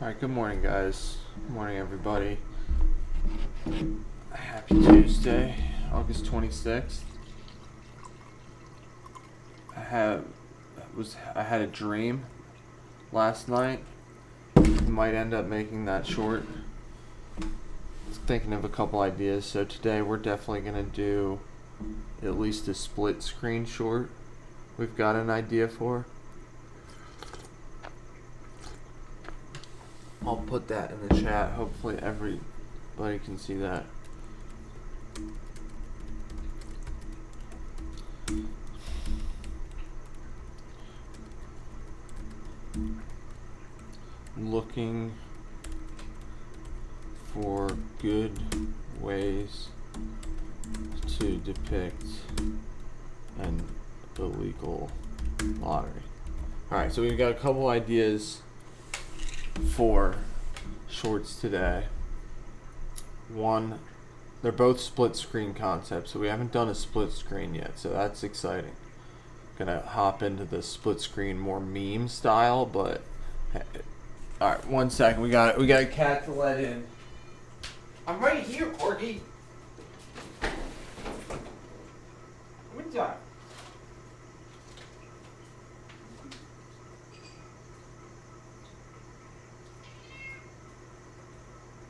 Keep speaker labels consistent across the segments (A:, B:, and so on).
A: Alright, good morning, guys. Good morning, everybody. Happy Tuesday, August 26th. I had a dream last night. Might end up making that short. Thinking of a couple ideas. So today we're definitely gonna do at least a split screen short. We've got an idea for. I'll put that in the chat. Hopefully everybody can see that. Looking for good ways to depict an illegal lottery. Alright, so we've got a couple ideas for shorts today. One, they're both split screen concepts, so we haven't done a split screen yet, so that's exciting. Gonna hop into the split screen more meme style, but alright, 1 second. We got a cat to let in. I'm right here, Corgi. Good job.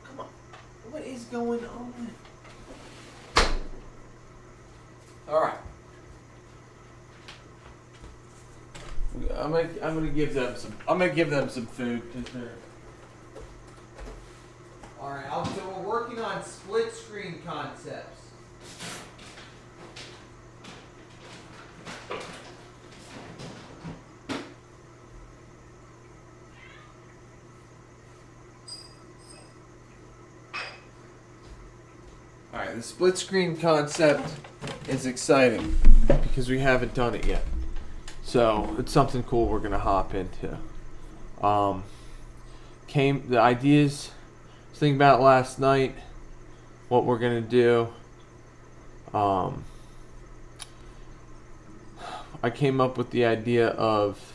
A: Come on. What is going on? Alright. I'm gonna give them some food because they're. All right, so we're working on split screen concepts. All right, the split screen concept is exciting because we haven't done it yet. So it's something cool we're gonna hop into. The ideas, I was thinking about last night, what we're gonna do. I came up with the idea of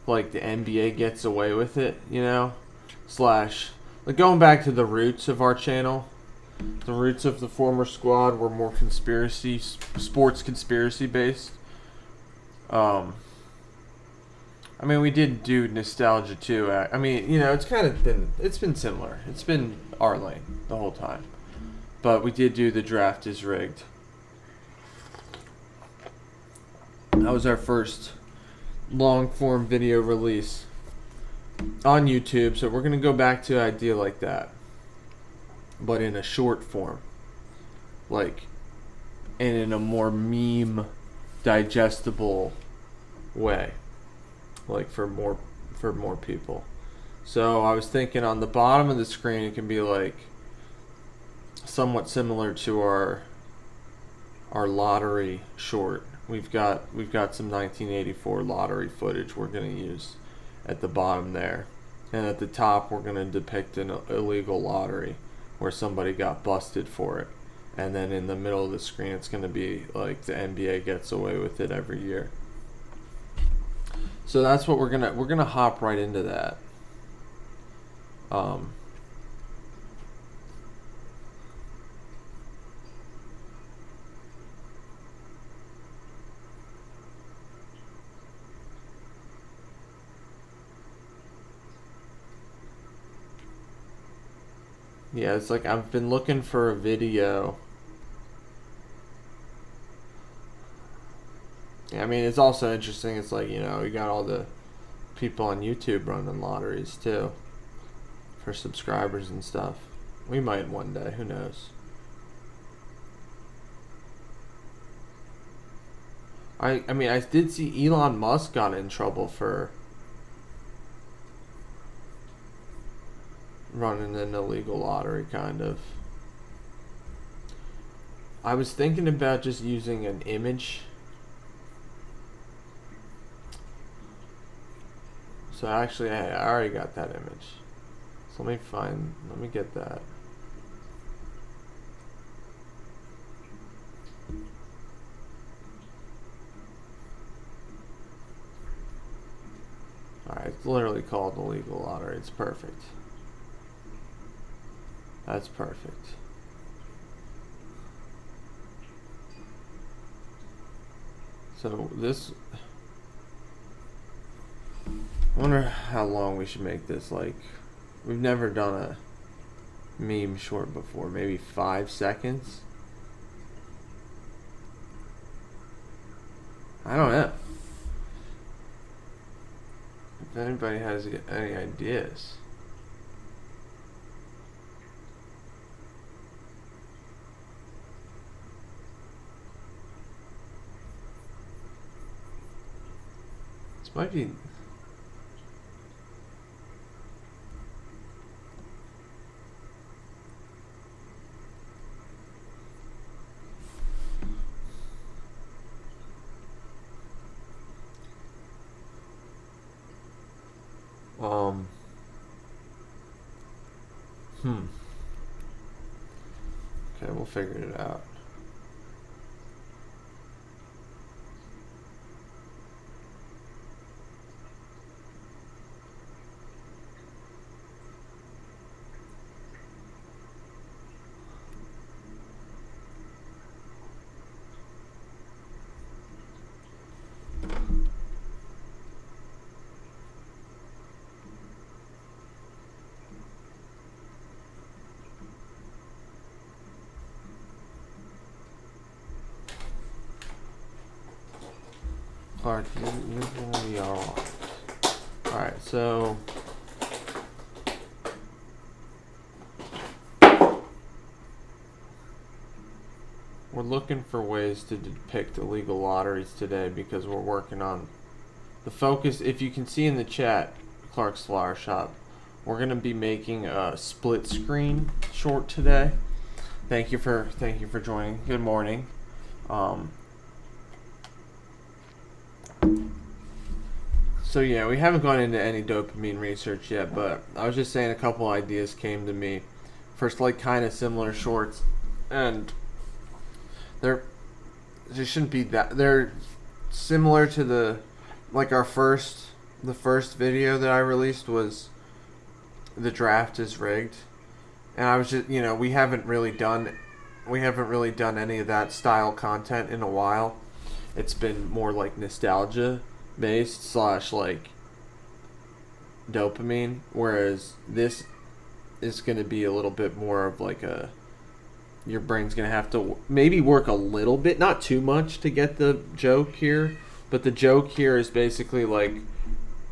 A: like the NBA gets away with it, slash like going back to the roots of our channel. The roots of the former squad were more sports conspiracy based. I mean, we did do nostalgia too. I mean, it's been similar. It's been our lane the whole time. But we did do the draft is rigged. That was our first long form video release on YouTube. So we're gonna go back to an idea like that, but in a short form, and in a more meme digestible way, like for more people. So I was thinking on the bottom of the screen it can be like somewhat similar to our lottery short. We've got some 1984 lottery footage we're going to use at the bottom there, and at the top we're going to depict an illegal lottery where somebody got busted for it. And then in the middle of the screen, it's going to be like the NBA gets away with it every year. So that's what we're gonna hop right into that. Yeah, it's like I've been looking for a video. I mean, it's also interesting. It's like, you got all the people on YouTube running lotteries too for subscribers and stuff. We might one day, who knows. I mean, I did see Elon Musk got in trouble for running an illegal lottery, kind of. I was thinking about just using an image. So actually, I already got that image. So let me get that. Alright, it's literally called an illegal lottery. It's perfect. That's perfect. So this, I wonder how long we should make this. Like, we've never done a meme short before. Maybe 5 seconds? I don't know. If anybody has any ideas. This might be... Okay, we'll figure it out. Clark, you're gonna be alright. Alright, so we're looking for ways to depict illegal lotteries today because we're working on the focus. If you can see in the chat, Clark's Flower Shop, we're gonna be making a split screen short today. Thank you for joining. Good morning. So yeah, we haven't gone into any dopamine research yet, but I was just saying a couple ideas came to me. First, like kind of similar shorts, and they're shouldn't be that they're similar to the first video that I released was the draft is rigged, and I was just we haven't really done any of that style content in a while. It's been more like nostalgia based / like dopamine, whereas this is going to be a little bit more of like your brain's going to have to maybe work a little bit, not too much, to get the joke here, but the joke here is basically like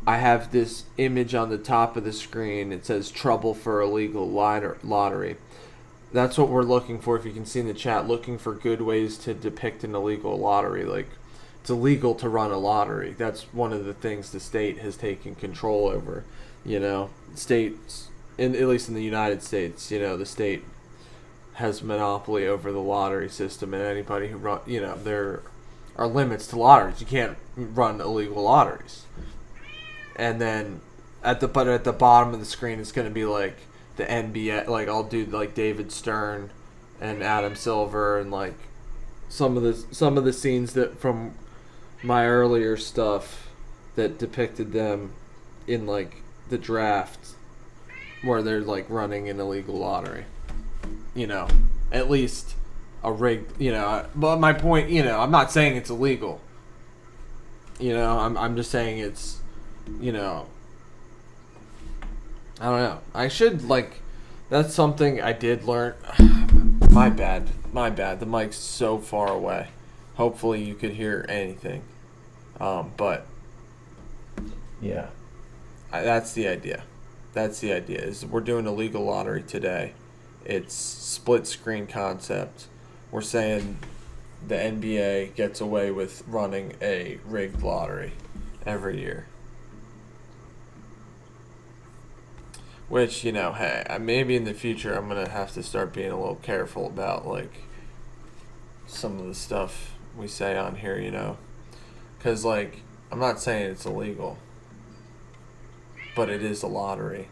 A: I have this image on the top of the screen. It says trouble for illegal lottery. That's what we're looking for. If you can see in the chat, looking for good ways to depict an illegal lottery. Like, it's illegal to run a lottery. That's one of the things the state has taken control over. States, at least in the United States, the state has monopoly over the lottery system, and anybody who there are limits to lotteries. You can't run illegal lotteries. And then at the bottom of the screen, it's going to be like the NBA. Like, I'll do like David Stern and Adam Silver and like some of the scenes that from my earlier stuff that depicted them in like the draft where they're like running an illegal lottery. At least a rigged. But my point, I'm not saying it's illegal. I'm just saying it's. I don't know. I should that's something I did learn. My bad. The mic's so far away. Hopefully you could hear anything. But yeah, that's the idea. Is we're doing a legal lottery today. It's split screen concept. We're saying the NBA gets away with running a rigged lottery every year. Which, hey, maybe in the future I'm going to have to start being a little careful about, some of the stuff we say on here, Because, I'm not saying it's illegal, but it is a lottery.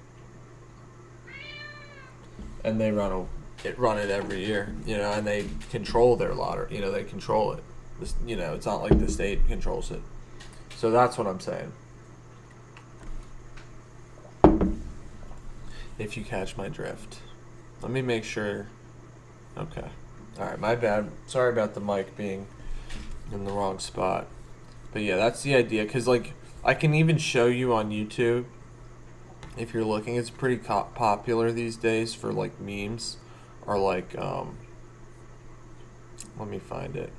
A: And they run it every year, and they control their lottery. They control it. It's not like the state controls it. So that's what I'm saying. if you catch my drift. Let me make sure. Okay. Alright, my bad. Sorry about the mic being in the wrong spot. But yeah, that's the idea. Because, like, I can even show you on YouTube. If you're looking, it's pretty popular these days for, like, memes. Or, like, let me find it.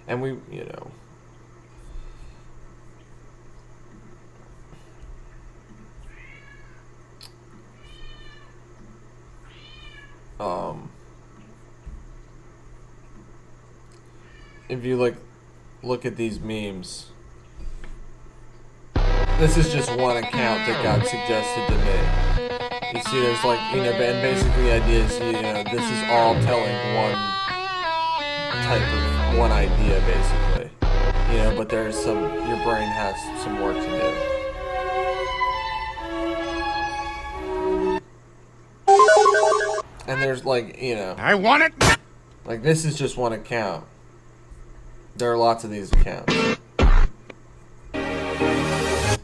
A: And we, you know. If you like look at these memes, this is just one account that got suggested to me. You see, there's like, you know, and basically the idea is, you know, this is all telling one idea basically. You know, but there's some, your brain has some work to do. And there's like, you know,
B: I want it.
A: Like, this is just one account. There are lots of these accounts.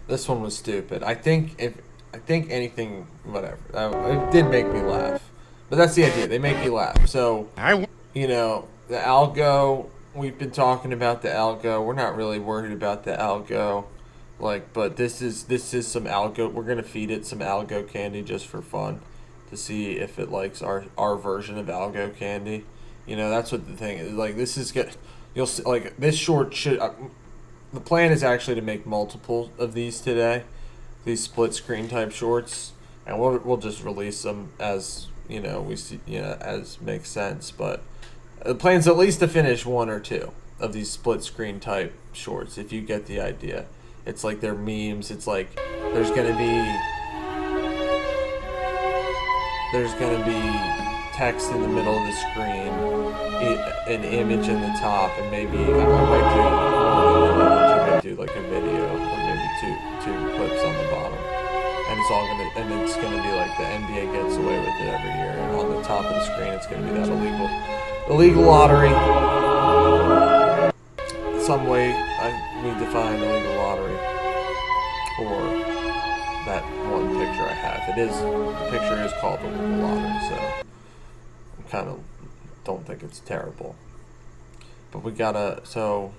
A: This one was stupid. I think anything, whatever. It did make me laugh. But that's the idea. They make you laugh. So, you know, the algo, we've been talking about the algo. We're not really worried about the algo. Like, but this is some algo. We're going to feed it some algo candy just for fun. To see if it likes our version of algo candy. You know, that's what the thing is. Like, this is good. You'll see, like, this short should... the plan is actually to make multiple of these today. These split screen type shorts. And we'll just release them as, you know, we see, you know, as makes sense. But the plan's at least to finish one or two of these split screen type shorts, if you get the idea. It's like they're memes. It's like there's going to be text in the middle of the screen, an image in the top, and maybe I might do like a video or maybe two clips on the bottom, and it's gonna be like the NBA gets away with it every year, and on the top of the screen it's gonna be that illegal lottery. Some way we define illegal lottery, or that one picture I have. The picture is called the illegal lottery, so I kind of don't think it's terrible. But we gotta, so,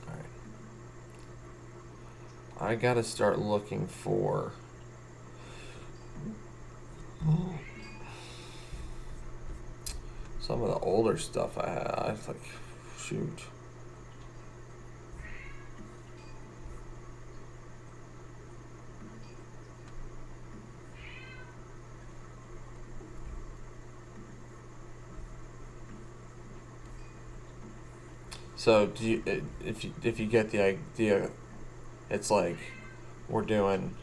A: alright. I gotta start looking for some of the older stuff I had. I was like, shoot. So if you get the idea, it's like we're doing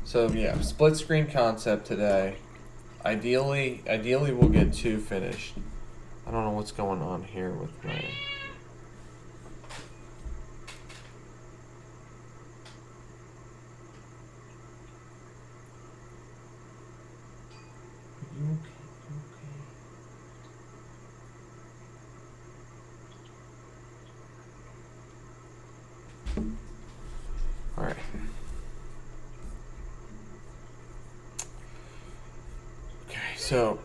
A: so yeah, split screen concept today. Ideally we'll get two finished. I don't know what's going on here with my Alright. Okay, so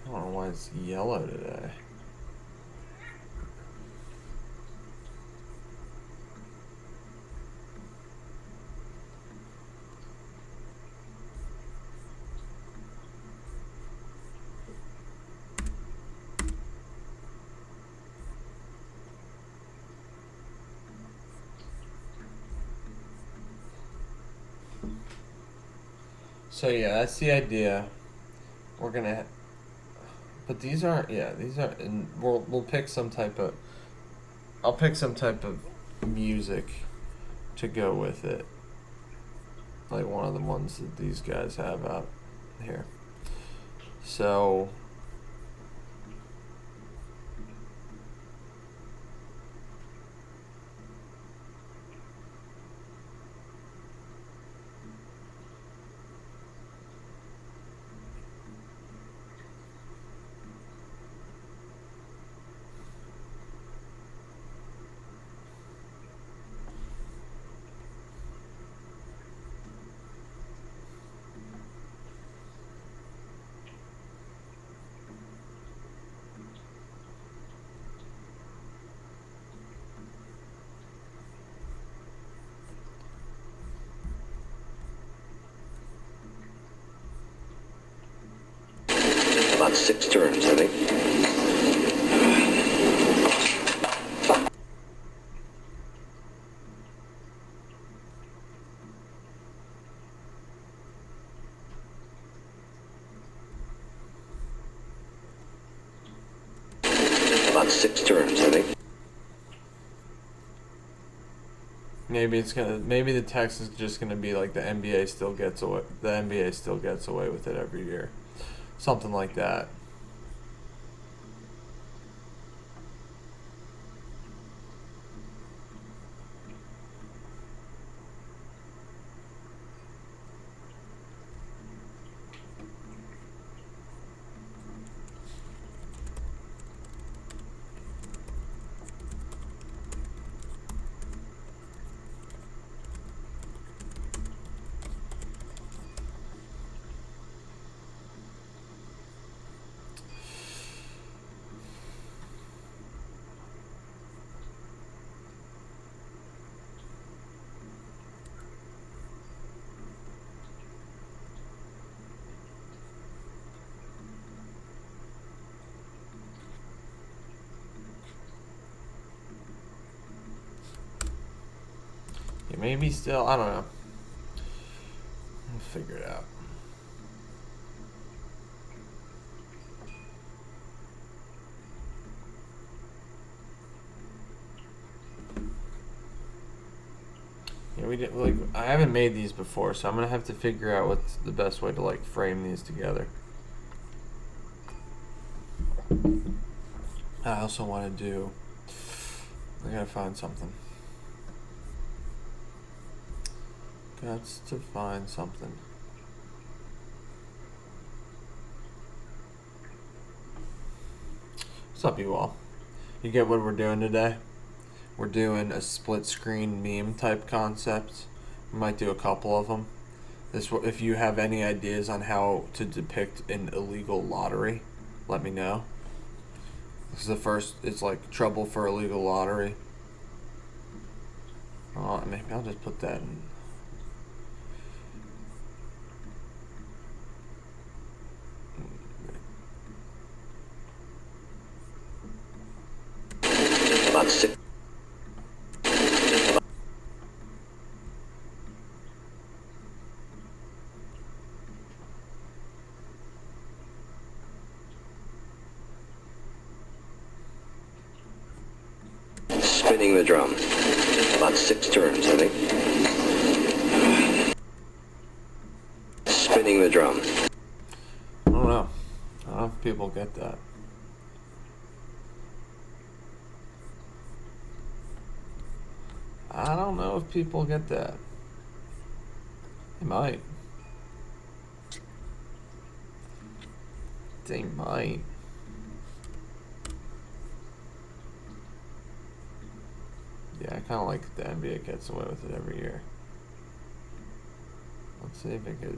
A: I don't know why it's yellow today. So yeah, that's the idea. We're gonna, but these aren't. Yeah, these are. And we'll pick some type of. I'll pick some type of music to go with it. Like one of the ones that these guys have out here. So.
B: About 6 turns, I think. About 6 turns, I think.
A: Maybe it's gonna. Maybe the text is just gonna be like the NBA still gets away. The NBA still gets away with it every year, something like that. Yeah, maybe still. I don't know. We'll figure it out. Yeah, we did like. I haven't made these before, so I'm gonna have to figure out what's the best way to like frame these together. I also want to do. I gotta find something. Got to find something. What's up, you all? You get what we're doing today? We're doing a split screen meme type concept. We might do a couple of them. If you have any ideas on how to depict an illegal lottery, let me know. This is the first. It's like trouble for illegal lottery. Oh, maybe I'll just put that in.
B: About 6. Spinning the drum. About 6 turns, I think. Spinning the drum.
A: I don't know. I don't know if people get that. I don't know if people get that. They might. They might. Yeah, I kind of like the NBA gets away with it every year. Let's see if it could.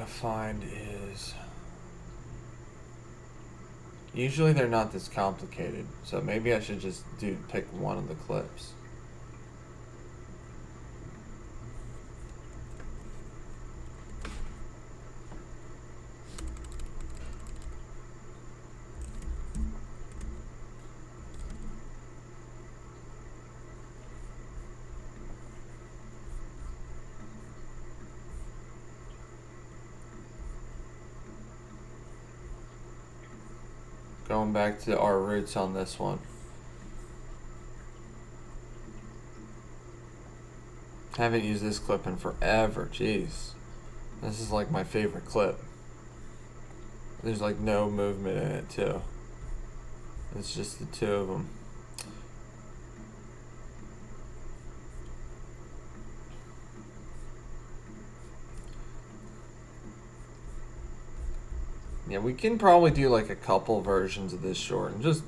A: find is, usually they're not this complicated, so maybe I should just pick one of the clips. Going back to our roots on this one. Haven't used this clip in forever, jeez. This is like my favorite clip. There's like no movement in it too. It's just the two of them. Yeah, we can probably do like a couple versions of this short and just,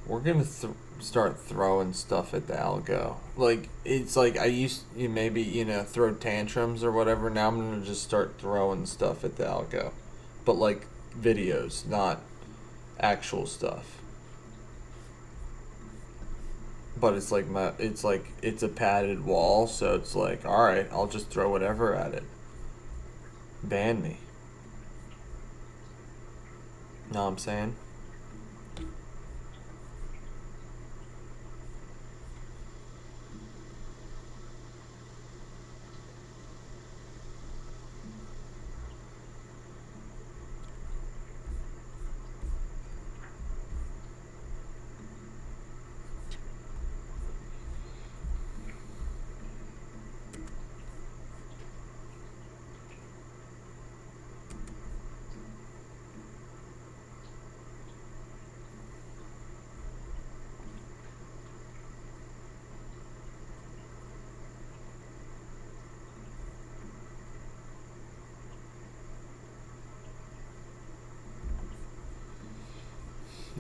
A: we're gonna start throwing stuff at the algo. Like, it's like I used to maybe, throw tantrums or whatever. Now I'm gonna just start throwing stuff at the algo. But like videos, not actual stuff. But it's like it's a padded wall, so it's like, alright, I'll just throw whatever at it. Ban me. Know what I'm saying?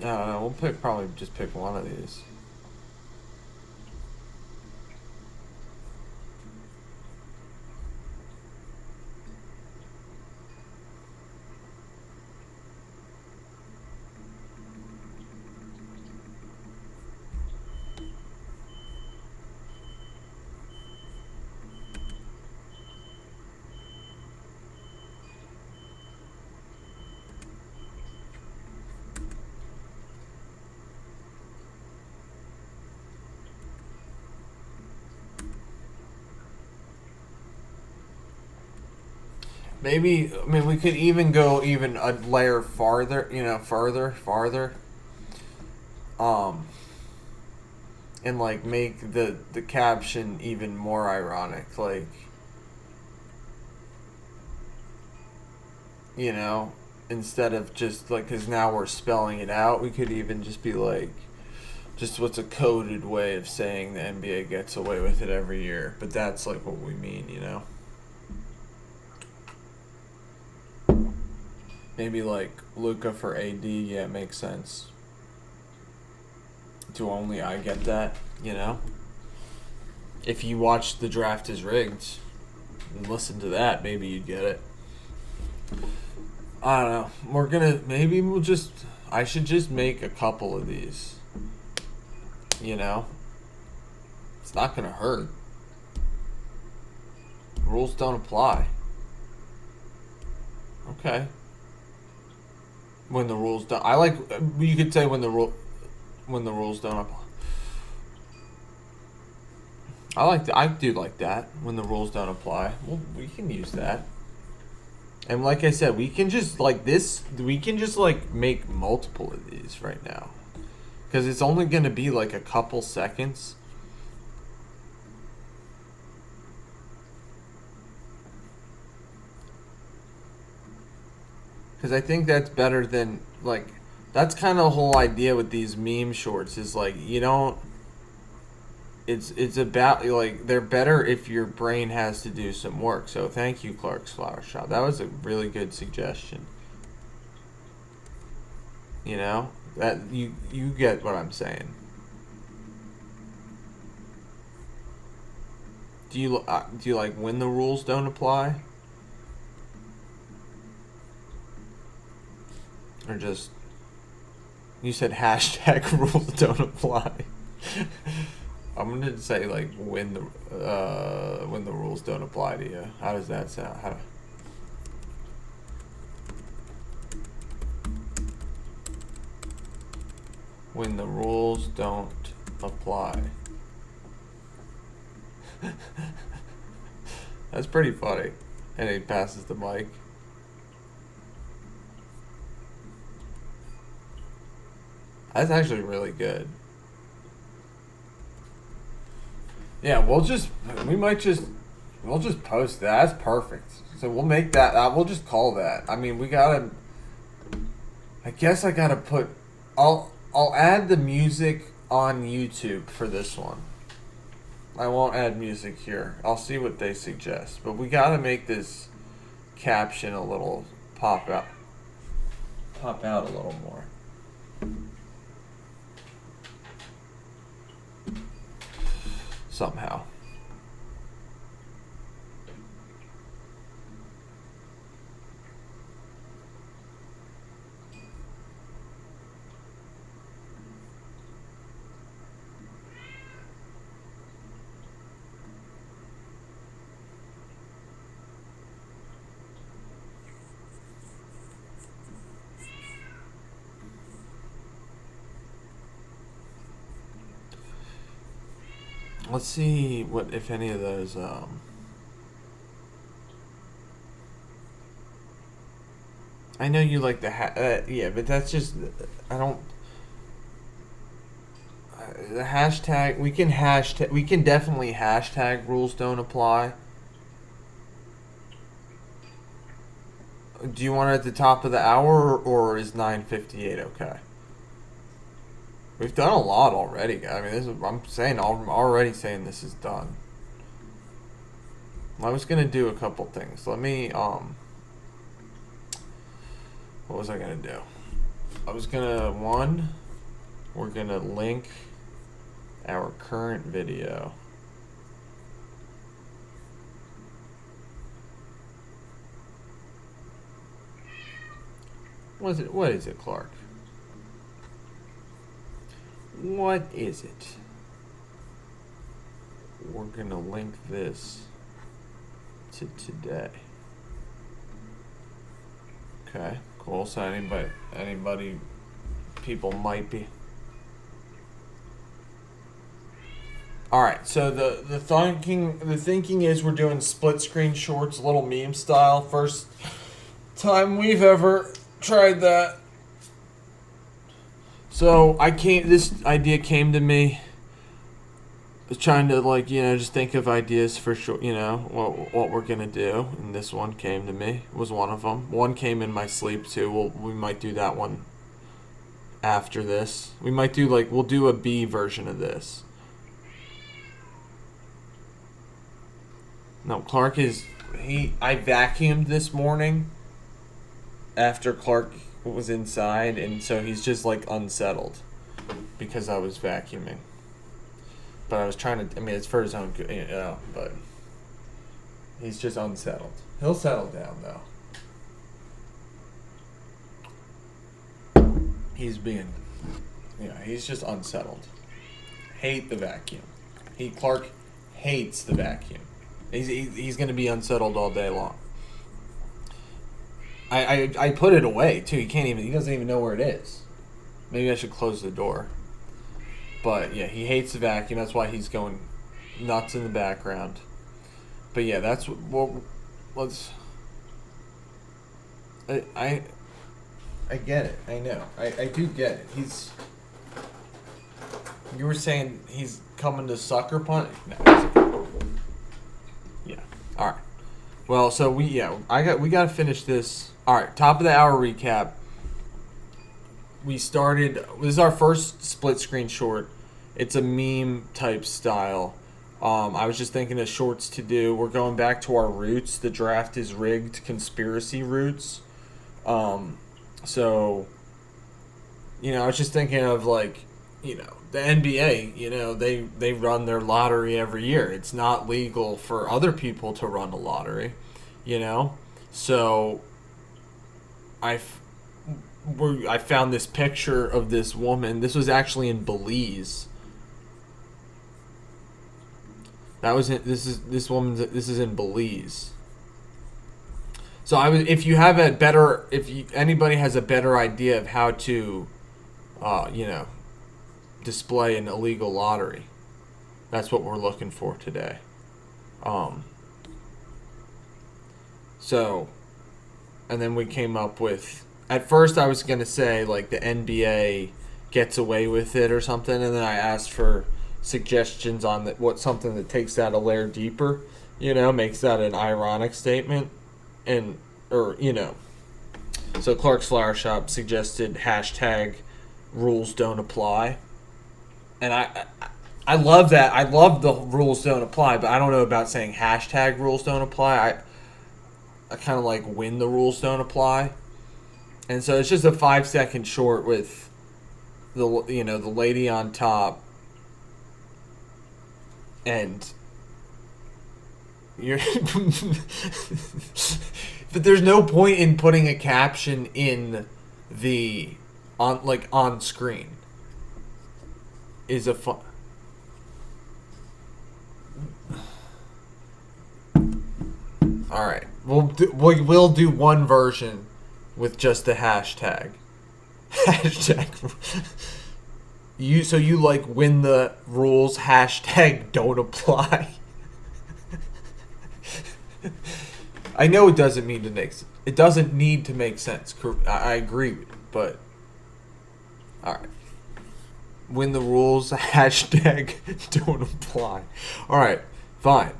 A: No, we'll probably just pick one of these. Maybe, we could even go even a layer farther, farther. And like make the caption even more ironic, like, instead of just like, because now we're spelling it out, we could even just be like, just what's a coded way of saying the NBA gets away with it every year, but that's like what we mean, Maybe like Luka for AD, yeah, it makes sense. Do only I get that, If you watch The Draft is Rigged and listen to that, maybe you'd get it. I don't know. I should just make a couple of these. It's not gonna hurt. Rules don't apply. Okay. When the rules don't, you could say when the rules don't apply. I do like that, when the rules don't apply. Well, we can use that. And like I said, we can just make multiple of these right now. Because it's only going to be like a couple seconds. Because I think that's better than, like, that's kind of the whole idea with these meme shorts is like, it's about, like, they're better if your brain has to do some work. So thank you, Clark's Flower Shop. That was a really good suggestion. That you get what I'm saying. Do you like when the rules don't apply? Or just... You said hashtag rules don't apply. I'm gonna say like when the rules don't apply to you. How does that sound? When the rules don't apply. That's pretty funny. And he passes the mic. That's actually really good. Yeah, we'll just post that. That's perfect. So we'll make that. We'll just call that. I mean, I guess I gotta put. I'll add the music on YouTube for this one. I won't add music here. I'll see what they suggest. But we gotta make this caption a little pop out a little more. Somehow. Let's see what, if any of those, I know you like the yeah, but that's just, I don't, the hashtag, we can definitely hashtag rules don't apply. Do you want it at the top of the hour, or is 9:58 okay? We've done a lot already. I mean, I'm already saying this is done. I was gonna do a couple things. Let me, what was I gonna do? I was gonna, we're gonna link our current video. What is it, Clark? What is it? We're gonna link this to today. Okay, cool. So anybody, people might be. All right. So the thinking is we're doing split screen shorts, little meme style. First time we've ever tried that. So this idea came to me. I was trying to just think of ideas for sure, what we're gonna do, and this one came to me. Was one of them. One came in my sleep too. We might do that one after this. We might do we'll do a B version of this. No, Clark is I vacuumed this morning after Clark was inside, and so he's just unsettled because I was vacuuming. But I was trying to, it's for his own good, but he's just unsettled. He'll settle down though. He's just unsettled. Hate the vacuum. Clark hates the vacuum. He's going to be unsettled all day long. I put it away too. He doesn't even know where it is. Maybe I should close the door. But yeah, he hates the vacuum. That's why he's going nuts in the background. But yeah, that's I get it. I know. I do get it. You were saying he's coming to sucker punch? No. Yeah. All right. Well, so we got to finish this. All right, top of the hour recap. This is our first split screen short. It's a meme type style. I was just thinking of shorts to do. We're going back to our roots. The draft is rigged conspiracy roots. So, I was just thinking of the NBA, they run their lottery every year. It's not legal for other people to run a lottery, So I found this picture of this woman. This was actually in Belize. That was it. This is in Belize. So if you have a better, anybody has a better idea of how to, display an illegal lottery, that's what we're looking for today. So, and then we came up with. At first, I was gonna say like the NBA gets away with it or something, and then I asked for suggestions on something that takes that a layer deeper, makes that an ironic statement, so Clark's Flower Shop suggested hashtag rules don't apply, and I love that. I love the rules don't apply, but I don't know about saying hashtag rules don't apply. I kind of like when the rules don't apply, and so it's just a 5-second short with the lady on top. And you're but there's no point in putting a caption in on screen. Is a fun. All right, we'll do one version with just the hashtag. Hashtag. You like when the rules hashtag don't apply. I know it doesn't need to make sense. I agree with it, but all right. When the rules hashtag don't apply. All right, fine.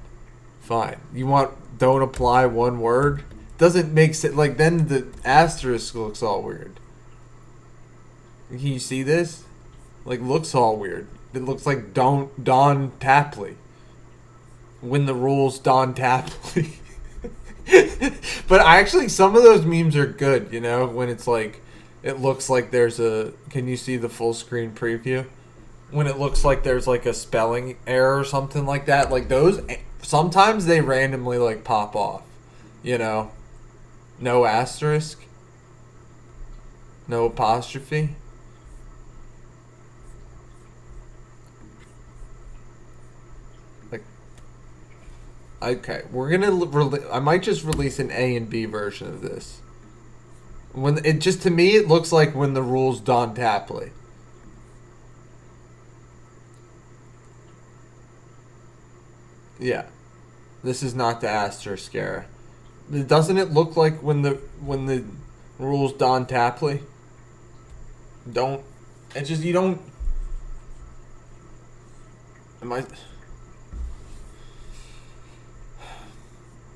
A: You want don't apply one word? Doesn't make sense. Like then the asterisk looks all weird. Can you see this? Like, looks all weird. It looks like Don Tapley. When the rules Don Tapley. But actually, some of those memes are good, when it's like, it looks like there's can you see the full screen preview? When it looks like there's like a spelling error or something like that. Like those, sometimes they randomly like pop off, No asterisk. No apostrophe. Okay, we're gonna. I might just release an A and B version of this. To me, it looks like when the rules Don Tapley. Yeah, this is not the asterisk error. Doesn't it look like when the rules Don Tapley? You don't. Am I?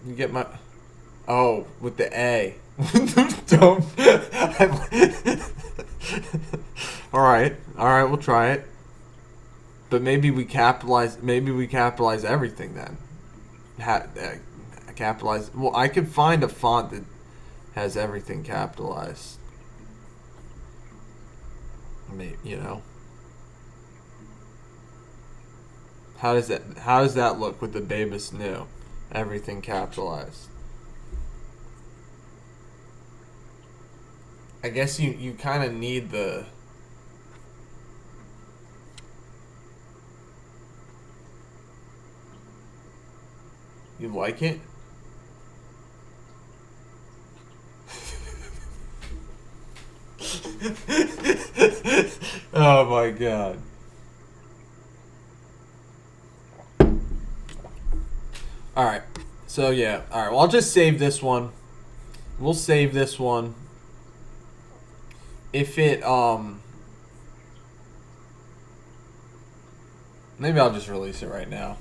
A: You get my... Oh, with the A. Don't... Alright, we'll try it. But maybe we capitalize everything then. Capitalize... Well, I could find a font that has everything capitalized. Maybe, How does that look with the Babus New? Everything capitalized. I guess you kind of need the... You like it? Oh my god. Alright. So yeah. Alright, well I'll just save this one. We'll save this one. If it maybe I'll just release it right now.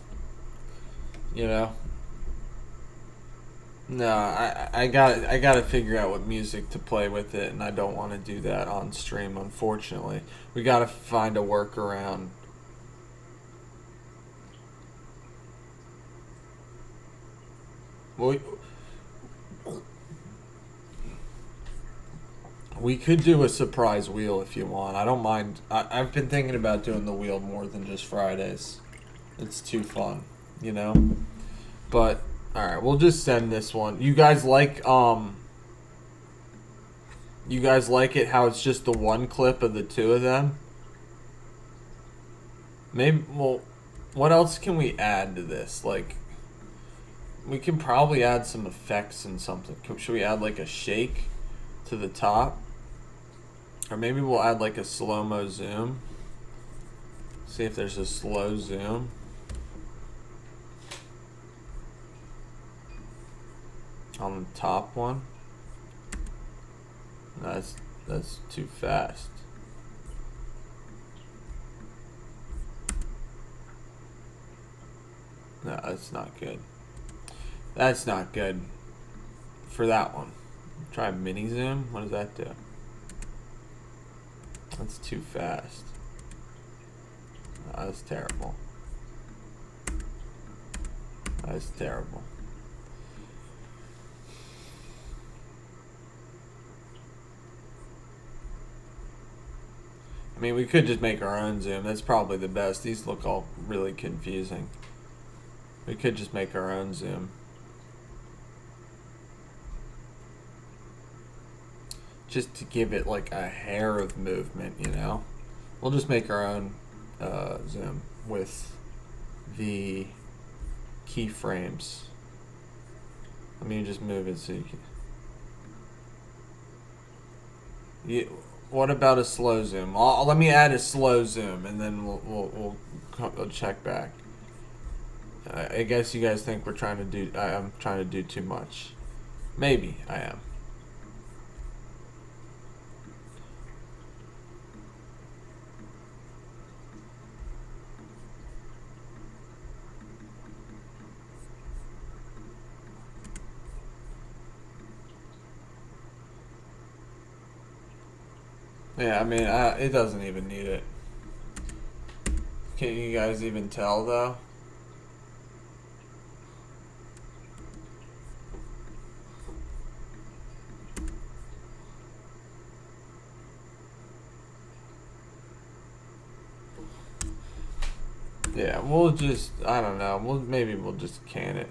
A: No, I gotta figure out what music to play with it, and I don't want to do that on stream, unfortunately. We gotta find a workaround. We could do a surprise wheel if you want. I don't mind. I've been thinking about doing the wheel more than just Fridays. It's too fun, But alright, we'll just send this one. You guys like You guys like it how it's just the one clip of the two of them? Maybe, well, what else can we add to this? Like, we can probably add some effects and something. Should we add like a shake to the top? Or maybe we'll add like a slow-mo zoom. See if there's a slow zoom. On the top one. That's too fast. No, that's not good. That's not good for that one. Try mini zoom. What does that do? That's too fast. That's terrible. That's terrible. I mean, we could just make our own zoom. That's probably the best. These look all really confusing. We could just make our own zoom. Just to give it like a hair of movement, you know? We'll just make our own zoom with the keyframes. Let me just move it so you can... What about a slow zoom? Let me add a slow zoom, and then we'll check back. I guess you guys think we're trying to do. I'm trying to do too much. Maybe I am. Yeah, I mean, it doesn't even need it. Can you guys even tell, though? Yeah, we'll just, I don't know, maybe we'll just can it.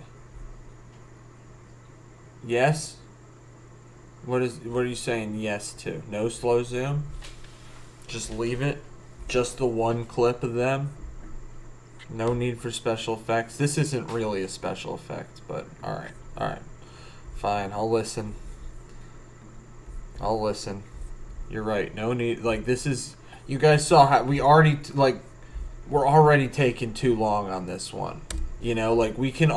A: Yes? What are you saying yes to? No slow zoom? Just leave it? Just the one clip of them? No need for special effects? This isn't really a special effect, but alright. Fine, I'll listen. You're right, no need, like, this is, you guys saw how, we're already taking too long on this one. You know, like, we can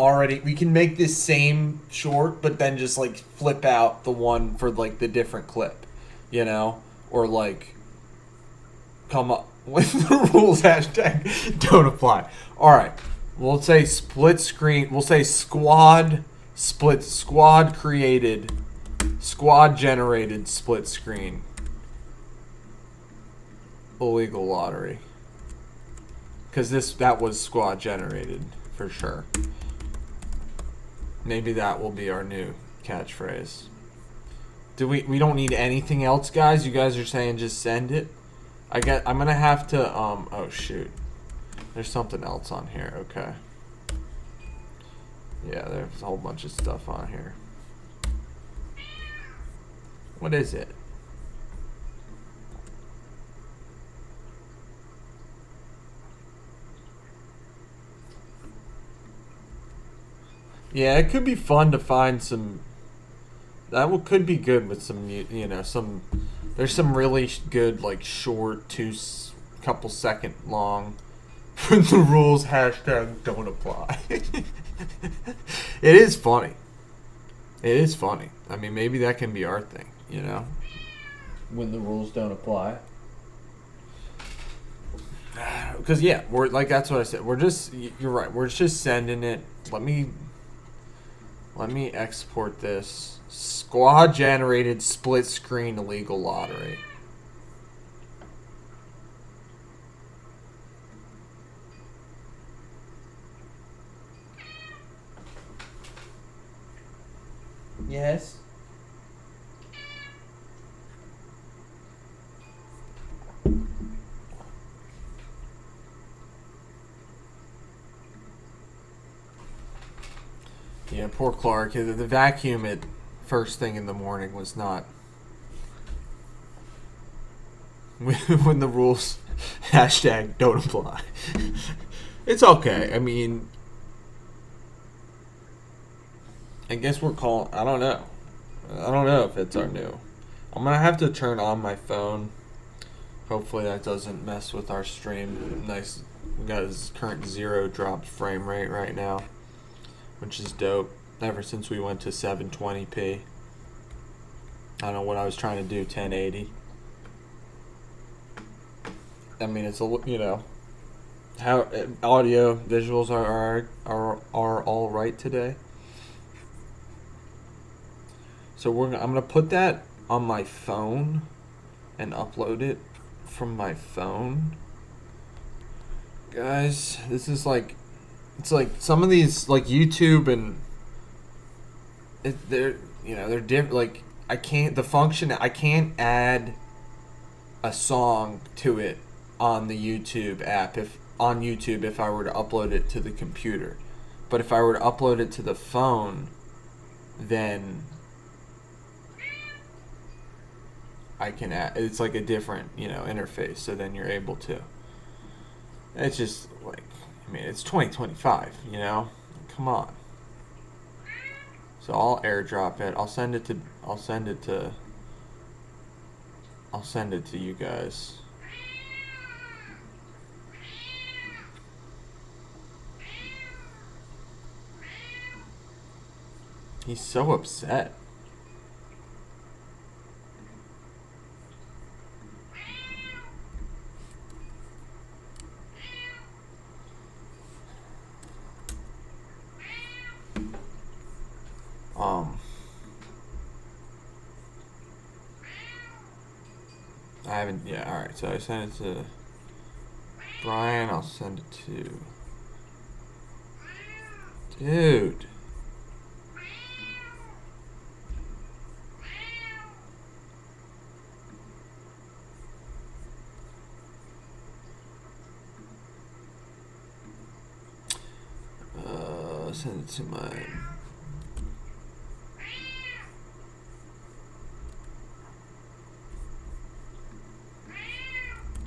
A: make this same short, but then just, like, flip out the one for, like, the different clip, you know? Or, like, come up with the rules hashtag don't apply. Alright, we'll say split screen, we'll say squad generated split screen illegal lottery. Because that was squad generated. For sure. Maybe that will be our new catchphrase. We don't need anything else, guys? You guys are saying just send it? I'm gonna have to oh shoot. There's something else on here, okay. Yeah, there's a whole bunch of stuff on here. What is it? Yeah, it could be fun to find some. Could be good with some, you know, some. There's some really good, like, short, couple second long. The rules hashtag don't apply. It is funny. I mean, maybe that can be our thing, you know. When the rules don't apply. Because yeah, we're like, that's what I said. You're right. We're just sending it. Let me export this. Squad generated split screen illegal lottery. Yes. Yeah, poor Clark. The vacuum at first thing in the morning was not when the rules hashtag don't apply. It's okay. I mean, I guess we're calling. I don't know. I don't know if it's our new. I'm gonna have to turn on my phone. Hopefully that doesn't mess with our stream. Nice. We got his current 0 dropped frame rate right now, which is dope. Ever since we went to 720p. I don't know what I was trying to do. 1080. I mean, it's how audio visuals are all right today. So I'm gonna put that on my phone and upload it from my phone. Guys, this is like, it's like some of these, like YouTube and they're different. Like I can't add a song to it on the YouTube app if I were to upload it to the computer. But if I were to upload it to the phone, then I can add, it's like a different, interface, so then you're able to. It's just like, I mean, it's 2025, Come on. So I'll airdrop it. I'll send it to you guys. He's so upset. I haven't, yeah, alright, so I sent it to Brian, I'll send it to, dude. Send it to my,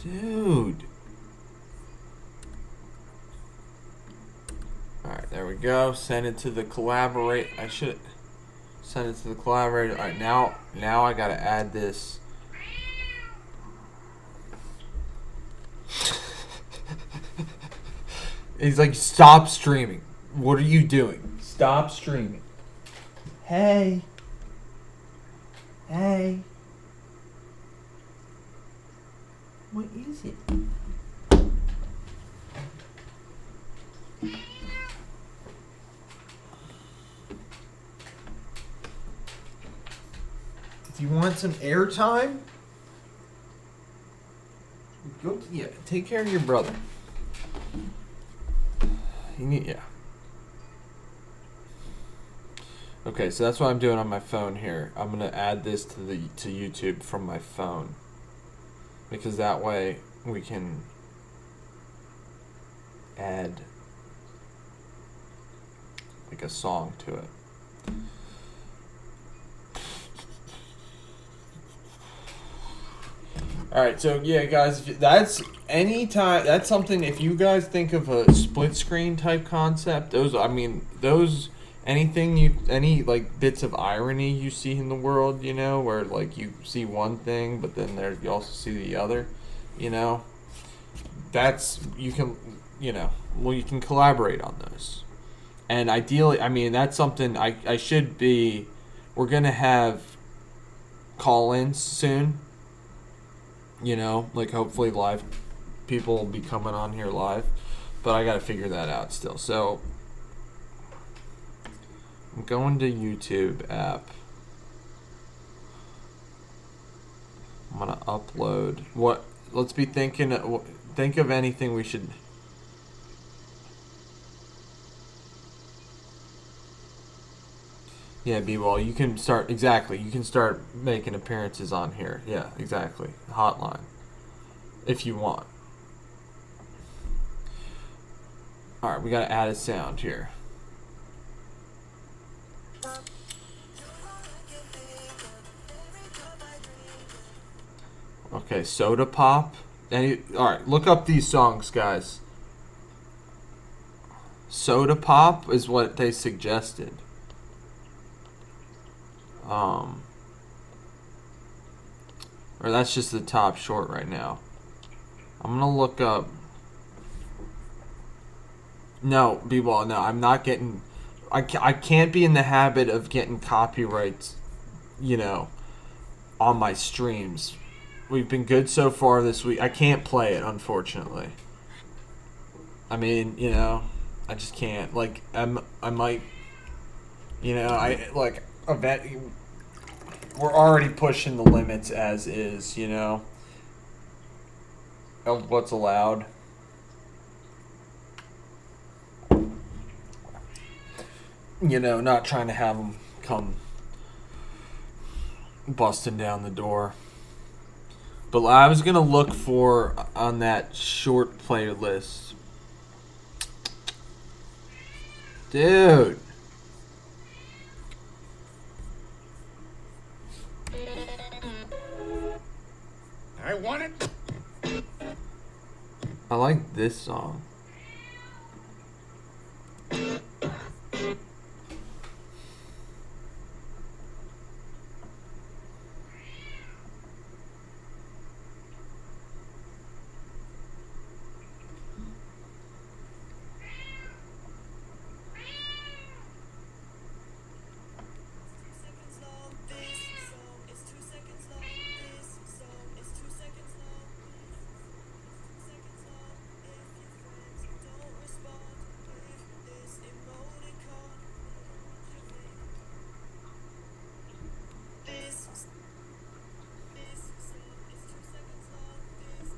A: dude. Alright, there we go. Send it to the collaborate. I should send it to the collaborator. Alright, now I gotta add this. He's like, stop streaming. What are you doing? Stop streaming. Hey. Hey. What is it? Do you want some airtime? Go, yeah, take care of your brother. Yeah. Okay, so that's what I'm doing on my phone here. I'm gonna add this to YouTube from my phone, because that way we can add like a song to it. Alright, so yeah, guys, that's something, if you guys think of a split screen type concept, any like bits of irony you see in the world, where like you see one thing, but then you also see the other, that's, you can collaborate on those. And ideally, that's something we're going to have call-ins soon. Like hopefully live people will be coming on here live, but I got to figure that out still. So I'm going to YouTube app. I'm going to upload think of anything we should. Yeah, B-Wall, you can start making appearances on here. Yeah, exactly. Hotline. If you want. Alright, we gotta add a sound here. Okay, Soda Pop. Alright, look up these songs, guys. Soda Pop is what they suggested. Or that's just the top short right now. I'm gonna look up. No, B-Ball, no, I'm not getting. I can't be in the habit of getting copyrights, on my streams. We've been good so far this week. I can't play it, unfortunately. I mean, I just can't. Like, I might, we're already pushing the limits as is, of what's allowed. Not trying to have them come busting down the door. But I was going to look for on that short playlist. Dude.
C: I want it.
A: I like this song.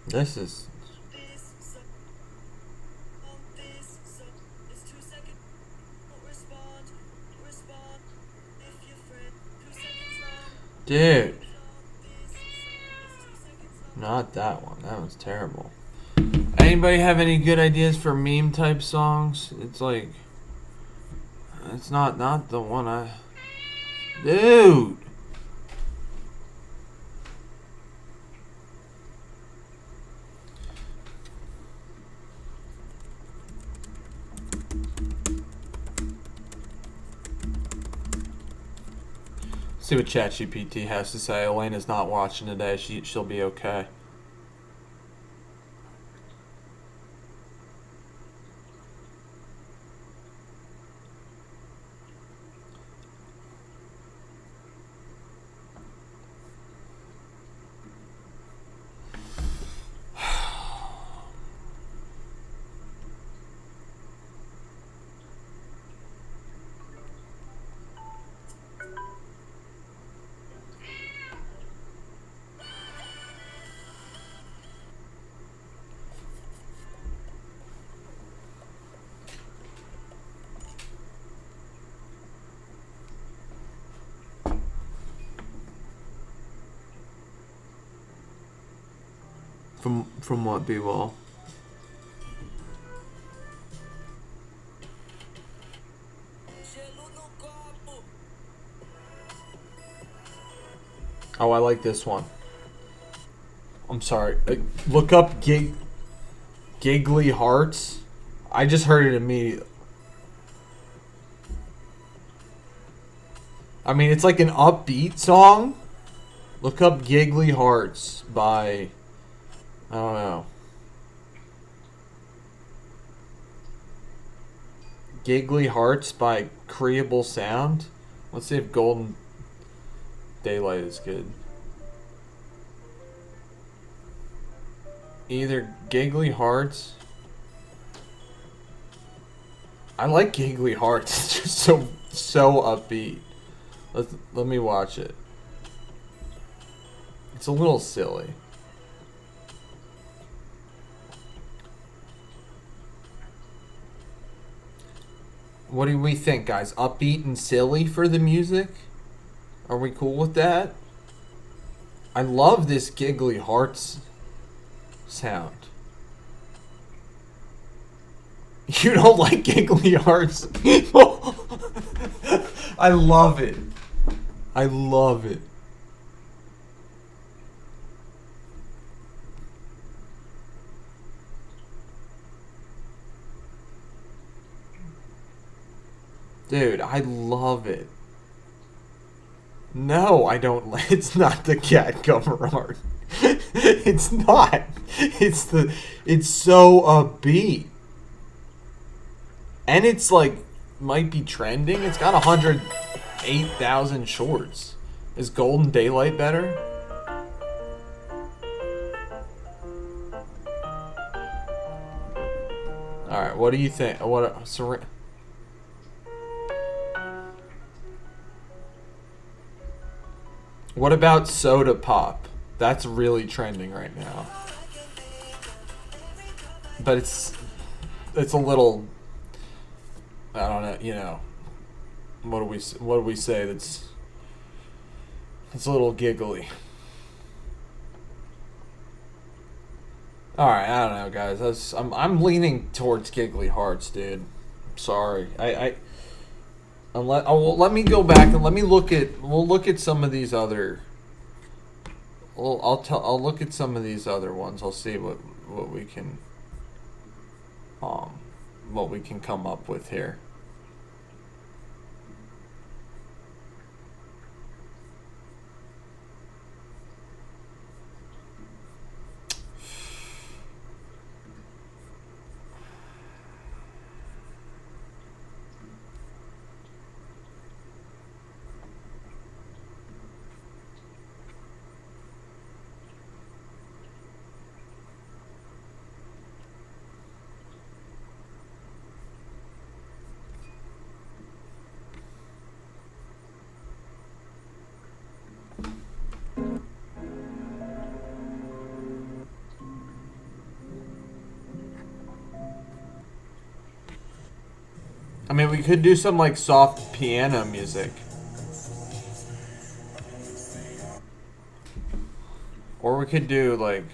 A: This is... Dude. Not that one. That was terrible. Anybody have any good ideas for meme type songs? It's like... It's not the one I... Dude! See what ChatGPT has to say. Elena's not watching today. She'll be okay. From what, B-Ball? Oh, I like this one. I'm sorry. Look up Giggly Hearts. I just heard it immediately. I mean, it's like an upbeat song. Look up Giggly Hearts by... I don't know. Giggly Hearts by Creable Sound. Let's see if Golden Daylight is good. Either Giggly Hearts. I like Giggly Hearts. It's just so upbeat. Let me watch it. It's a little silly. What do we think, guys? Upbeat and silly for the music? Are we cool with that? I love this Giggly Hearts sound. You don't like Giggly Hearts? I love it. I love it. Dude, I love it. No, I don't. It's not the cat cover art. It's not. It's so upbeat. And it's like, might be trending. It's got 108,000 shorts. Is Golden Daylight better? Alright, what do you think? What about Soda Pop? That's really trending right now. But it's a little, I don't know, you know. What do we say that's it's a little giggly. All right, I don't know, guys. I'm leaning towards giggly hearts, dude. I'm sorry. Let me go back and we'll look at some of these other. I'll look at some of these other ones. I'll see what we can come up with here. I mean, we could do some like soft piano music. Or we could do like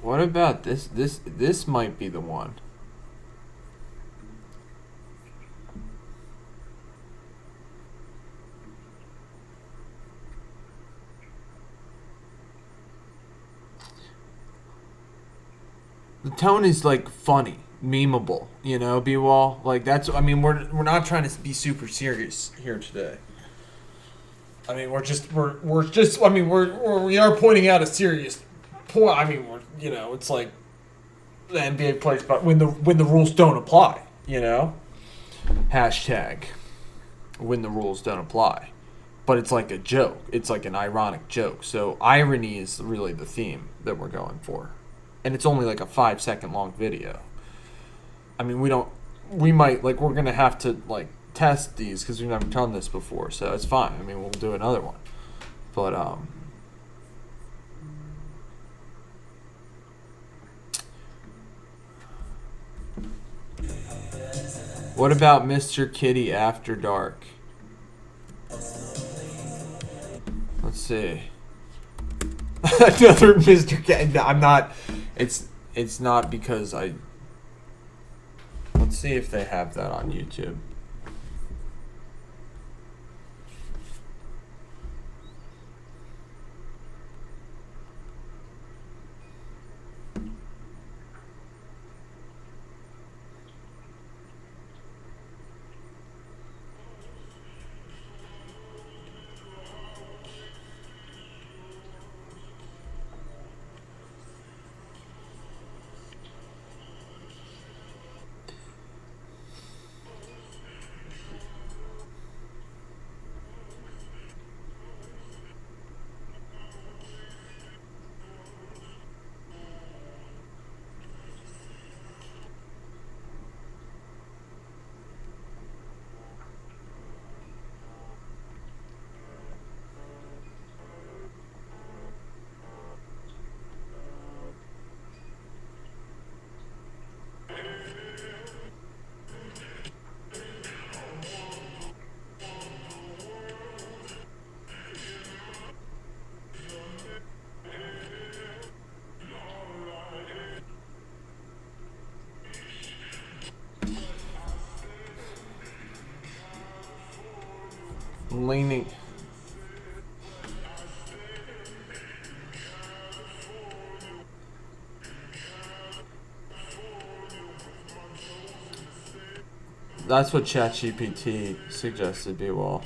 A: what about this? This might be the one. The tone is like funny, memeable, you know, B-Wall. Like that's. I mean, we're not trying to be super serious here today. I mean, we are pointing out a serious point. I mean, you know, it's like the NBA plays, but when the rules don't apply, you know. Hashtag when the rules don't apply, but it's like a joke. It's like an ironic joke. So irony is really the theme that we're going for, and it's only like a 5-second long video. I mean, we're gonna have to like test these because we've never done this before, so it's fine. I mean, we'll do another one, but what about Mr. Kitty After Dark? Let's see. Another Mr. Kitty. I'm not. It's not because I. Let's see if they have that on YouTube. cleaning. That's what ChatGPT suggested, B-Wall.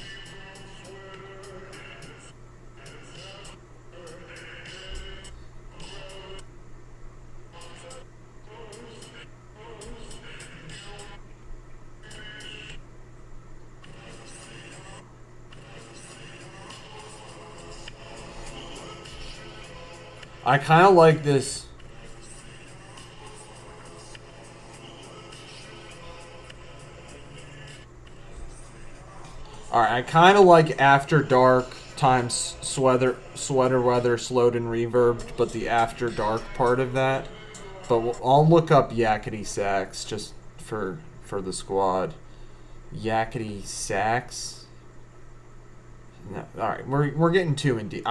A: I kind of like this. Alright, I kind of like After Dark times sweater weather slowed and reverbed, but the After Dark part of that. But I'll look up Yakety Sax just for the squad. Yakety Sax. No, alright, we're getting too in deep.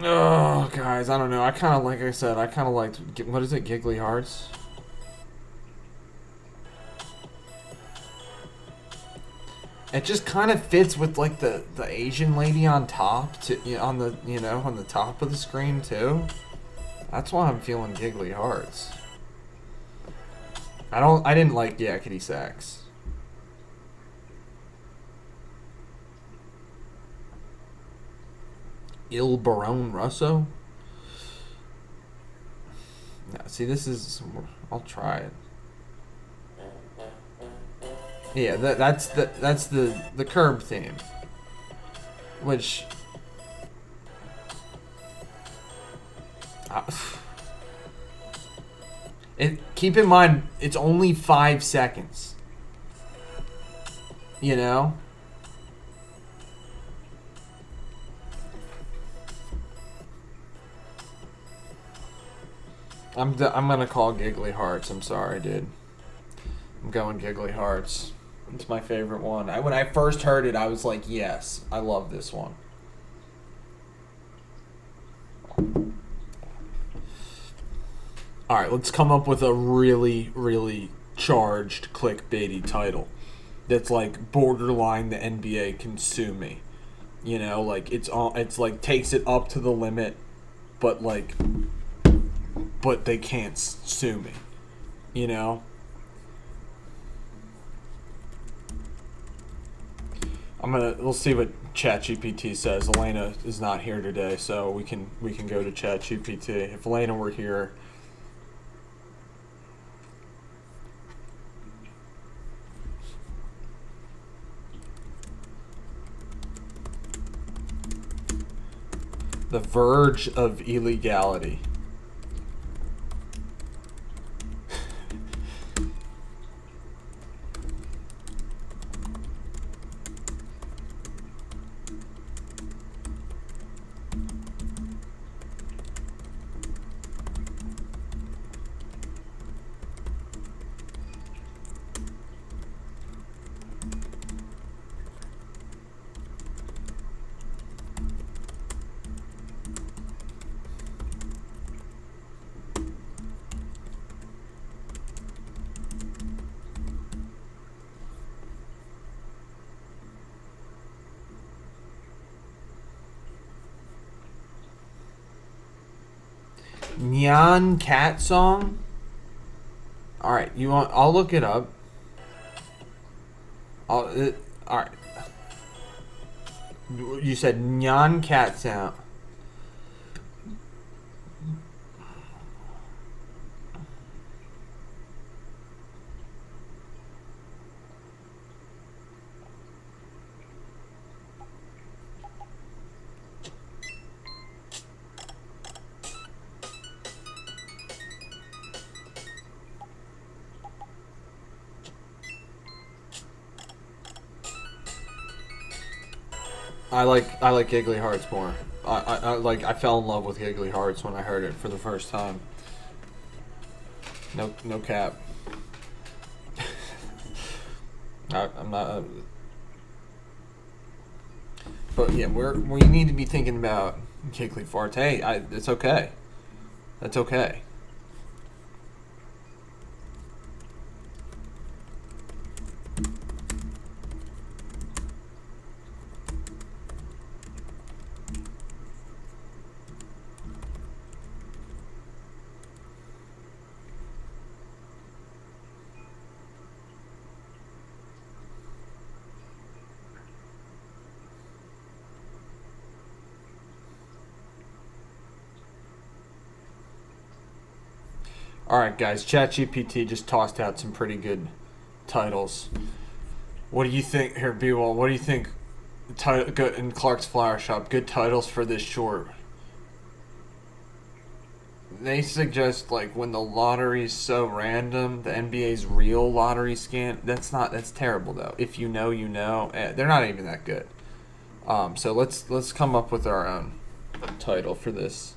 A: Oh, guys, I don't know. I kind of, like I said, I kind of liked, what is it, Giggly Hearts? It just kind of fits with, like, the Asian lady on top, on the top of the screen, too. That's why I'm feeling Giggly Hearts. I didn't like Yakety Sax. Il Barone Russo? No, see, this is... I'll try it. Yeah, that's the Curb theme. Which... keep in mind, it's only 5 seconds. You know? I'm gonna call Giggly Hearts. I'm sorry, dude. I'm going Giggly Hearts. It's my favorite one. When I first heard it, I was like, yes, I love this one. Alright, let's come up with a really, really charged clickbaity title that's like borderline the NBA can sue me. You know, like it's like takes it up to the limit, but they can't sue me. You know? We'll see what ChatGPT says. Elena is not here today, so we can go to ChatGPT. If Elena were here, the verge of illegality. Nyan Cat song? Alright, I'll look it up. Alright. You said Nyan Cat sound. I like Giggly Hearts more. I fell in love with Giggly Hearts when I heard it for the first time. No cap. I'm not. But yeah, we need to be thinking about Kuechly farts. Hey, it's okay. That's okay. All right, guys. ChatGPT just tossed out some pretty good titles. What do you think here, B-Wall? What do you think? In Clark's Flower Shop, good titles for this short. They suggest like when the lottery's so random, the NBA's real lottery scan. That's terrible though. If you know, you know. They're not even that good. So let's come up with our own title for this.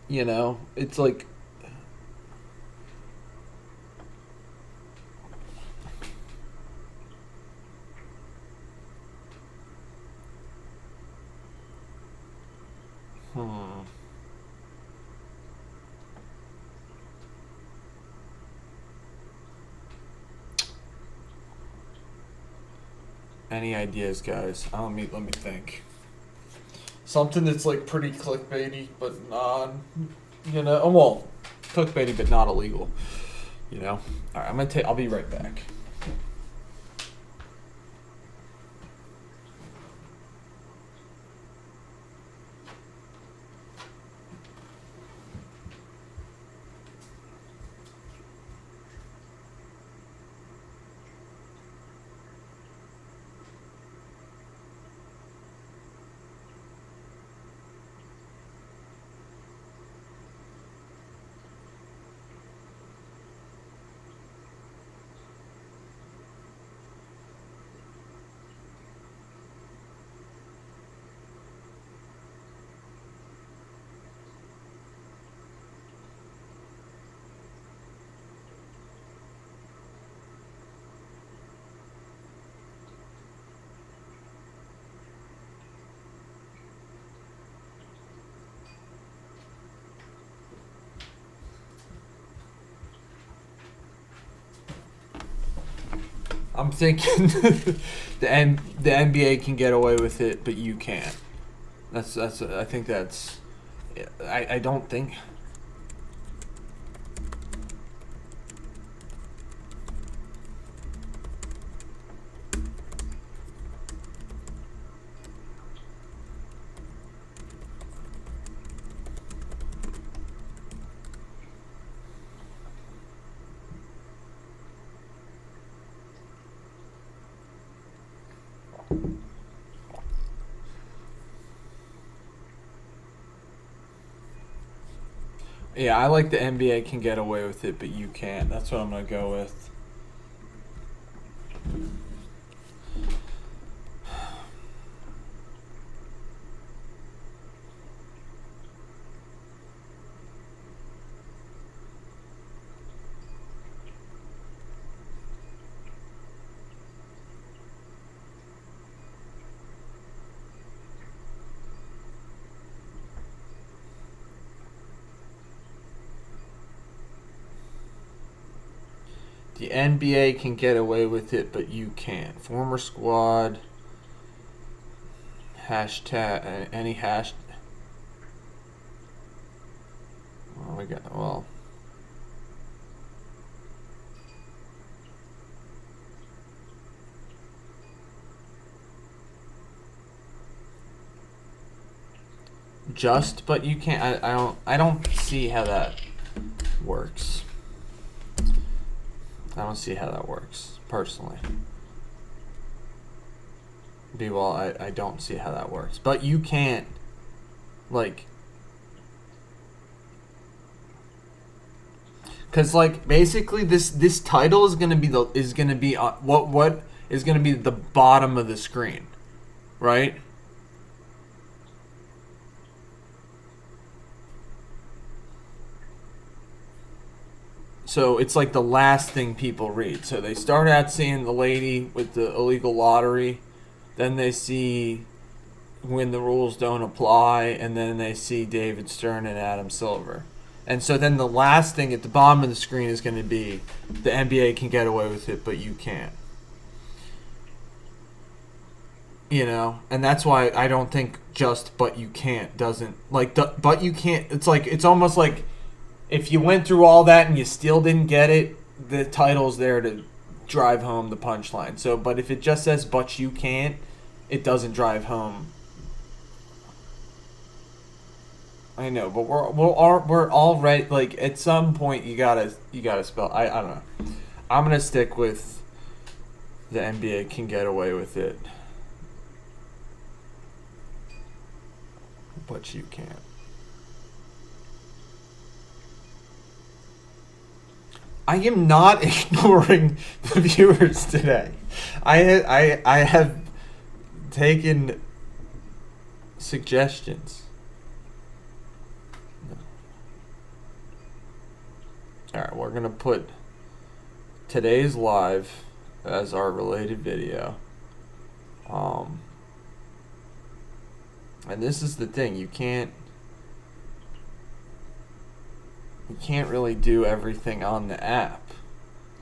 A: You know, it's like. Any ideas, guys? Let me think. Something that's like pretty clickbaity, but well, clickbaity but not illegal. You know. All right, I'll be right back. I'm thinking the NBA can get away with it, but you can't. That's I think that's. I don't think. Yeah, I like the NBA can get away with it, but you can't. That's what I'm gonna go with. The NBA can get away with it, but you can't. Former squad. Hashtag any hash. Oh my god. Well. Just, but you can't. I don't see how that works. I don't see how that works, personally. B-Wall, I don't see how that works. But you can't, like... Because, like, basically this title is going to be what is going to be the bottom of the screen, right? So it's like the last thing people read. So they start out seeing the lady with the illegal lottery, then they see when the rules don't apply, and then they see David Stern and Adam Silver. And so then the last thing at the bottom of the screen is going to be the NBA can get away with it, but you can't. You know, and that's why I don't think just "but you can't" doesn't like the "but you can't." It's like it's almost like if you went through all that and you still didn't get it, the title's there to drive home the punchline. So, but if it just says "but you can't," it doesn't drive home. I know, but we're already like at some point you gotta spell. I don't know. I'm gonna stick with the NBA can get away with it, but you can't. I am not ignoring the viewers today. I have taken suggestions. Alright, we're going to put today's live as our related video. And this is the thing, you can't really do everything on the app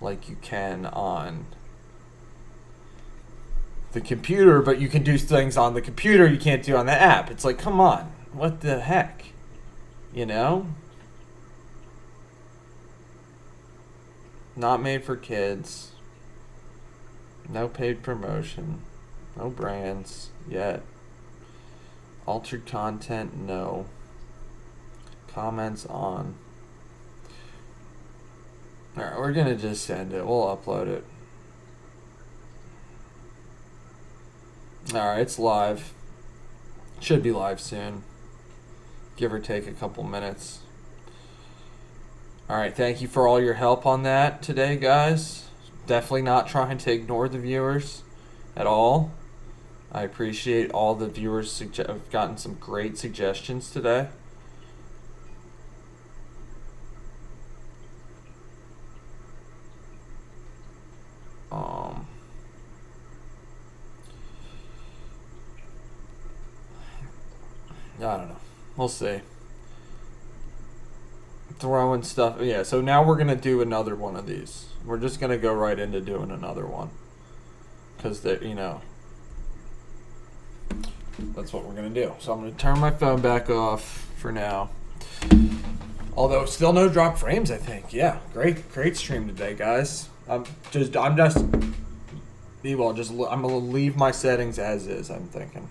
A: like you can on the computer, but you can do things on the computer you can't do on the app. It's like, come on, what the heck? You know? Not made for kids. No paid promotion. No brands yet. Altered content, no. Comments on. Alright, we're gonna just send it. We'll upload it. Alright, it's live. Should be live soon. Give or take a couple minutes. Alright, thank you for all your help on that today, guys. Definitely not trying to ignore the viewers at all. I appreciate all the viewers. I've gotten some great suggestions today. I don't know. We'll see. Throwing stuff. Yeah, so now we're going to do another one of these. We're just going to go right into doing another one. Because, you know, that's what we're going to do. So I'm going to turn my phone back off for now. Although, still no drop frames, I think. Yeah, great stream today, guys. I'm going to leave my settings as is, I'm thinking.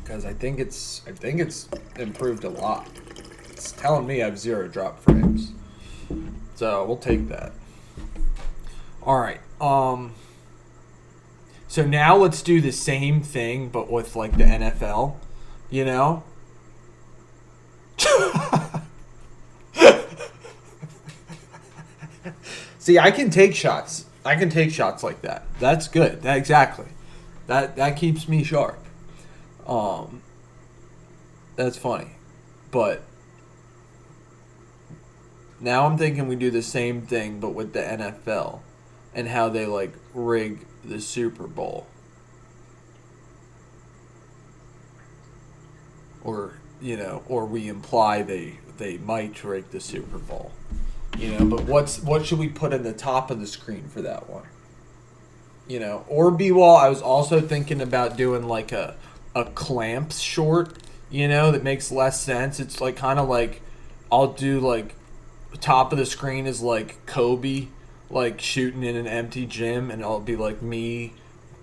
A: Because I think it's improved a lot. It's telling me I have 0 drop frames. So we'll take that. Alright. So now let's do the same thing but with like the NFL. You know? See, I can take shots. I can take shots like that. That's good. Exactly. That keeps me sharp. That's funny. But now I'm thinking we do the same thing but with the NFL and how they like rig the Super Bowl. Or, you know, or we imply they might rig the Super Bowl. You know, but what should we put in the top of the screen for that one? You know, or B-Wall, I was also thinking about doing like a clamps short, you know, that makes less sense. It's like kind of like I'll do like top of the screen is like Kobe like shooting in an empty gym, and it'll be like me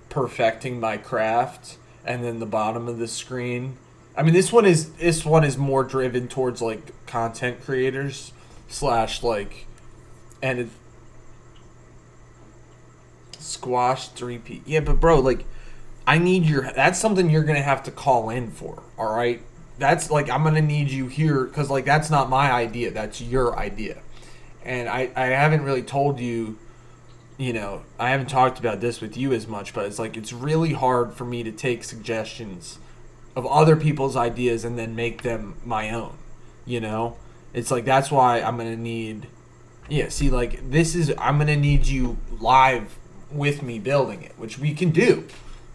A: perfecting my craft, and then the bottom of the screen, I mean this one is more driven towards like content creators / like, and it squash 3P. Yeah, but bro, like I need that's something you're going to have to call in for, all right? That's like, I'm going to need you here because, like, that's not my idea. That's your idea. And I haven't really told you, you know, I haven't talked about this with you as much, but it's like, it's really hard for me to take suggestions of other people's ideas and then make them my own, you know? It's like that's why I'm gonna need. Yeah, see, like this is I'm gonna need you live with me building it, which we can do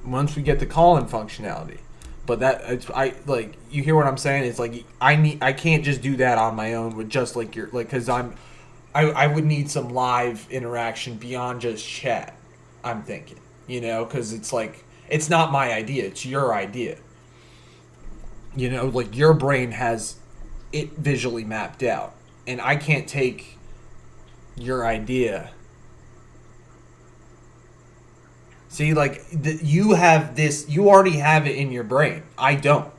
A: once we get the call-in functionality. But that it's I like you hear what I'm saying? It's like I can't just do that on my own with just like your like because I would need some live interaction beyond just chat. I'm thinking, because it's like it's not my idea; it's your idea. Like your brain has it visually mapped out, and I can't take your idea. See, like you have this, you already have it in your brain. I don't,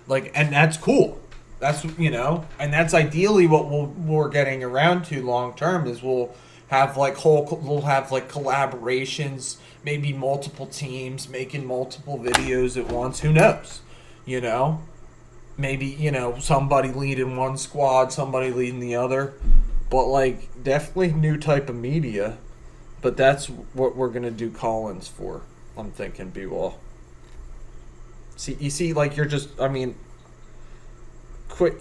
A: like, and that's cool. That's and that's ideally what we're getting around to long term is we'll have like collaborations, maybe multiple teams making multiple videos at once. Who knows, Maybe somebody leading one squad, somebody leading the other, but like definitely new type of media. But that's what we're gonna do call-ins for. I'm thinking, B-Wall. See, you see, like you're just. I mean, quit.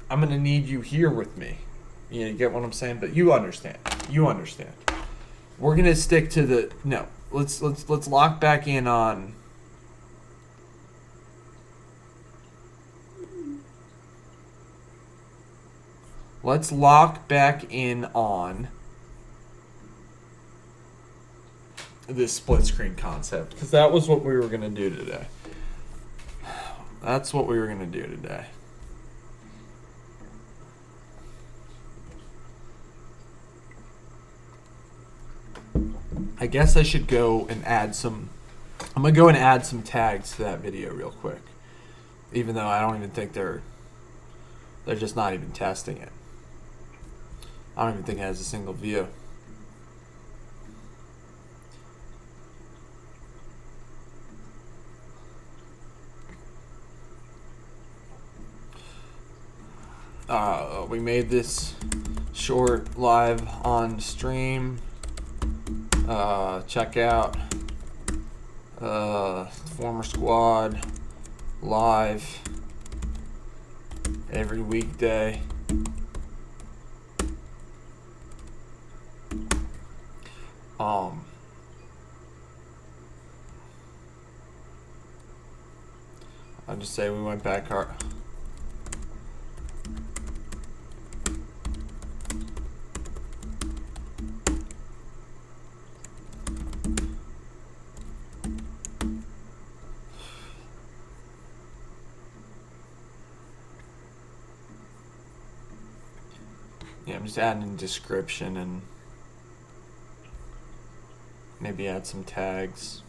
A: I'm gonna need you here with me. You get what I'm saying? But you understand. You understand. We're gonna stick to the no. Let's lock back in on. Let's lock back in on this split screen concept because that was what we were going to do today. That's what we were going to do today. I guess I should go and add some. I'm going to go and add some tags to that video real quick. Even though I don't even think they're just not even testing it. I don't even think it has a single view. We made this short live on stream. Check out Former Squad live every weekday. I'll just say we went back hard. Yeah, I'm just adding a description and maybe add some tags.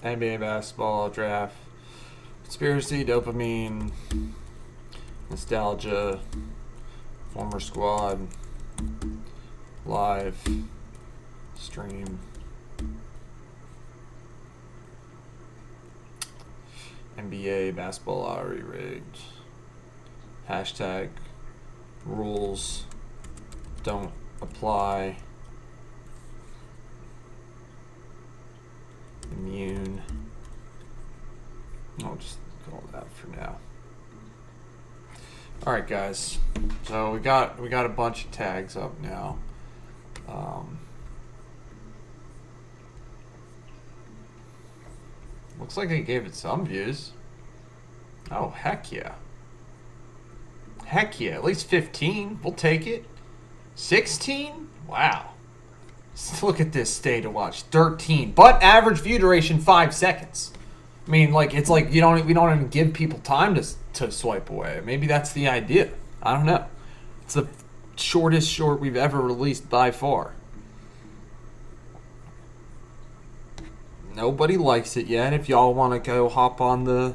A: NBA basketball draft, conspiracy, dopamine, nostalgia, former squad, live, stream, NBA basketball lottery rigged, hashtag rules don't apply. Immune. I'll just call that for now. All right, guys. So we got a bunch of tags up now. Looks like they gave it some views. Oh, heck yeah. Heck yeah, at least 15. We'll take it. 16? Wow. Let's look at this stay to watch. 13. But average view duration 5 seconds. I mean, like, it's like we don't even give people time to swipe away. Maybe that's the idea. I don't know. It's the shortest short we've ever released by far. Nobody likes it yet. If y'all want to go hop on the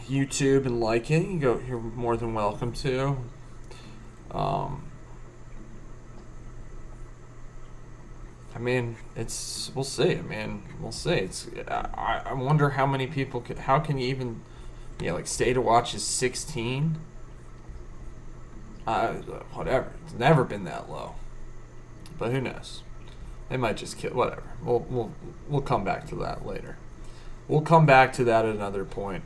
A: YouTube and like it, you're more than welcome to. I mean, we'll see. I mean, we'll see. I wonder how many people how can you even, like stay to watch is 16. Whatever. It's never been that low. But who knows? They might just kill. Whatever. We'll come back to that later. We'll come back to that at another point.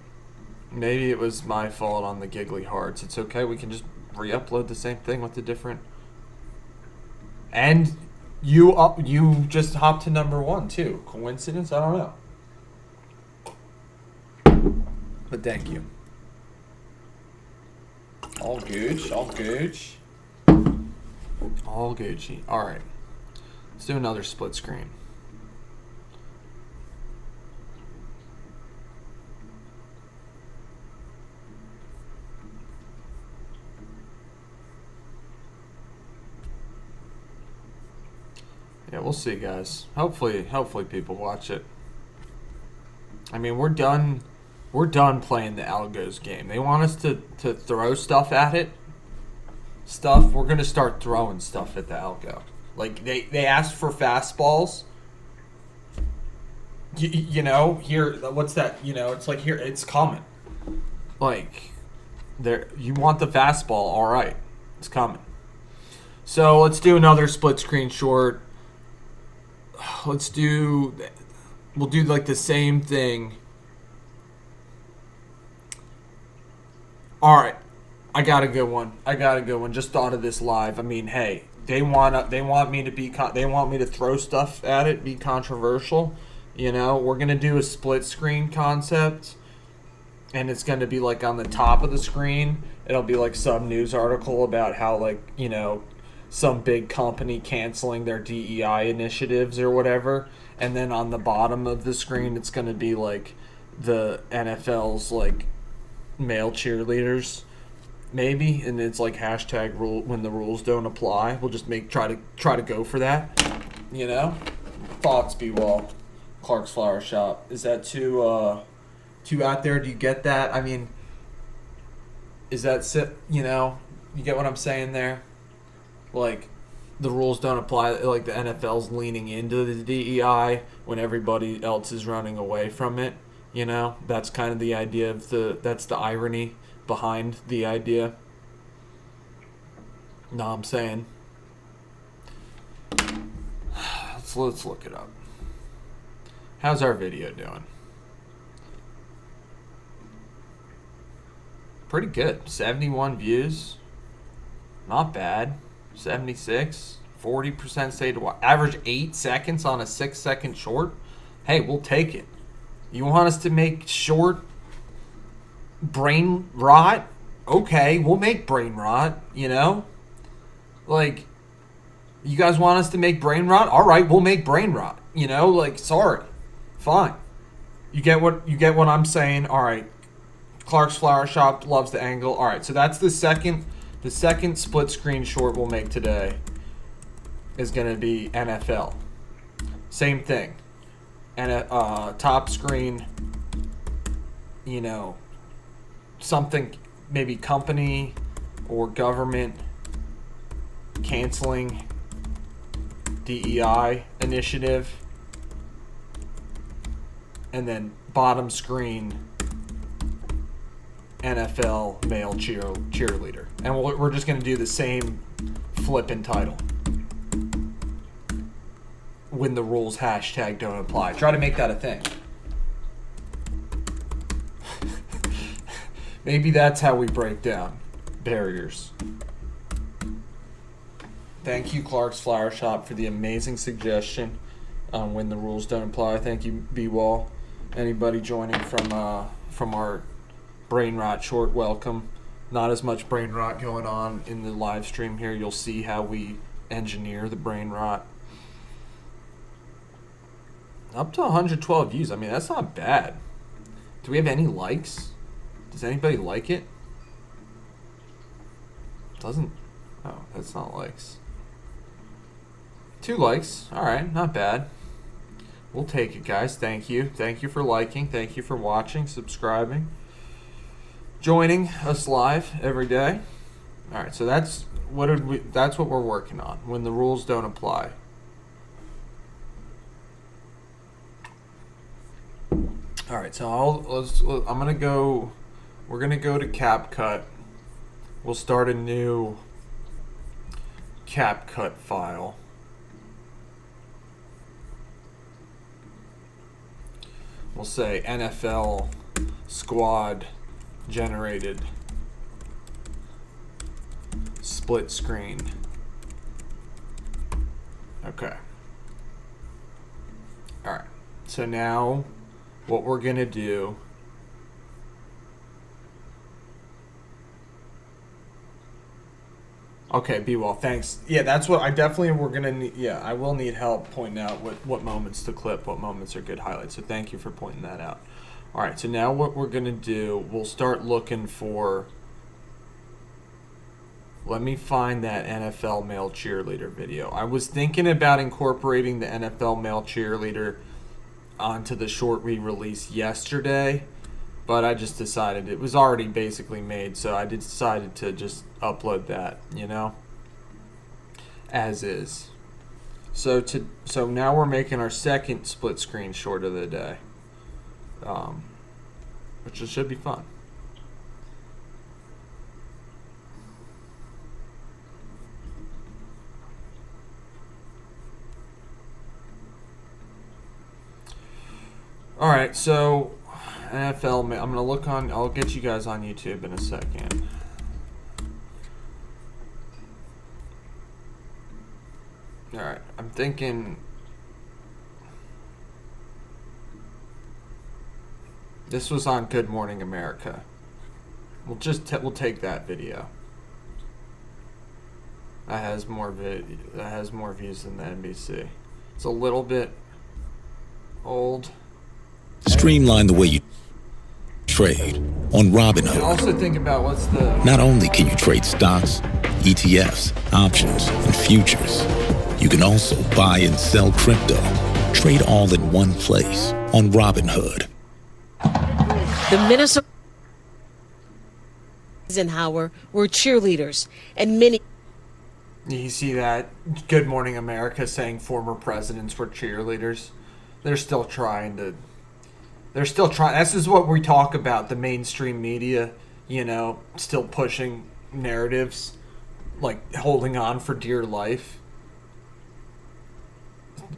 A: Maybe it was my fault on the Giggly Hearts. It's okay. We can just re-upload the same thing with the different. And you just hopped to number 1 too. Coincidence? I don't know. But thank you. All gooch. All gooch. All Gucci. All right. Let's do another split screen. Yeah, we'll see, guys. Hopefully people watch it. I mean, we're done playing the algos game. They want us to throw stuff at it. We're gonna start throwing stuff at the algo. Like they asked for fastballs. Here, what's that? It's like here, it's coming. Like, you want the fastball? All right, it's coming. So let's do another split screen short. We'll do like the same thing. All right, I got a good one. Just thought of this live. I mean, hey, they want me to throw stuff at it, be controversial. We're gonna do a split screen concept, and it's gonna be like on the top of the screen. It'll be like some news article about how some big company canceling their DEI initiatives or whatever, and then on the bottom of the screen it's going to be like the NFL's like male cheerleaders maybe, and it's like hashtag rule when the rules don't apply. We'll just try to go for that. Thoughts, B-Wall. Clark's Flower Shop. Is that too out there? Do you get that? I mean, is that you get what I'm saying there? Like, the rules don't apply. Like, the NFL's leaning into the DEI when everybody else is running away from it. That's kind of the idea of that's the irony behind the idea. No, I'm saying. Let's look it up. How's our video doing? Pretty good. 71 views. Not bad. 76, 40% stay to watch. Average 8 seconds on a 6-second short. Hey, we'll take it. You want us to make short brain rot? Okay, we'll make brain rot, Like, you guys want us to make brain rot? All right, we'll make brain rot. Sorry. Fine. You get what I'm saying? All right. Clark's Flower Shop loves the angle. All right, so that's the second split screen short we'll make today is going to be NFL. Same thing. And top screen, something, maybe company or government canceling DEI initiative. And then bottom screen, NFL male cheerleader. And we're just going to do the same flipping title. When the rules hashtag don't apply. Try to make that a thing. Maybe that's how we break down barriers. Thank you, Clark's Flower Shop, for the amazing suggestion on when the rules don't apply. Thank you, B-Wall. Anybody joining from our brain rot short welcome. Not as much brain rot going on in the live stream here. You'll see how we engineer the brain rot. Up to 112 views. I mean, that's not bad. Do we have any likes? Does anybody like it? Doesn't. Oh, that's not likes. 2 likes. Alright, not bad. We'll take it, guys. Thank you. Thank you for liking. Thank you for watching, subscribing, joining us live every day. Alright, so that's what we're working on. When the rules don't apply. Alright, so I'm gonna go. We're gonna go to CapCut. We'll start a new CapCut file. We'll say NFL squad generated split screen. Okay. Alright. So now what we're going to do Okay, be well. Thanks. Yeah, that's what I definitely we're gonna need. Yeah, I will need help pointing out what moments to clip, what moments are good highlights. So thank you for pointing that out. All right, so now what we're gonna do, we'll start looking for. Let me find that NFL male cheerleader video. I was thinking about incorporating the NFL male cheerleader onto the short we released yesterday, but I just decided it was already basically made, so I decided to just upload that, you know, as is. So now we're making our second split screen short of the day, which should be fun. All right, so NFL, I'm going to look on, I'll get you guys on YouTube in a second. All right, I'm thinking this was on Good Morning America. We'll take that video. That has more views than the NBC. It's a little bit old.
D: Streamline the way you trade on Robinhood.
A: Also think about what's the...
D: Not only can you trade stocks, ETFs, options, and futures, you can also buy and sell crypto. Trade all in one place on Robinhood.
E: The Minnesota Eisenhower were cheerleaders, and many...
A: You see that? Good Morning America saying former presidents were cheerleaders. They're still trying. This is what we talk about, the mainstream media, you know, still pushing narratives, like holding on for dear life.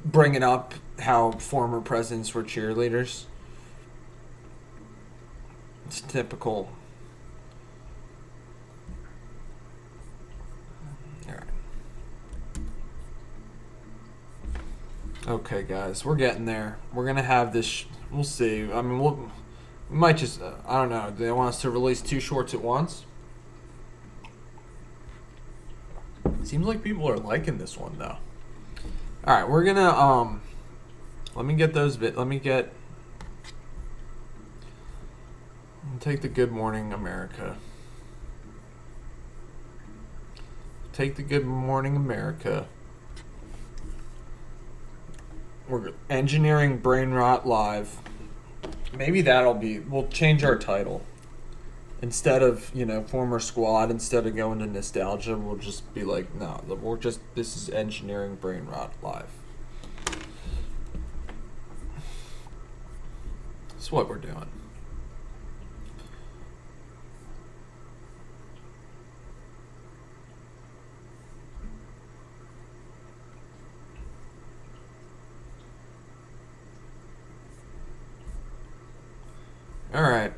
A: Bringing up how former presidents were cheerleaders. It's typical. All right. Okay, guys, we're getting there. We're going to have this... We'll see. I mean, we might just... I don't know. Do they want us to release 2 shorts at once? Seems like people are liking this one, though. Alright, we're going to... Let me get those... Let me take the Good Morning America. Take the Good Morning America. We're engineering brain rot live. Maybe that'll be... We'll change our title. Instead of, you know, former squad, instead of going to nostalgia, we'll just be like, no, this is engineering brain rot live. That's what we're doing. All right.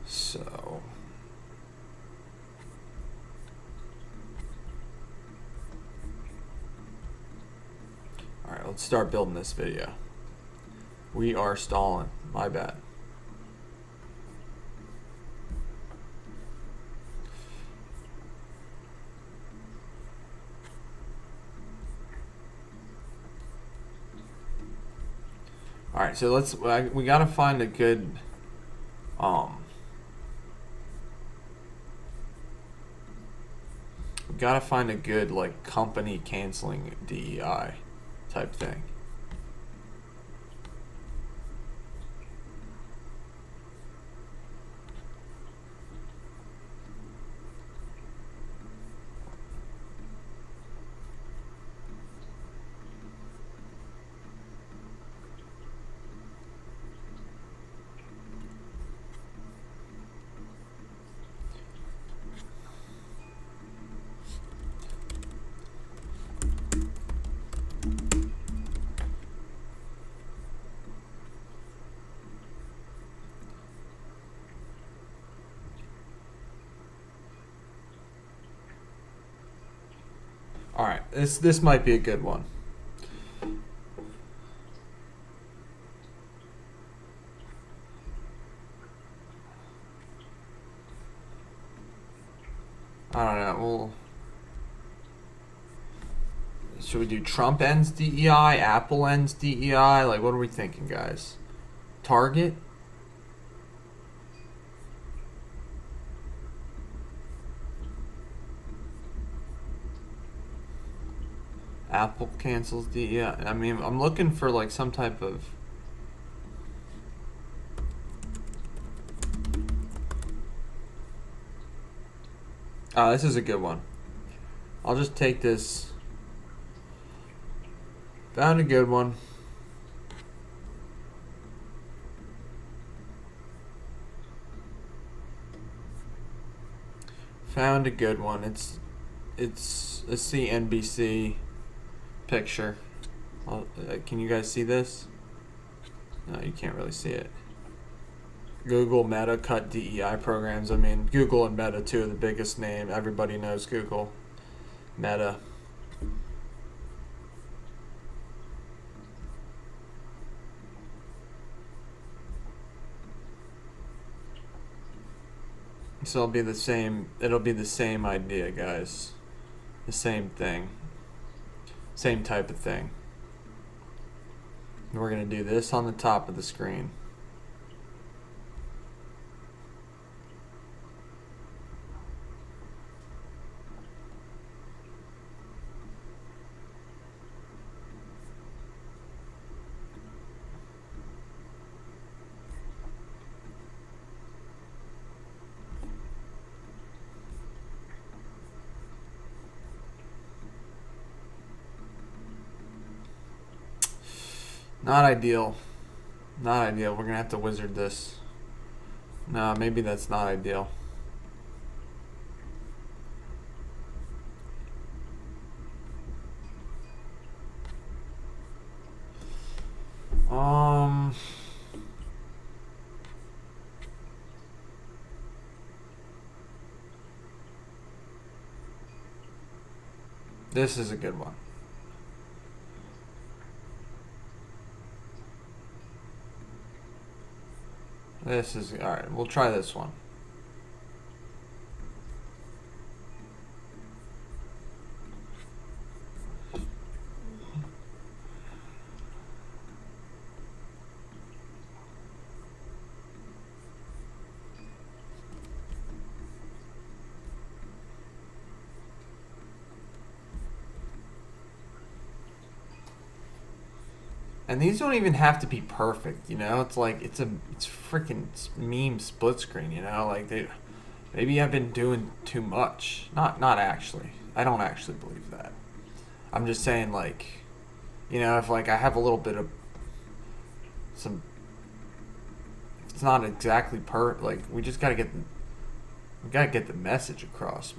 A: So. All right, let's start building this video. We are stalling. My bad. right, so we gotta find a good, we gotta find a good, like, company canceling DEI type thing. All right, this might be a good one. I don't know. Well, should we do Trump ends DEI, Apple ends DEI? Like, what are we thinking, guys? Target? Apple cancels DEI. I mean, I'm looking for like some type of. This is a good one. I'll just take this. Found a good one. Found a good one. It's a CNBC picture. Can you guys see this? No, you can't really see it. Google, Meta cut DEI programs. I mean, Google and Meta, two of the biggest name. Everybody knows Google. Meta. So it'll be the same idea, guys. The same thing. Same type of thing. We're going to do this on the top of the screen. Not ideal. Not ideal. We're going to have to wizard this. No, maybe that's not ideal. This is a good one. This is alright. We'll try this one. And these don't even have to be perfect, you know. It's like it's freaking meme split screen, you know. Like maybe I've been doing too much. Not actually. I don't actually believe that. I'm just saying, like, you know, if like I have a little bit of some. If it's not exactly like we just gotta get the message across.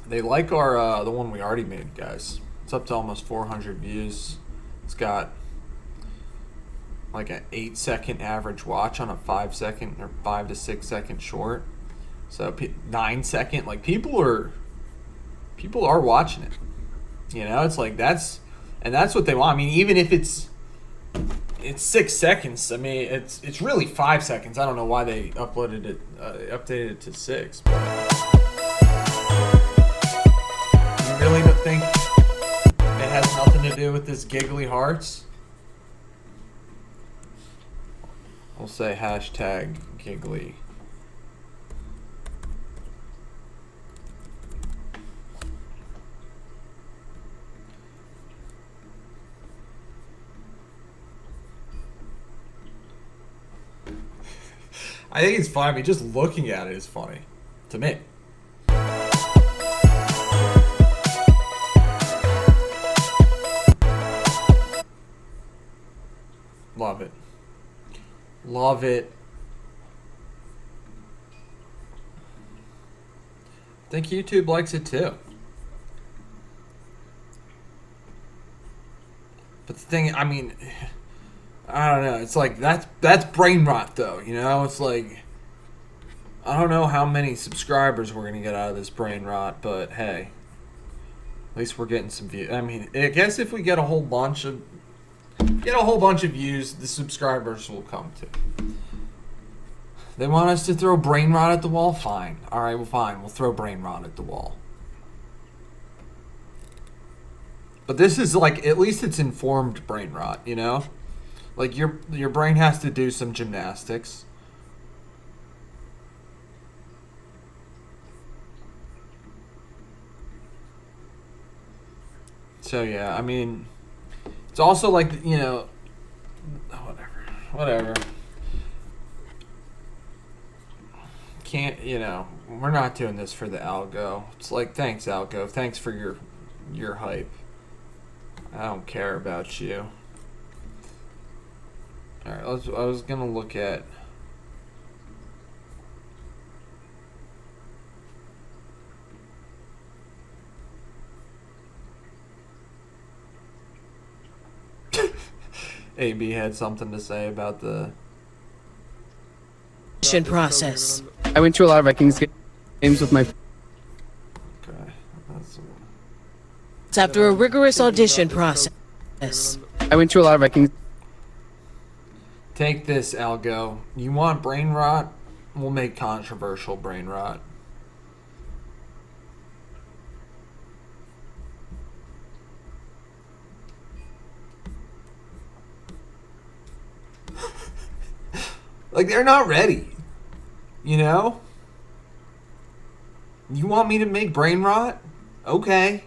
A: They like our the one we already made, guys. It's up to almost 400 views. It's got like an 8-second average watch on a 5-second or 5 to 6 second short. So 9-second, like people are watching it. You know, it's like that's what they want. I mean, even if it's 6 seconds. I mean, it's really 5 seconds. I don't know why they updated it to 6. But you really don't think it has nothing to do with this giggly hearts? I'll say hashtag giggly. I think it's funny. I mean, just looking at it is funny to me. Love it. Love it. I think YouTube likes it too. But the thing, I mean, I don't know. It's like that's brain rot, though. You know, it's like I don't know how many subscribers we're gonna get out of this brain rot, but hey, at least we're getting some views. I mean, I guess if we get a whole bunch of views, the subscribers will come too. They want us to throw brain rot at the wall? Fine. All right, well, fine. We'll throw brain rot at the wall. But this is like, at least it's informed brain rot, you know? Like your brain has to do some gymnastics. So yeah, I mean, it's also like, you know, whatever. Can't, you know, we're not doing this for the algo. It's like, thanks algo, thanks for your hype. I don't care about you. All right, I was gonna look at. AB had something to say about the
E: process.
F: I went to a lot of Vikings games with my.
A: Okay, that's.
E: It's after a rigorous audition process.
F: I went to a lot of Vikings.
A: Take this, algo. You want brain rot? We'll make controversial brain rot. Like, they're not ready. You know? You want me to make brain rot? Okay.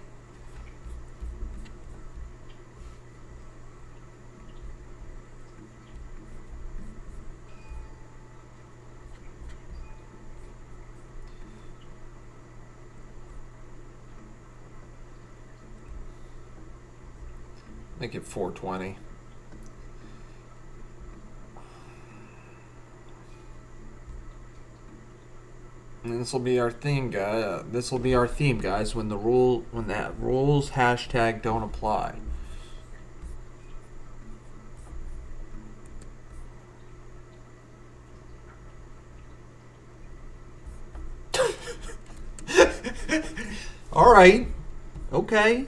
A: Make it 420. And this will be our theme, guy. This will be our theme, guys. When that rules hashtag don't apply. All right. Okay.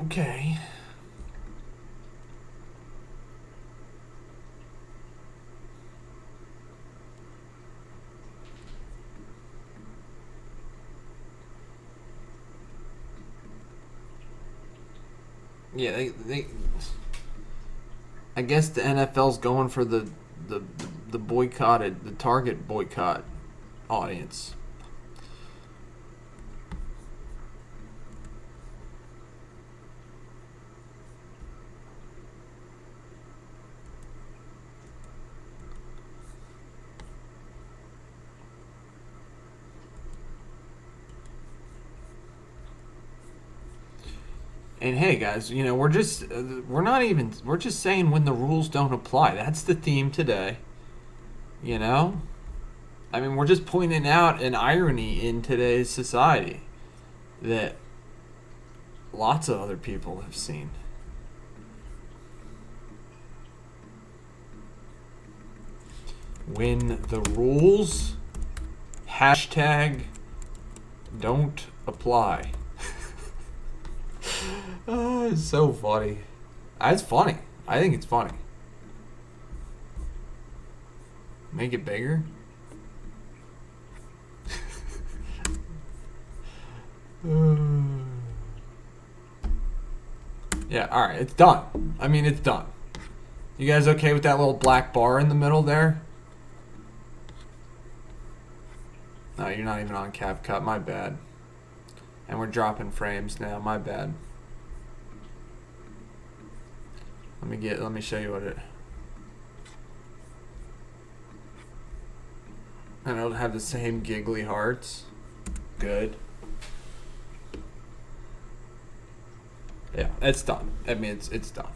A: Okay. Yeah, they I guess the NFL's going for the boycotted, the Target boycott audience. And hey guys, you know, we're just saying when the rules don't apply. That's the theme today. You know? I mean, we're just pointing out an irony in today's society that lots of other people have seen. When the rules #don't apply. Oh, it's so funny. It's funny. I think it's funny. Make it bigger. Yeah, alright, it's done. I mean, it's done. You guys okay with that little black bar in the middle there? No, you're not even on CapCut, my bad. And we're dropping frames now, my bad. Let me show you what it. And it'll have the same giggly hearts. Good. Yeah, it's done. I mean, it's done.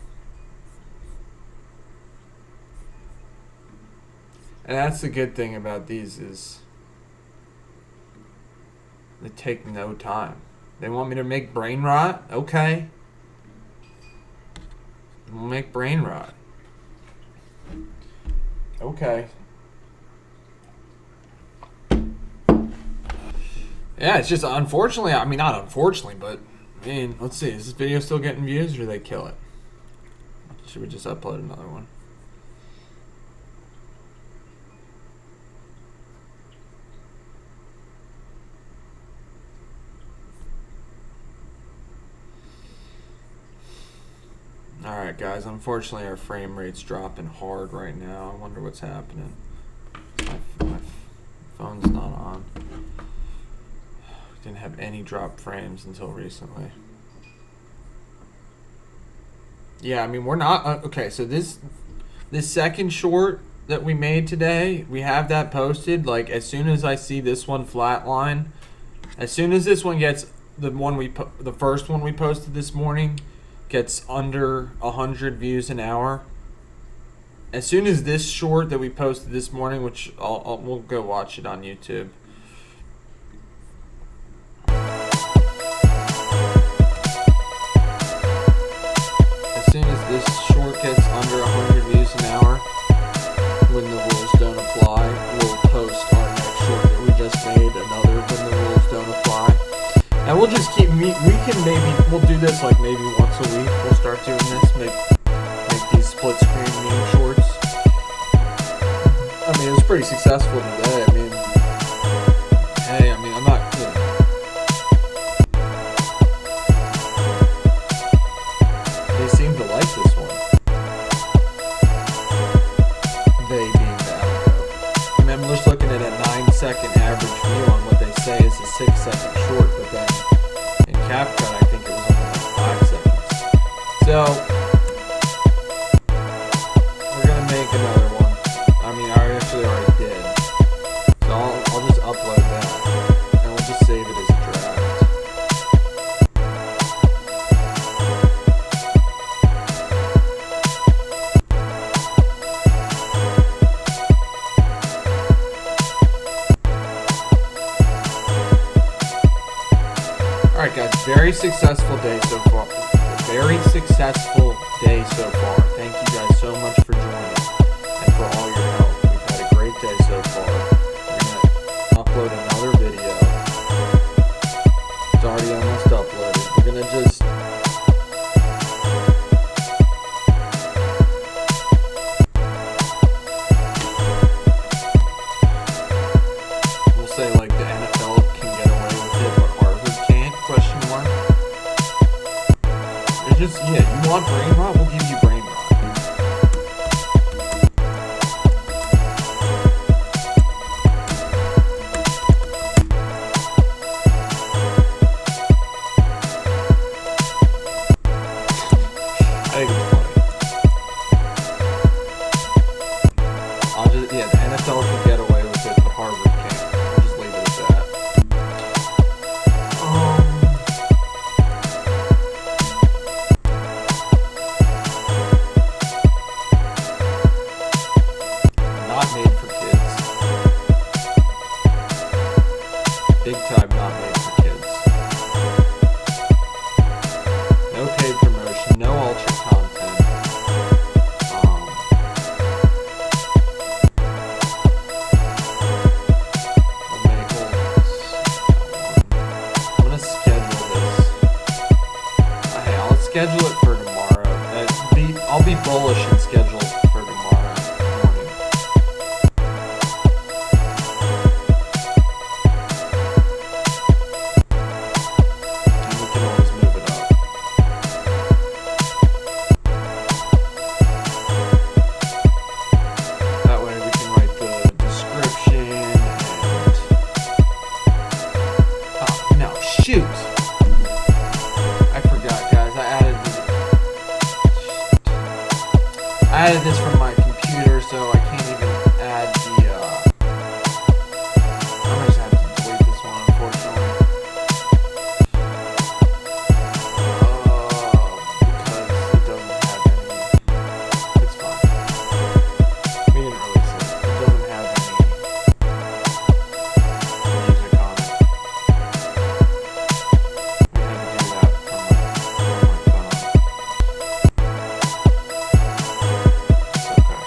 A: And that's the good thing about these is they take no time. They want me to make brain rot? Okay. We'll make brain rot. Okay. Yeah, it's just unfortunately, I mean not unfortunately, but I mean, let's see, is this video still getting views or do they kill it? Should we just upload another one? Alright guys, unfortunately our frame rate's dropping hard right now. I wonder what's happening. My phone's not on. Didn't have any drop frames until recently. Yeah, I mean we're not okay, so this second short that we made today, we have that posted. Like as soon as I see this one flatline, as soon as this one gets the first one we posted this morning gets under 100 views an hour. As soon as this short that we posted this morning, which we'll go watch it on YouTube. As soon as this short gets under 100 views an hour, when the rules don't apply, we'll post our next short that we just made, another when the rules don't apply. And we'll just keep, we'll do this like maybe once a week. We'll start doing this, make these split screen meme shorts. I mean, it was pretty successful today. I mean, hey, I'm not, you know. They seem to like this one. They being the algo. I mean, I'm just looking at a 9-second average view on what they say is a 6-second short, but then in CapCut, I think it was only like 5 seconds. So, we're gonna make another one. I mean, I actually already did. So I'll just upload that, and we'll just save it as a draft. Alright guys, very successful day so far. Very successful day so far. Thank you guys so much for joining and for all your help. We've had a great day so far. We're going to upload another video. It's already almost uploaded. We're going to just... we'll say like the NFL can get away with it, but Harvard can't? Question mark. It's just, yeah, you want brain rot? We'll give you brain rot. I'll just, yeah, the NFL can get away with it, but Harvard can't. I'll just leave it at that. Not made for kids. Big time not made for kids. No paid promotion, no ultra content. I'm gonna schedule this. Hey, I'll schedule it for tomorrow. I'll be bullish and schedule it for tomorrow morning. And we can always move it up. That way we can write the description and... Oh, no, shoot! I forgot, guys. I added this from my computer, so I can't even add the, I'm gonna just have to delete this one, unfortunately. Because it doesn't have any... It's fine. We didn't release it. It doesn't have any music on it. I had to do that from my phone. It's okay.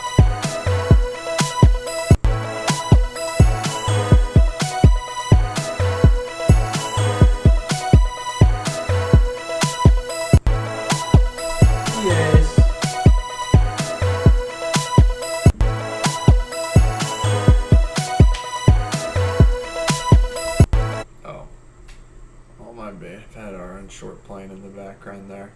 A: Yes. Oh. Oh my bad. I've had our own short playing in the background there.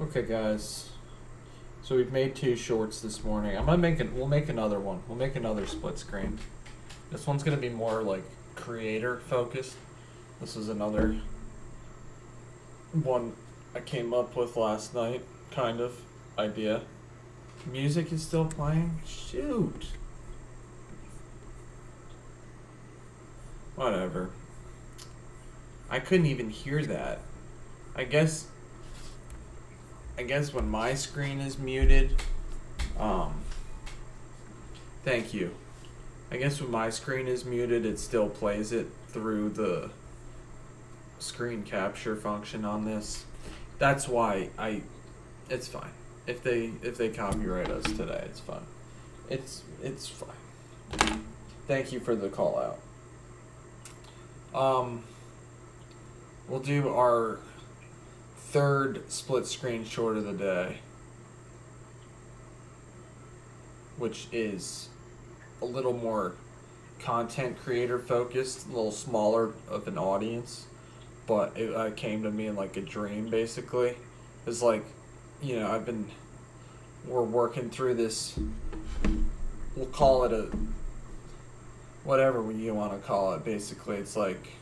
A: Okay, guys. So we've made 2 shorts this morning. We'll make another one. We'll make another split screen. This one's gonna be more like creator focused. This is another one I came up with last night, kind of idea. Music is still playing? Shoot. Whatever. I couldn't even hear that. I guess when my screen is muted, thank you. I guess when my screen is muted, it still plays it through the screen capture function on this. That's why it's fine. If they copyright us today, it's fine. It's fine. Thank you for the call out. We'll do our 3rd split screen short of the day, which is a little more content creator focused, a little smaller of an audience, but it came to me in like a dream, basically. It's like, you know, we're working through this, we'll call it whatever you want to call it. Basically, it's like,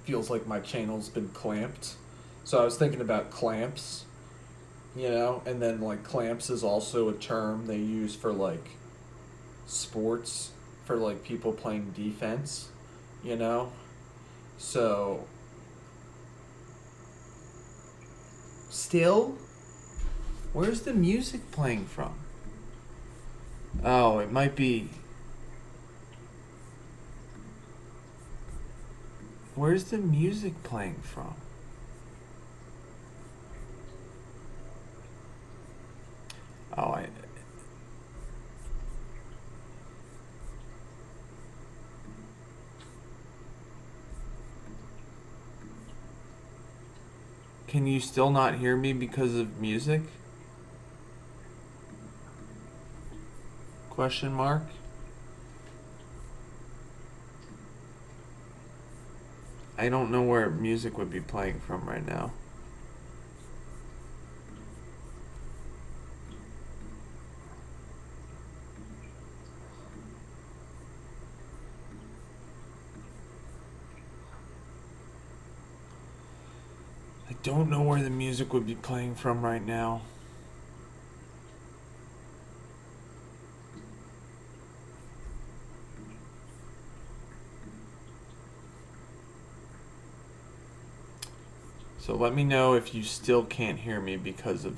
A: feels like my channel's been clamped. So I was thinking about clamps, you know, and then like clamps is also a term they use for like sports, for like people playing defense, you know. So still, where's the music playing from? Oh, it might be. Where's the music playing from? Oh, Can you still not hear me because of music? Question mark. I don't know where music would be playing from right now. don't know where the music would be playing from right now. So let me know if you still can't hear me because of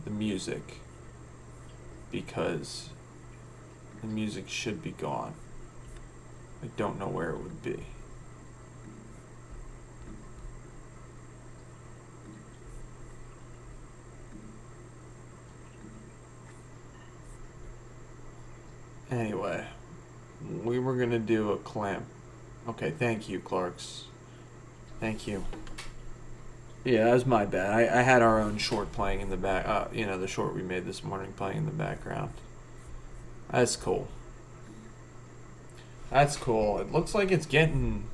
A: the music. Because the music should be gone. I don't know where it would be. Anyway, we were gonna do a clamp. Okay, thank you, Clarks. Thank you. Yeah, that was my bad. I had our own short playing in the back. You know, the short we made this morning playing in the background. That's cool. That's cool. It looks like it's getting...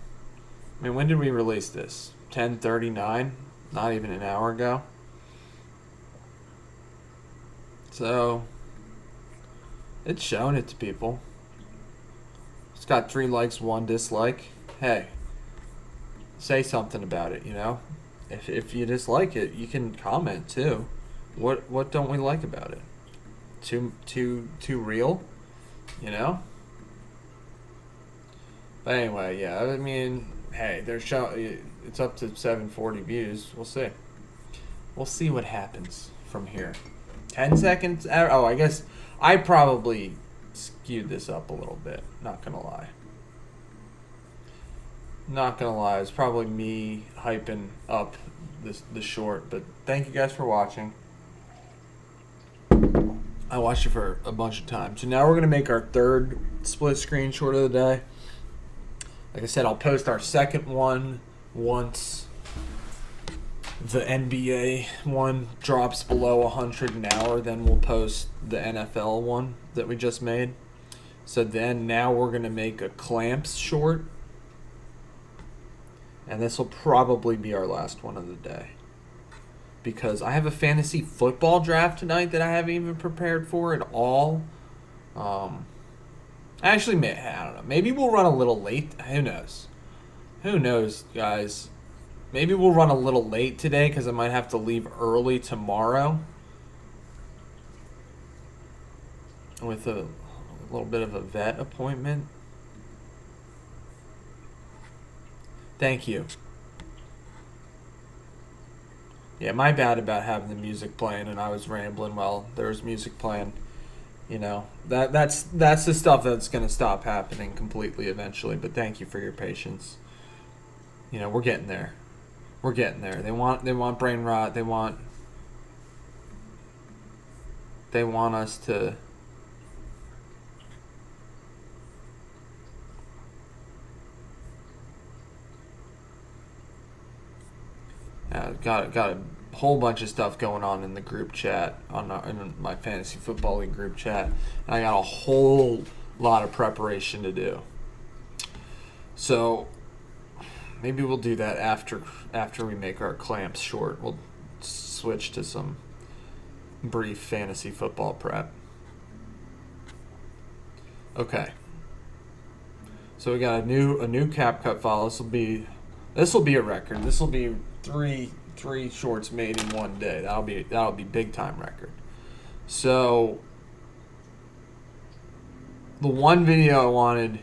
A: I mean, when did we release this? 10:39? Not even an hour ago. So, it's showing it to people. It's got 3 likes, 1 dislike. Hey, say something about it, you know? If you dislike it, you can comment too. What don't we like about it? Too real, you know? But anyway, yeah. I mean, hey, it's up to 740 views. We'll see. We'll see what happens from here. 10 seconds. Oh, I guess I probably skewed this up a little bit. Not gonna lie. Not gonna lie, it's probably me hyping up the short, but thank you guys for watching. I watched it for a bunch of times. So now we're gonna make our 3rd split screen short of the day. Like I said, I'll post our 2nd one once the NBA one drops below 100 an hour. Then we'll post the NFL one that we just made. So then now we're gonna make a clamps short. And this will probably be our last one of the day. Because I have a fantasy football draft tonight that I haven't even prepared for at all. I don't know. Maybe we'll run a little late. Who knows? Who knows, guys? Maybe we'll run a little late today because I might have to leave early tomorrow. With a little bit of a vet appointment. Thank you. Yeah, my bad about having the music playing and I was rambling while there was music playing. You know, that's the stuff that's going to stop happening completely eventually, but thank you for your patience. You know, we're getting there. We're getting there. They want brain rot. They want us to got a whole bunch of stuff going on in the group chat, in my fantasy football league group chat, and I got a whole lot of preparation to do. So maybe we'll do that after we make our clamps short. We'll switch to some brief fantasy football prep. Okay. So we got a new CapCut file. This will be a record. This will be three shorts made in one day. That'll be big time record. So the one video I wanted,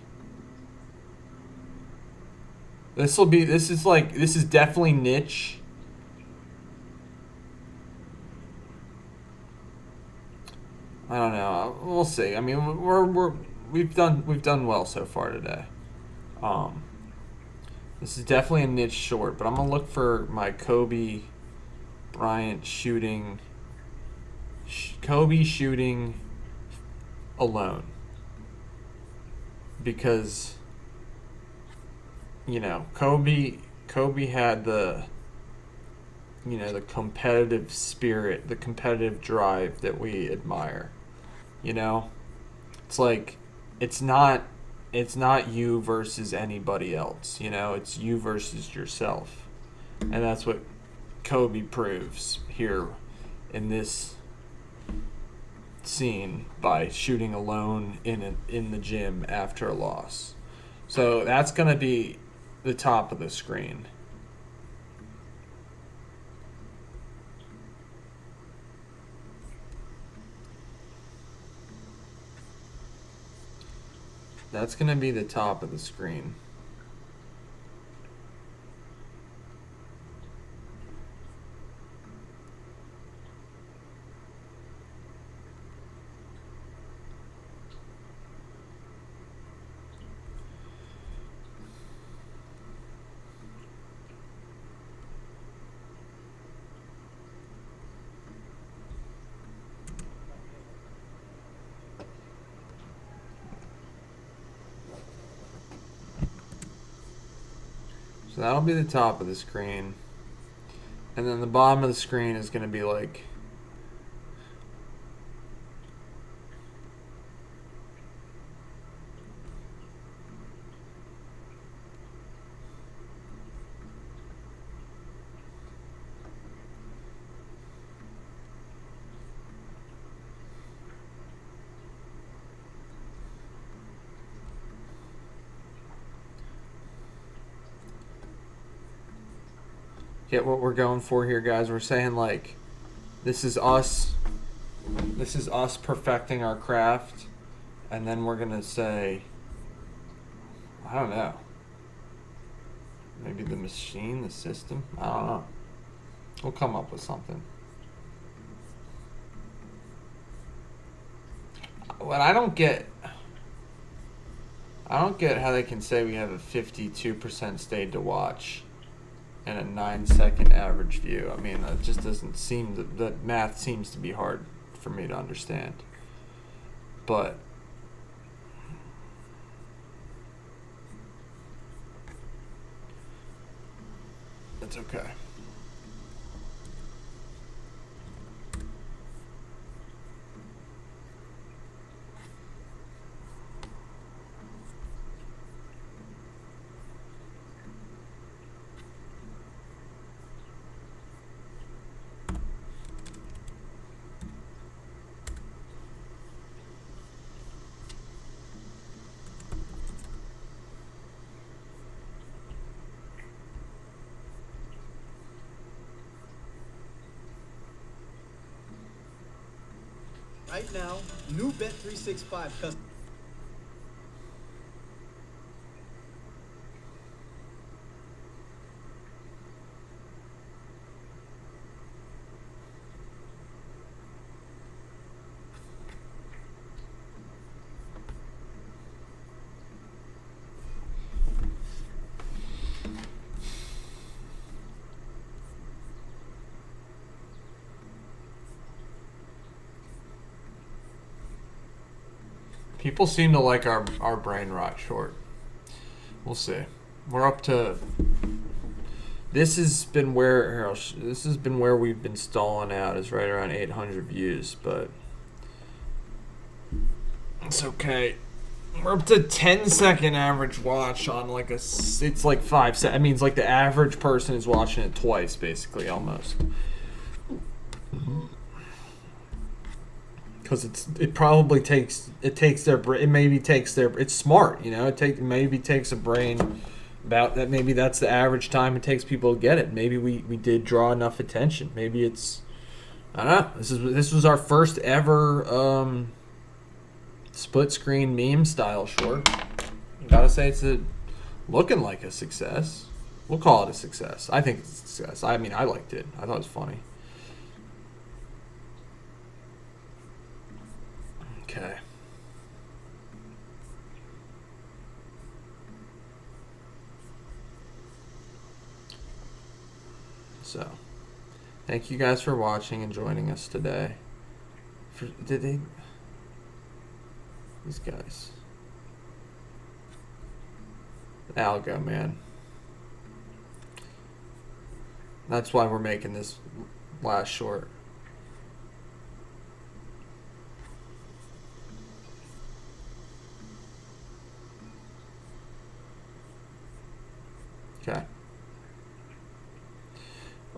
A: this is definitely niche. I don't know. We'll see. I mean, we've done well so far today. This is definitely a niche short, but I'm gonna look for my Kobe Bryant shooting alone, because you know Kobe had the competitive spirit, the competitive drive that we admire. You know, it's like it's not you versus anybody else, you know, it's you versus yourself. And that's what Kobe proves here in this scene by shooting alone in the gym after a loss. So that's going to be the top of the screen. That's gonna be the top of the screen. So that'll be the top of the screen. And then the bottom of the screen is going to be like get what we're going for here, guys. We're saying like this is us perfecting our craft, and then we're gonna say, I don't know, maybe the machine, the system, I don't know, we'll come up with something. What I don't get how they can say we have a 52% stayed to watch and a 9-second average view. I mean, it just doesn't seem that math seems to be hard for me to understand. But it's okay.
G: Right now, new Bet365 customers.
A: People seem to like our brain rot short. We'll see. We're up to. This has been where we've been stalling out, is right around 800 views, but it's okay. We're up to 10-second average watch on like it's like 5 seconds. It means like the average person is watching it twice, basically, almost. Because it it's smart, you know, maybe takes a brain about that. Maybe that's the average time it takes people to get it. Maybe we did draw enough attention. Maybe it's, I don't know, this was our first ever split screen meme style short. Gotta say it's looking like a success. We'll call it a success. I think it's a success. I mean, I liked it. I thought it was funny. Okay. So, thank you guys for watching and joining us today. These guys. Algo, man. That's why we're making this last short. Okay.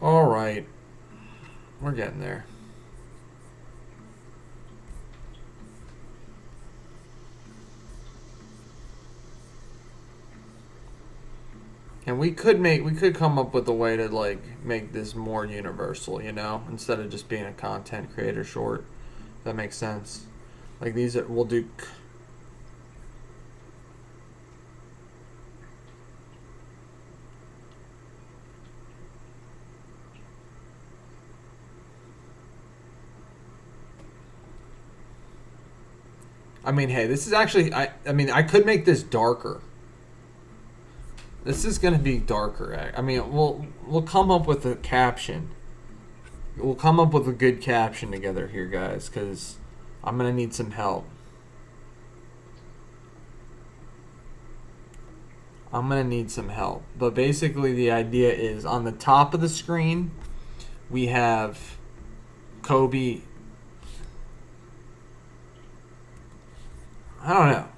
A: All right. We're getting there. And we could come up with a way to like make this more universal, you know, instead of just being a content creator short. If that makes sense. Like we'll do I mean, hey, this is actually, I mean, I could make this darker. This is going to be darker. I mean, we'll come up with a caption. We'll come up with a good caption together here, guys, because I'm going to need some help. I'm going to need some help. But basically the idea is on the top of the screen, we have Kobe. I don't know.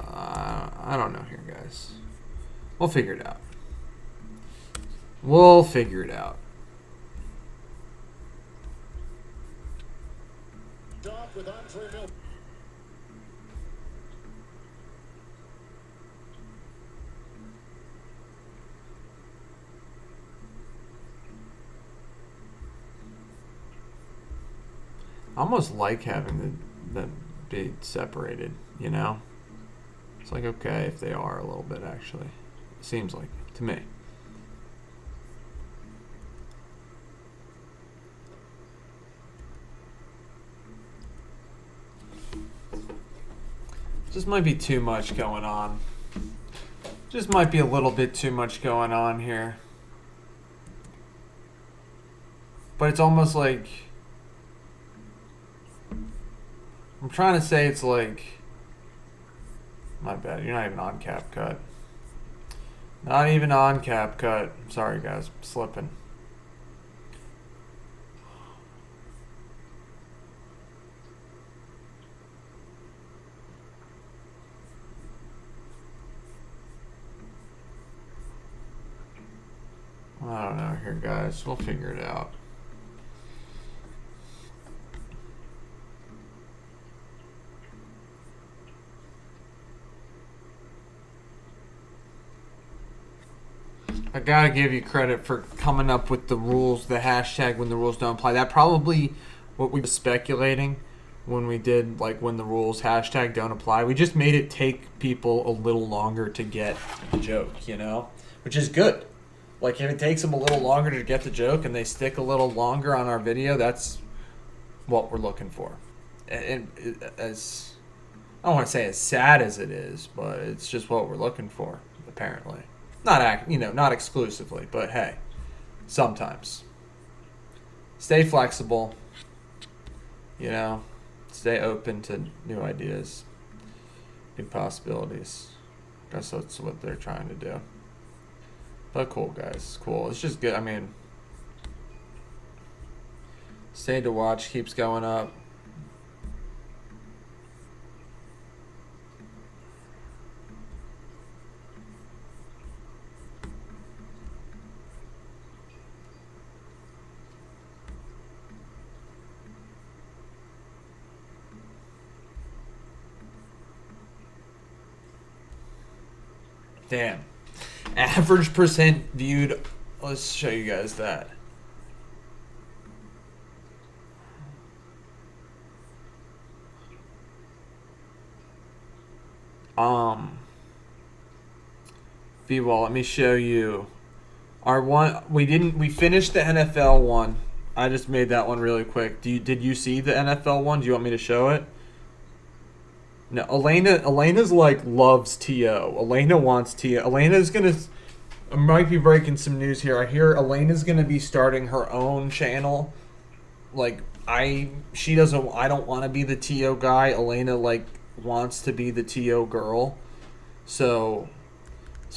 A: I don't know here, guys. We'll figure it out. We'll figure it out.
C: With Andre Miller.
A: I almost like having them be separated, you know? It's like, okay, if they are a little bit, actually. It seems like, to me. Just might be too much going on. Just might be a little bit too much going on here. But it's almost like, I'm trying to say it's like, my bad, you're not even on CapCut. Not even on CapCut. Sorry guys, I'm slipping. I don't know here, guys. We'll figure it out. I gotta give you credit for coming up with the rules, the hashtag when the rules don't apply. That probably what we were speculating when we did, like, when the rules hashtag don't apply. We just made it take people a little longer to get the joke, you know? Which is good. Like, if it takes them a little longer to get the joke and they stick a little longer on our video, that's what we're looking for. And as, I don't want to say as sad as it is, but it's just what we're looking for, apparently. Not exclusively, but hey, sometimes. Stay flexible, you know, stay open to new ideas, new possibilities. I guess that's what they're trying to do. But cool, guys. Cool. It's just good. I mean, stay to watch keeps going up. Damn. Average percent viewed. Let's show you guys that. B-Wall, let me show you. Our one, we finished the NFL one. I just made that one really quick. Did you see the NFL one? Do you want me to show it? No, Elena's like loves TO. Elena wants TO. Elena's gonna, I might be breaking some news here. I hear Elena's gonna be starting her own channel. Like I don't want to be the TO guy. Elena like wants to be the TO girl. So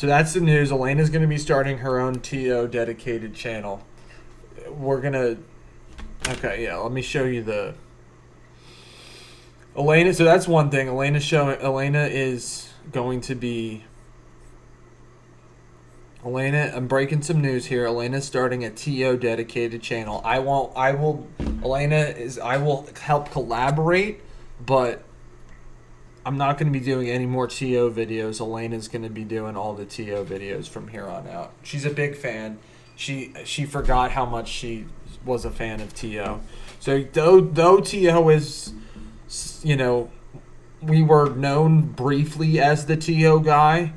A: that's the news. Elena's gonna be starting her own TO dedicated channel. Okay, yeah. Let me show you the. Elena, so that's one thing. Elena is going to be. I'm breaking some news here. Elena's starting a TO dedicated channel. I will help collaborate, but I'm not going to be doing any more TO videos. Elena's going to be doing all the TO videos from here on out. She's a big fan. She forgot how much she was a fan of TO. So though TO is, you know, we were known briefly as the TO guy.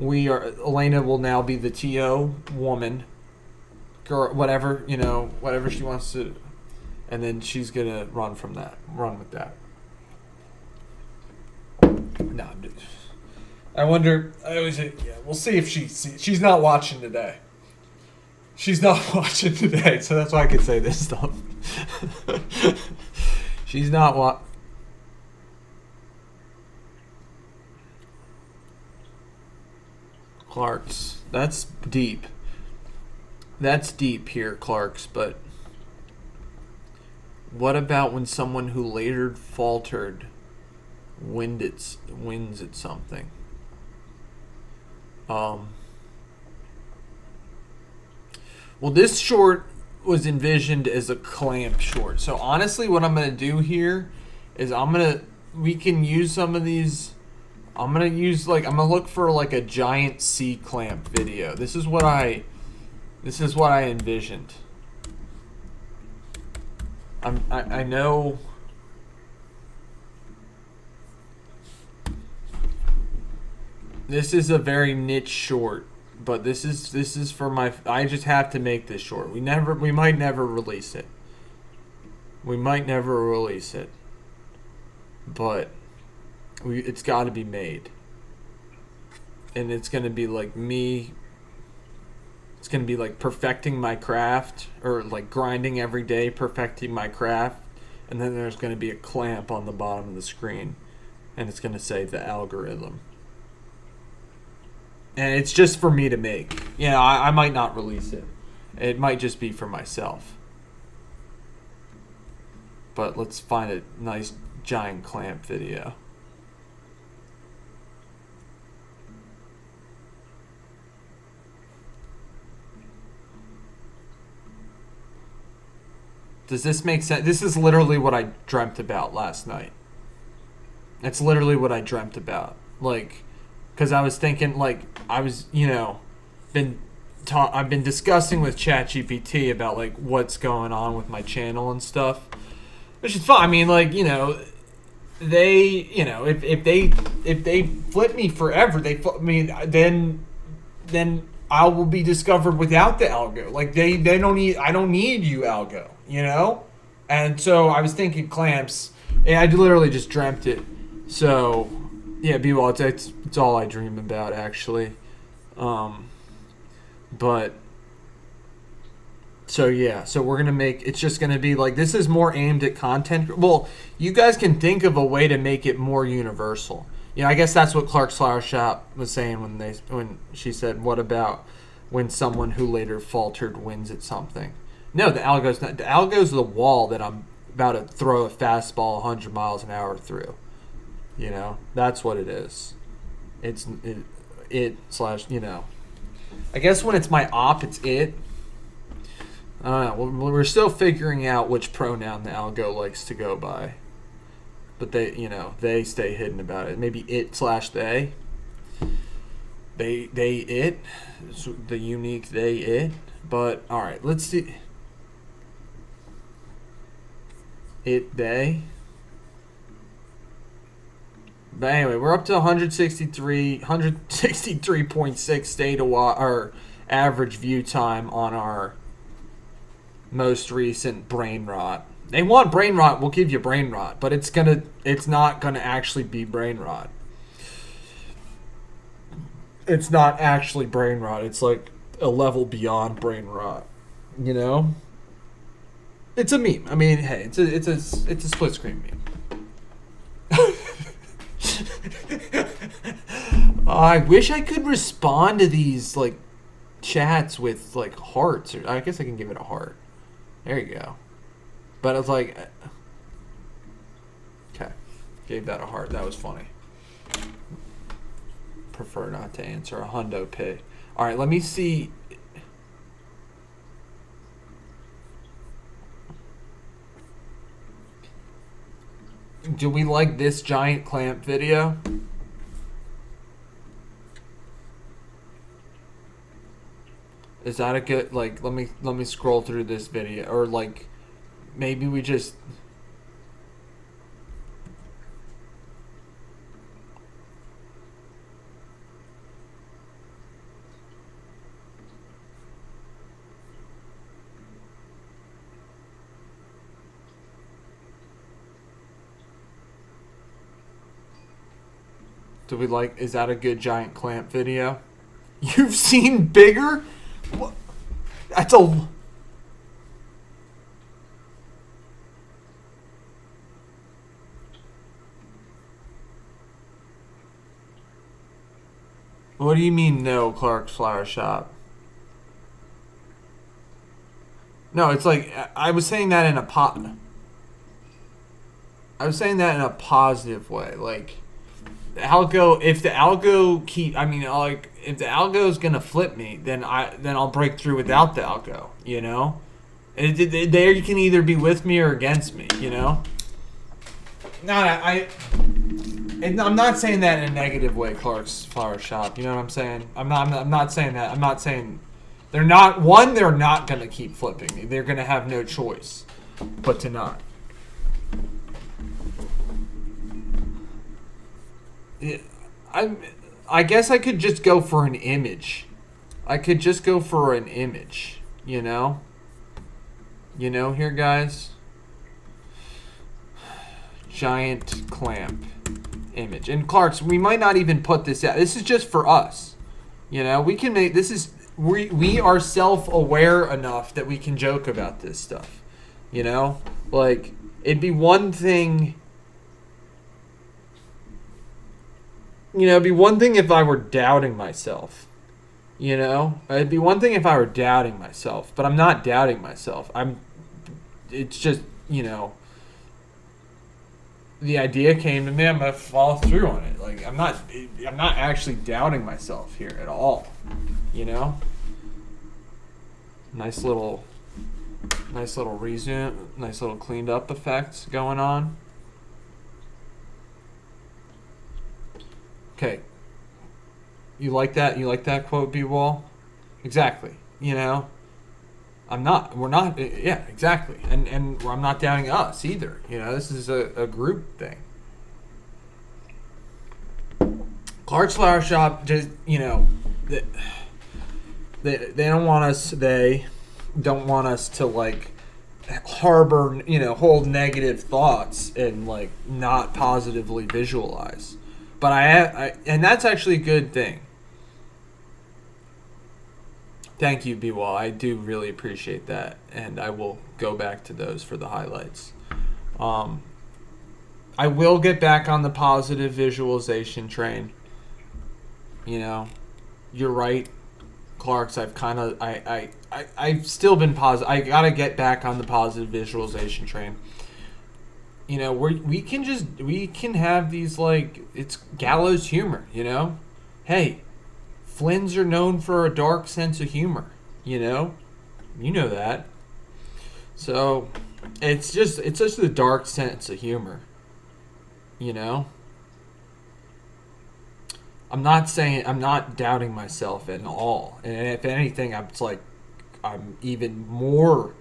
A: Elena will now be the TO woman, girl, whatever she wants to, and then she's gonna run with that. I wonder. I always. Yeah, we'll see if she's not watching today. She's not watching today, so that's why I can say this stuff. She's not Clarks. That's deep. That's deep here, Clarks, but what about when someone who later faltered wins at something? Well, this short was envisioned as a clamp short. So honestly, what I'm going to do here is we can use some of these. I'm going to look for like a giant C clamp video. This is what I envisioned. I know. This is a very niche short, but this is for my. I just have to make this short. We might never release it. But it's got to be made, and it's gonna be like me. It's gonna be like perfecting my craft, or like grinding every day, perfecting my craft, and then there's gonna be a clamp on the bottom of the screen, and it's gonna say the algorithm. And it's just for me to make. Yeah, I might not release it. It might just be for myself. But let's find a nice giant clamp video. Does this make sense? This is literally what I dreamt about last night. It's literally what I dreamt about. Like, because I was thinking, like, I've been discussing with ChatGPT about like what's going on with my channel and stuff, which is fine. I mean, like, if they flip me forever, then I will be discovered without the algo. Like they don't need. I don't need you, algo. And so I was thinking clamps, and I literally just dreamt it. So yeah, B-Wall, it's all I dream about, actually. But so yeah, so we're gonna make. It's just gonna be like, this is more aimed at content. Well, you guys can think of a way to make it more universal. I guess that's what Clark's Flower Shop was saying when she said, "What about when someone who later faltered wins at something?" No, the algo's not. The algo's the wall that I'm about to throw a fastball 100 miles an hour through. That's what it is. It's it slash. I guess when it's my op, it's it. I don't know. Well, we're still figuring out which pronoun the algo likes to go by. But they stay hidden about it. Maybe it slash they. They it. It's the unique they it. But all right, let's see. It they. But anyway, we're up to 163.6 data or average view time on our most recent brain rot. They want brain rot, we'll give you brain rot, but it's not gonna actually be brain rot. It's not actually brain rot. It's like a level beyond brain rot. It's a meme. I mean, hey, it's a split screen meme. I wish I could respond to these like chats with like hearts, or I guess I can give it a heart. There you go. But it's like, okay, gave that a heart. That was funny. Prefer not to answer a hundo pay. All right, let me see. Do we like this giant clamp video? Is that a good, like, let me scroll through this video, or like maybe we just Do we like? Is that a good giant clamp video? You've seen bigger? What? That's a. What do you mean, no, Clark's Flower Shop? No, it's like I was saying that in a I was saying that in a positive way. Like, the algo, if the algo if the algo is gonna flip me, then I'll break through without the algo. You know, there you can either be with me or against me. You know. No, and I'm not saying that in a negative way, Clark's Flower Shop. You know what I'm saying? I'm not saying that. I'm not saying they're not gonna keep flipping me. They're gonna have no choice but to not. I guess I could just go for an image. I could just go for an image, you know? You know, here, guys. Giant clamp image. And Clark's, we might not even put this out. This is just for us. You know, we can make this is we are self-aware enough that we can joke about this stuff. You know? Like, it'd be one thing. You know, it'd be one thing if I were doubting myself. You know? It'd be one thing if I were doubting myself. But I'm not doubting myself. It's just, you know, the idea came to me, I'm gonna follow through on it. Like, I'm not actually doubting myself here at all. You know? Nice little resume, nice little cleaned up effect going on. Okay. You like that? You like that quote, B-Wall? Exactly. You know? We're not, yeah, exactly. And I'm not doubting us either. You know, this is a group thing. Clark's Flower Shop, just, you know, they don't want us to, like, harbor, you know, hold negative thoughts and, like, not positively visualize. But and that's actually a good thing. Thank you, B-Wall. I do really appreciate that, and I will go back to those for the highlights. I will get back on the positive visualization train. You know, you're right, Clark's. I've still been positive. I gotta get back on the positive visualization train. You know, we can have these, like, it's gallows humor, you know? Hey, Flynn's are known for a dark sense of humor, you know? You know that. So, it's just a dark sense of humor, you know? I'm not doubting myself at all. And if anything, I'm even more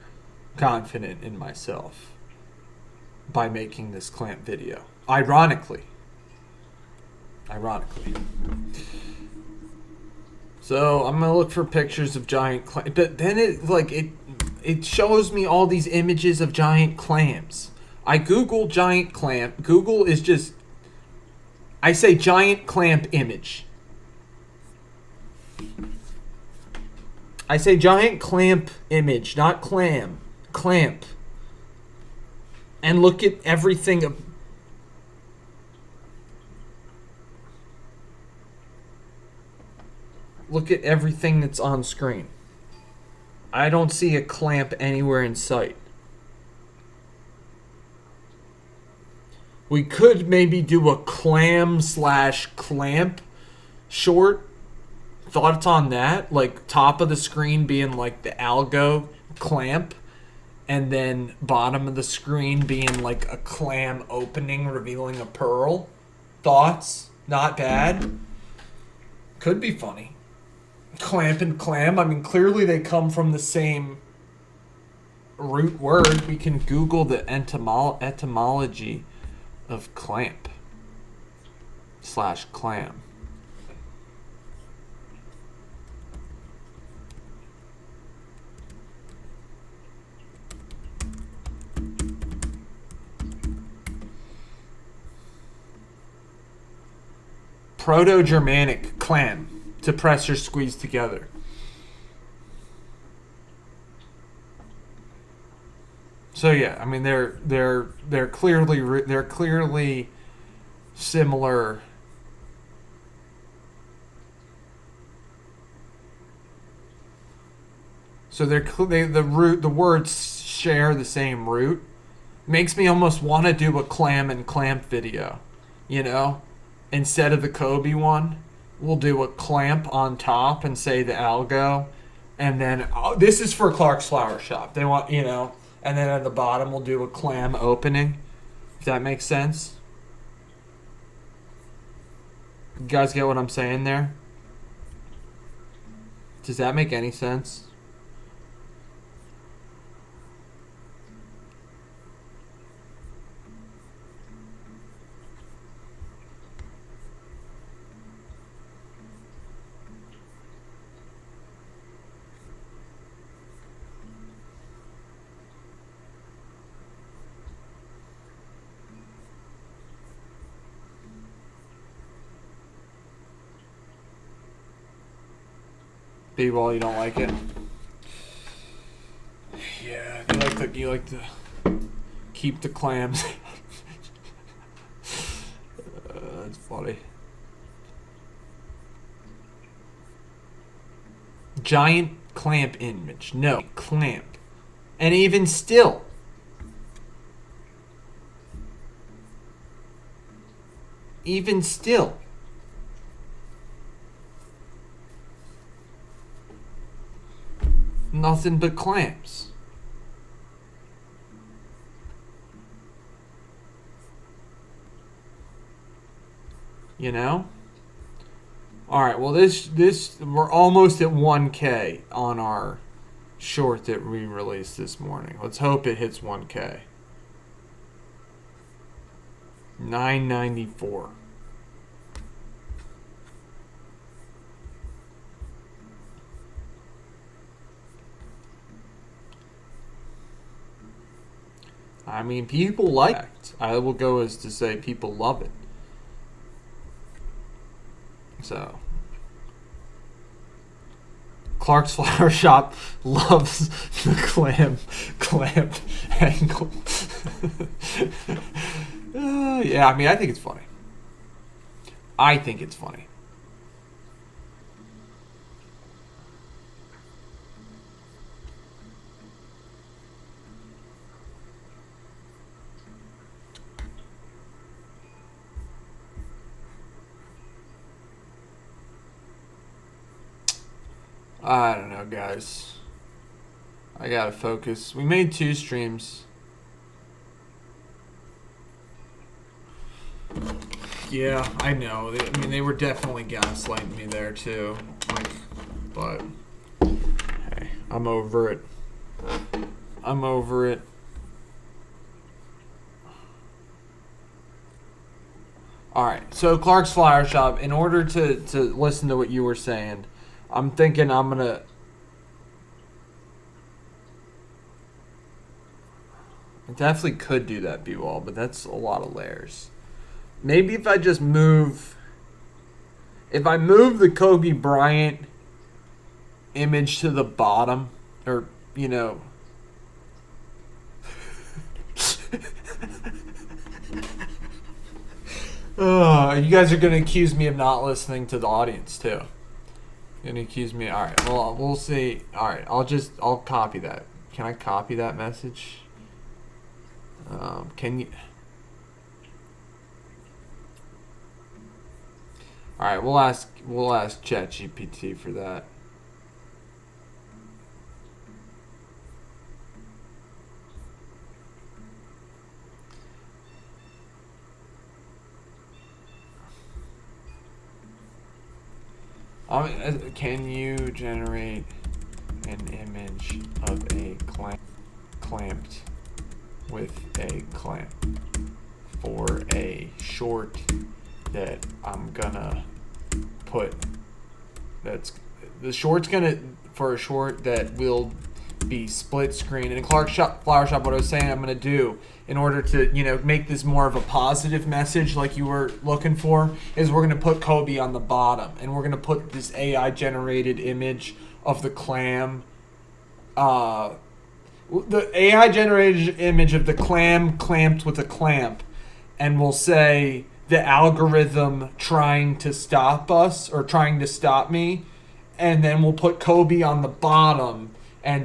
A: confident in myself by making this clamp video. Ironically. So I'm gonna look for pictures of giant clams, but then it shows me all these images of giant clams. I Google giant clamp. Google is just, I say giant clamp image. I say giant clamp image, not clam. Clamp. And look at everything. Look at everything that's on screen. I don't see a clamp anywhere in sight. We could maybe do a clam/clamp short. Thoughts on that? Like, top of the screen being like the algo clamp, and then bottom of the screen being like a clam opening revealing a pearl. Thoughts? Not bad. Could be funny. Clamp and clam. I mean, clearly they come from the same root word. We can Google the etymology of clamp/clam. Proto-Germanic clam to press or squeeze together. So yeah, I mean they're clearly similar. So the words share the same root. Makes me almost want to do a clam and clamp video, you know? Instead of the Kobe one, we'll do a clamp on top and say the algo, and then this is for Clark's Flower Shop. They want, you know, and then at the bottom we'll do a clam opening. If that makes sense. You guys get what I'm saying there? Does that make any sense? B-Wall, you don't like it? Yeah, you like to keep the clams. That's funny. Giant clamp image. No, clamp. And even still. Even still. Nothing but clamps. You know? Alright, well this we're almost at 1K on our short that we released this morning. Let's hope it hits 1K. 994. I mean, people like it. I will go as to say people love it. So, Clark's Flower Shop loves the clam angle. Yeah, I mean, I think it's funny. I think it's funny. I don't know, guys. I gotta focus. We made 2 streams. Yeah, I know. I mean, they were definitely gaslighting me there too. Like, but hey, I'm over it. I'm over it. Alright, so Clark's Flower Shop, in order to listen to what you were saying, I'm thinking I'm gonna... I definitely could do that B-Wall, but that's a lot of layers. Maybe if I just move... If I move the Kobe Bryant image to the bottom, or, you know... you guys are gonna accuse me of not listening to the audience, too. Gonna accuse me. Alright, well, we'll see. Alright, I'll copy that. Can I copy that message? Can you? Alright, we'll ask ChatGPT for that. Can you generate an image of a clamped with a clamp for a short that I'm gonna put? That's the short's gonna for a short that will be split screen. And in Flower Shop, what I was saying I'm going to do in order to, make this more of a positive message like you were looking for, is we're going to put Kobe on the bottom. And we're going to put this AI-generated image of the clam. The AI-generated image of the clam clamped with a clamp. And we'll say the algorithm trying to stop us or trying to stop me. And then we'll put Kobe on the bottom and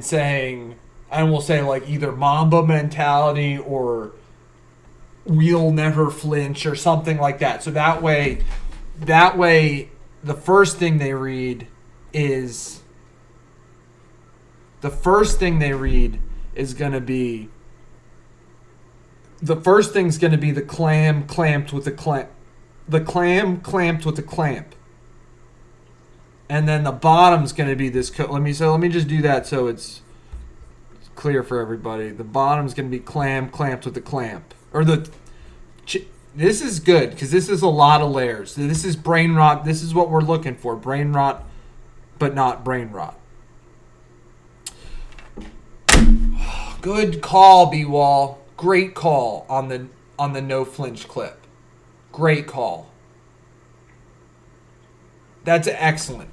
A: we'll say like either Mamba mentality or we'll never flinch or something like that. So that way the first thing they read is going to be the clam clamped with a clamp. The clam clamped with a clamp. And then the bottom's going to be this. Let me just do that so it's clear for everybody. The bottom's going to be clam clamped with a clamp. This is good because this is a lot of layers. This is brain rot. This is what we're looking for. Brain rot, but not brain rot. Good call, B-Wall. Great call on the no flinch clip. Great call. That's excellent.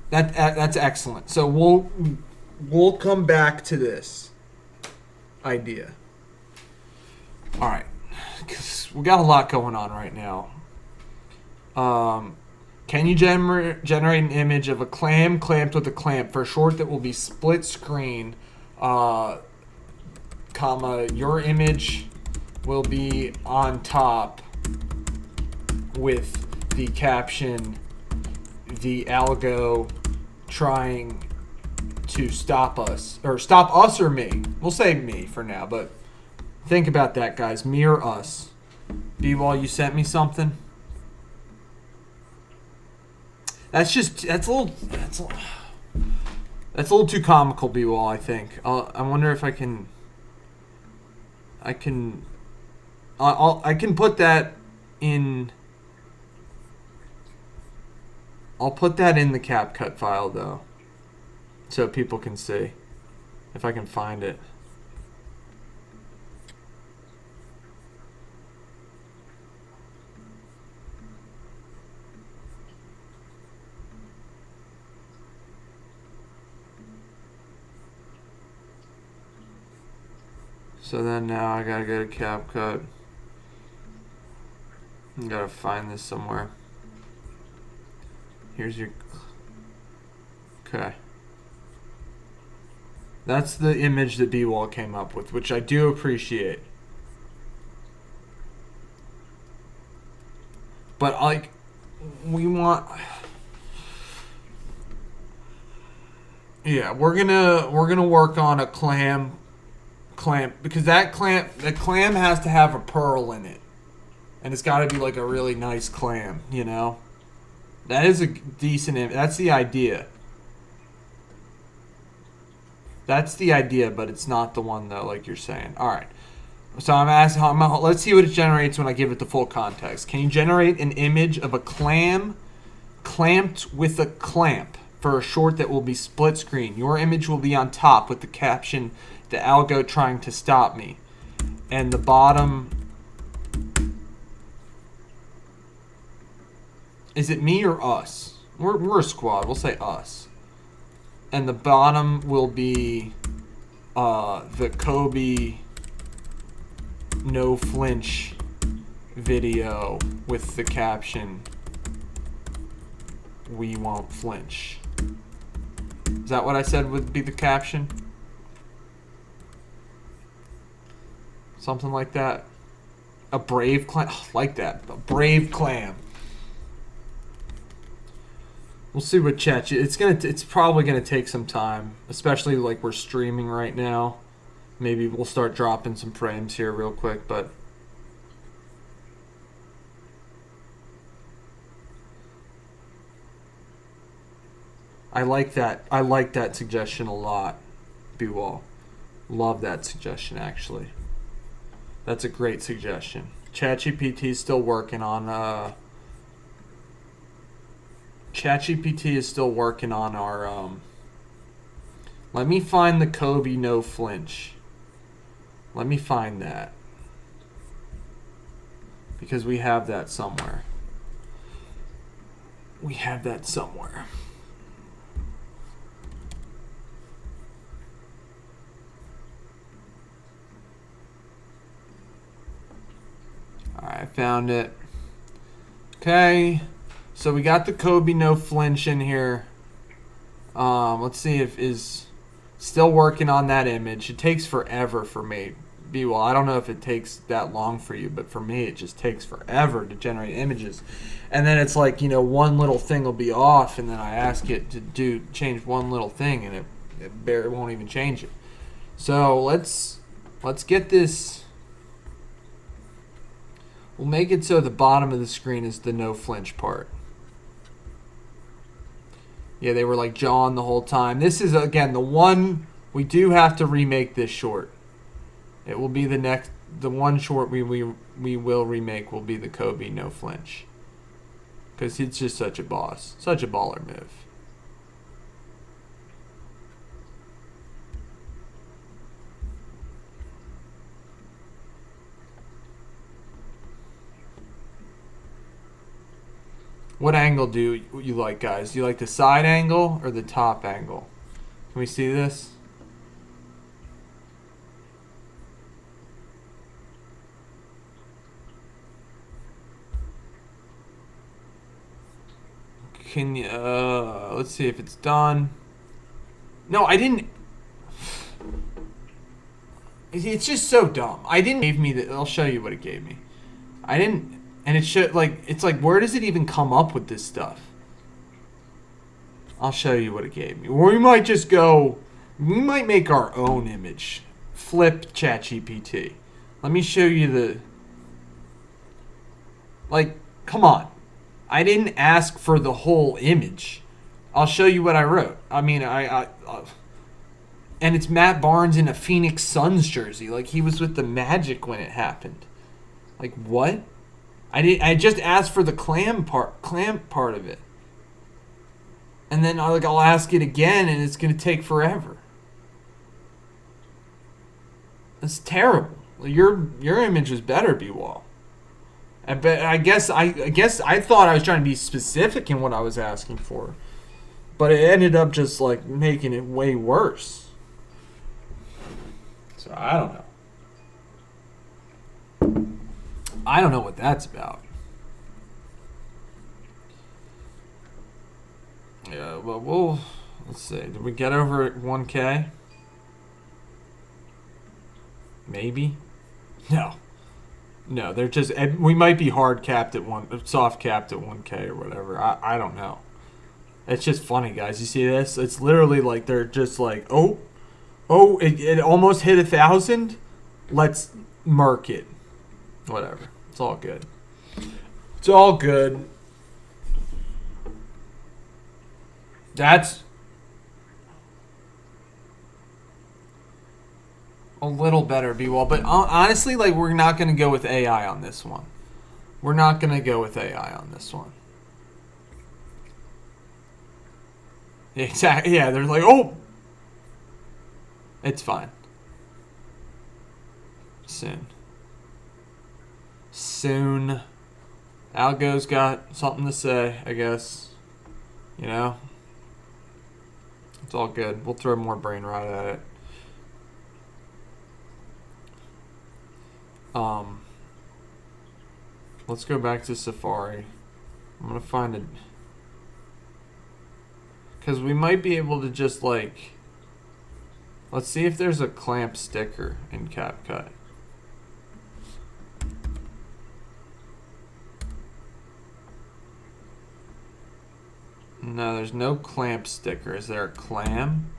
A: That's excellent. So we'll come back to this idea. All right, because we got a lot going on right now. Can you generate an image of a clam clamped with a clamp for a short that will be split screen, comma, your image will be on top with the caption, the algo trying to stop us or me. We'll say me for now, but think about that, guys. Me or us. B-Wall, you sent me something? That's a little too comical, B-Wall, I think. I wonder if I can put that in. I'll put that in the CapCut file though, so people can see if I can find it. So then now I gotta go to CapCut. I gotta find this somewhere. Here's your... Okay. That's the image that B-Wall came up with, which I do appreciate. But, like, we want... Yeah, we're gonna work on a clamp, because the clam has to have a pearl in it. And it's gotta be, like, a really nice clam, you know? That is a decent image. That's the idea. That's the idea, but it's not the one, though, like you're saying. All right. So I'm asking, let's see what it generates when I give it the full context. Can you generate an image of a clam clamped with a clamp for a short that will be split screen? Your image will be on top with the caption, the algo trying to stop me. And the bottom... Is it me or us? We're a squad. We'll say us. And the bottom will be the Kobe no flinch video with the caption, "We won't flinch." Is that what I said would be the caption? Something like that. A brave clam. Like that. A brave clam. We'll see what chat. It's probably gonna take some time, especially like we're streaming right now. Maybe we'll start dropping some frames here real quick, but I like that. I like that suggestion a lot, B-Wall. Love that suggestion, actually. That's a great suggestion. ChatGPT is still working on ChatGPT is still working on our Let me find the Kobe no flinch. Let me find that. Because we have that somewhere. We have that somewhere. Alright, I found it. Okay. So we got the Kobe no flinch in here. Let's see if is still working on that image. It takes forever for me. Well, I don't know if it takes that long for you, but for me it just takes forever to generate images. And then it's like, you know, one little thing will be off, and then I ask it to change one little thing, and it barely won't even change it. So let's get this. We'll make it so the bottom of the screen is the no flinch part. Yeah, they were like jawing the whole time. This is, again, the one we do have to remake this short. It will be the one short we will remake will be the Kobe no flinch. Because it's just such a boss. Such a baller move. What angle do you like, guys? Do you like the side angle or the top angle? Can we see this? Can you, let's see if it's done. No, I didn't. It's just so dumb. I didn't give me the. I'll show you what it gave me. I didn't, and it should like. It's like, where does it even come up with this stuff? I'll show you what it gave me. Or we might just go. We might make our own image. Flip ChatGPT. Let me show you the. Like, come on. I didn't ask for the whole image. I'll show you what I wrote. I mean, and it's Matt Barnes in a Phoenix Suns jersey. Like, he was with the Magic when it happened. Like, what? I just asked for the clam part of it. And then I'll ask it again, and it's gonna take forever. That's terrible. Your image was better, B-Wall. I guess I thought I was trying to be specific in what I was asking for, but it ended up just like making it way worse. So I don't know. I don't know what that's about. Yeah, well, let's see. Did we get over at 1K? Maybe. No, they're just. We might be hard capped at soft capped at 1K or whatever. I don't know. It's just funny, guys. You see this? It's literally like they're just like, it almost hit 1,000. Let's murk it. Whatever. It's all good. It's all good. That's a little better, B-Wall. But honestly, like, we're not going to go with AI on this one. We're not going to go with AI on this one. Exactly. Yeah, they're like, oh! It's fine. Soon. Algo's got something to say, I guess. You know? It's all good. We'll throw more brain rot at it. Let's go back to Safari. I'm gonna find it. Because we might be able to just like... Let's see if there's a clamp sticker in CapCut. No, there's no clamp sticker. Is there a clam?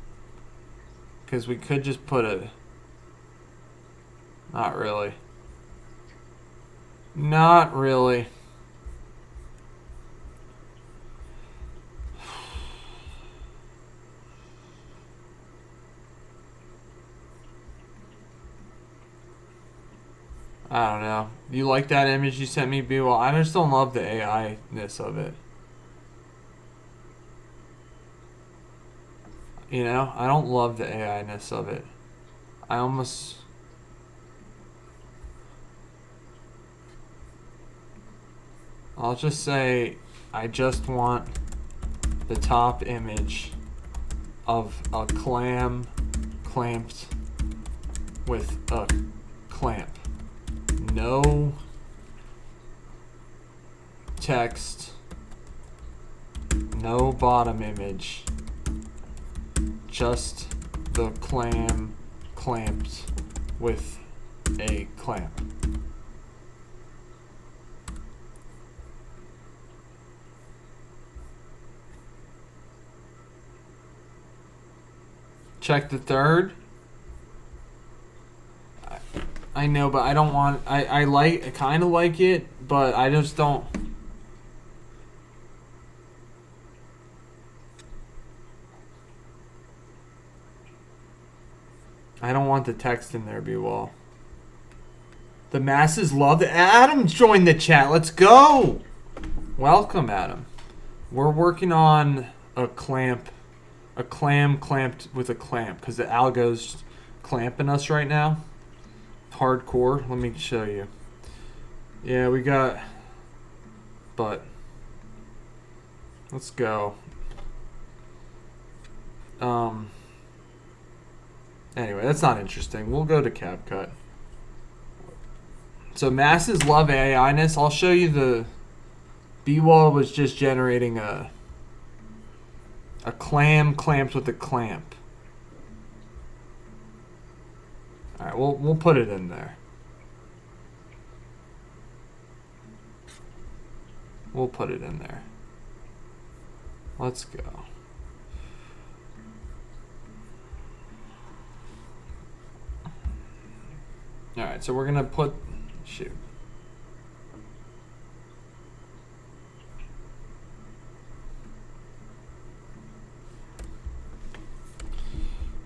A: Because we could just put a... Not really. Not really. I don't know. You like that image you sent me, B? Well, I just don't love the AI-ness of it. You know, I don't love the AI-ness of it. I almost... I'll just say I just want the top image of a clam clamped with a clamp. No text, no bottom image, just the clam clamped with a clamp. Check the third. I know, but I don't want. I kind of like it, but I just don't. I don't want the text in there, B-Wall. The masses love it. Adam joined the chat. Let's go. Welcome, Adam. We're working on a clamp. A clam clamped with a clamp because the algo's clamping us right now. Hardcore. Let me show you. Yeah, we got. But let's go. Anyway, that's not interesting. We'll go to CapCut. So masses love AI-ness. I'll show you the. B-Wall was just generating a clam clamped with a clamp. All right, we'll put it in there. We'll put it in there. Let's go. All right, so we're gonna put shoot.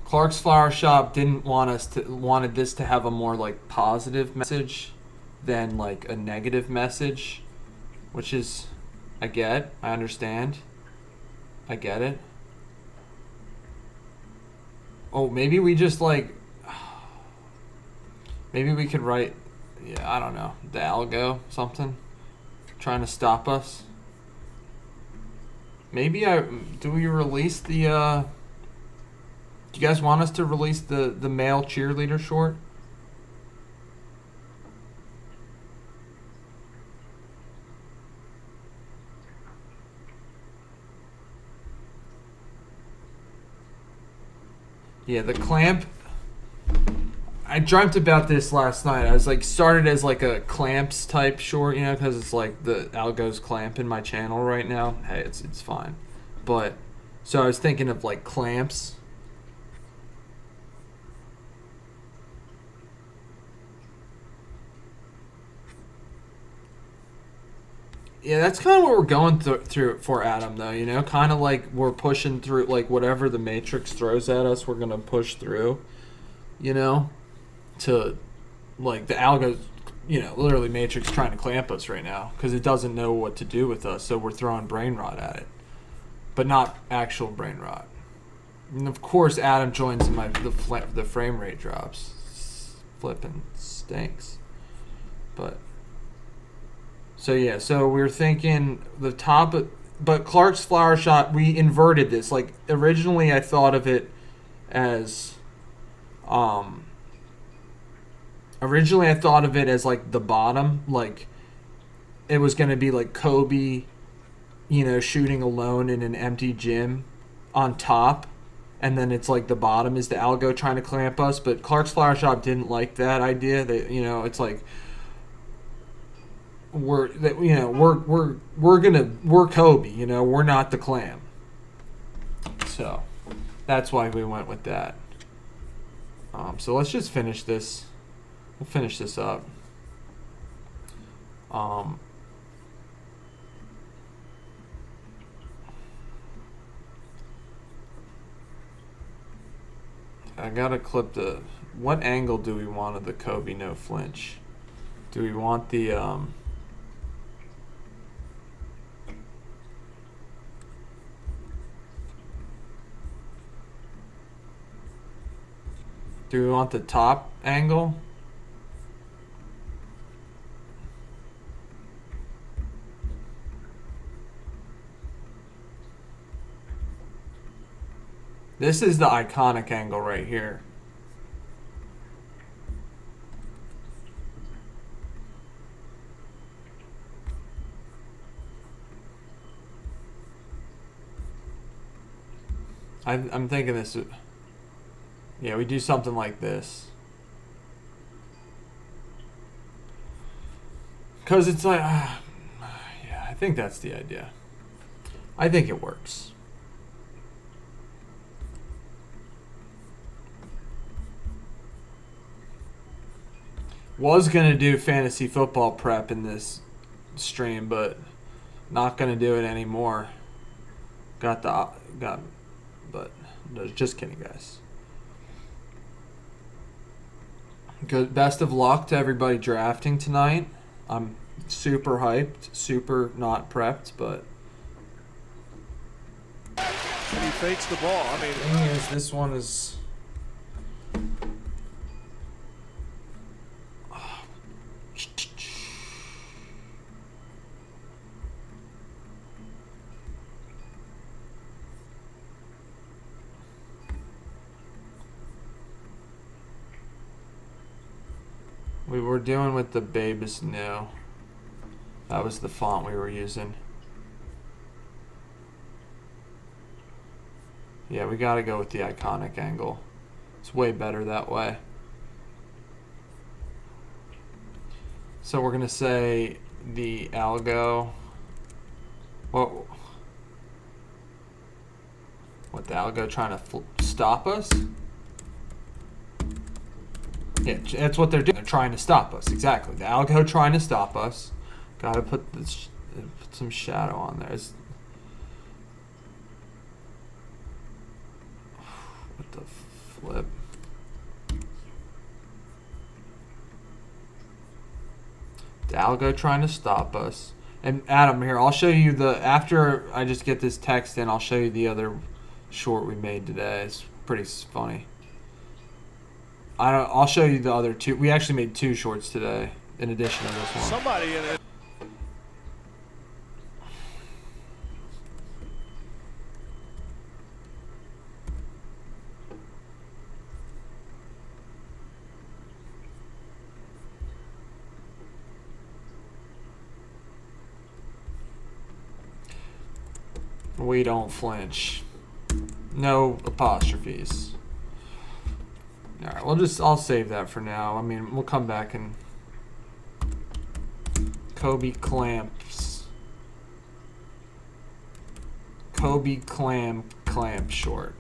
A: Clark's Flower Shop didn't wanted this to have a more like positive message than like a negative message, which is I understand. I get it. Oh, maybe we just like maybe we could write I don't know, the algo something trying to stop us. Maybe do we release the do you guys want us to release the male cheerleader short? Yeah, the clamp. I dreamt about this last night. I was like, started as like a clamps type short, you know, because it's like the algo's clamping my channel right now. Hey, it's fine. But, so I was thinking of like clamps. Yeah, that's kind of what we're going through for Adam, though, you know? Kind of like we're pushing through, like, whatever the Matrix throws at us, we're going to push through, you know? To, like, the algo, you know, literally Matrix trying to clamp us right now because it doesn't know what to do with us, so we're throwing brain rot at it. But not actual brain rot. And, of course, Adam joins in the frame rate drops. Flipping stinks. But... So yeah, so we were thinking the top, but Clark's Flower Shop, we inverted this. Like originally I thought of it as, like the bottom, like it was going to be like Kobe, you know, shooting alone in an empty gym on top. And then it's like the bottom is the algo trying to clamp us. But Clark's Flower Shop didn't like that idea. They, you know, it's like, we're Kobe, you know, we're not the clam. So that's why we went with that. So let's just finish this. We'll finish this up. I gotta clip the. What angle do we want of the Kobe no flinch? Do we want the Do we want the top angle? This is the iconic angle right here. I'm thinking this. Yeah, we do something like this. Because it's like, yeah, I think that's the idea. I think it works. Was gonna do fantasy football prep in this stream, but not gonna do it anymore. But no, just kidding, guys. Good. Best of luck to everybody drafting tonight. I'm super hyped, super not prepped, but
C: He fakes the ball. I mean,
A: thing is, this one is. We were doing with the Babus New. That was the font we were using. Yeah, we gotta go with the iconic angle. It's way better that way. So we're gonna say the algo. What the algo trying to stop us? Yeah, that's what they're doing. They're trying to stop us. Exactly. The algo trying to stop us. Gotta put this, put some shadow on there. What the flip? The algo trying to stop us. And Adam, here, I'll show you after I just get this text in, I'll show you the other short we made today. It's pretty funny. I'll show you the other two. We actually made 2 shorts today in addition to this one.
C: somebody in it.
A: We don't flinch. No apostrophes. Alright, I'll save that for now. I mean, we'll come back and Kobe clamps. Kobe clamp short.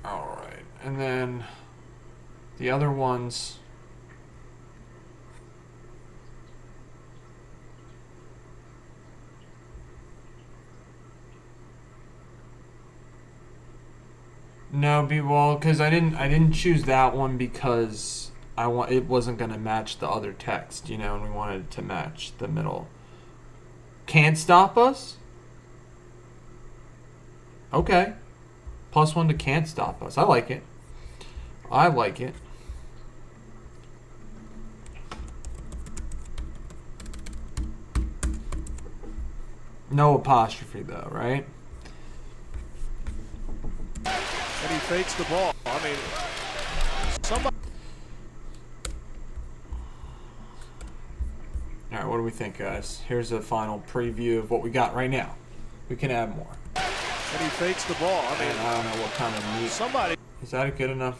A: Alright, and then the other ones. No, because I didn't choose that one because it wasn't gonna match the other text, and we wanted it to match the middle. Can't stop us? Okay. +1 to can't stop us. I like it. I like it. No apostrophe though, right?
C: And he fakes the ball. I mean, somebody.
A: All right, what do we think, guys? Here's a final preview of what we got right now. We can add more.
C: And he fakes the ball. I mean,
A: And I don't know what kind of meat.
C: somebody.
A: Is that good enough?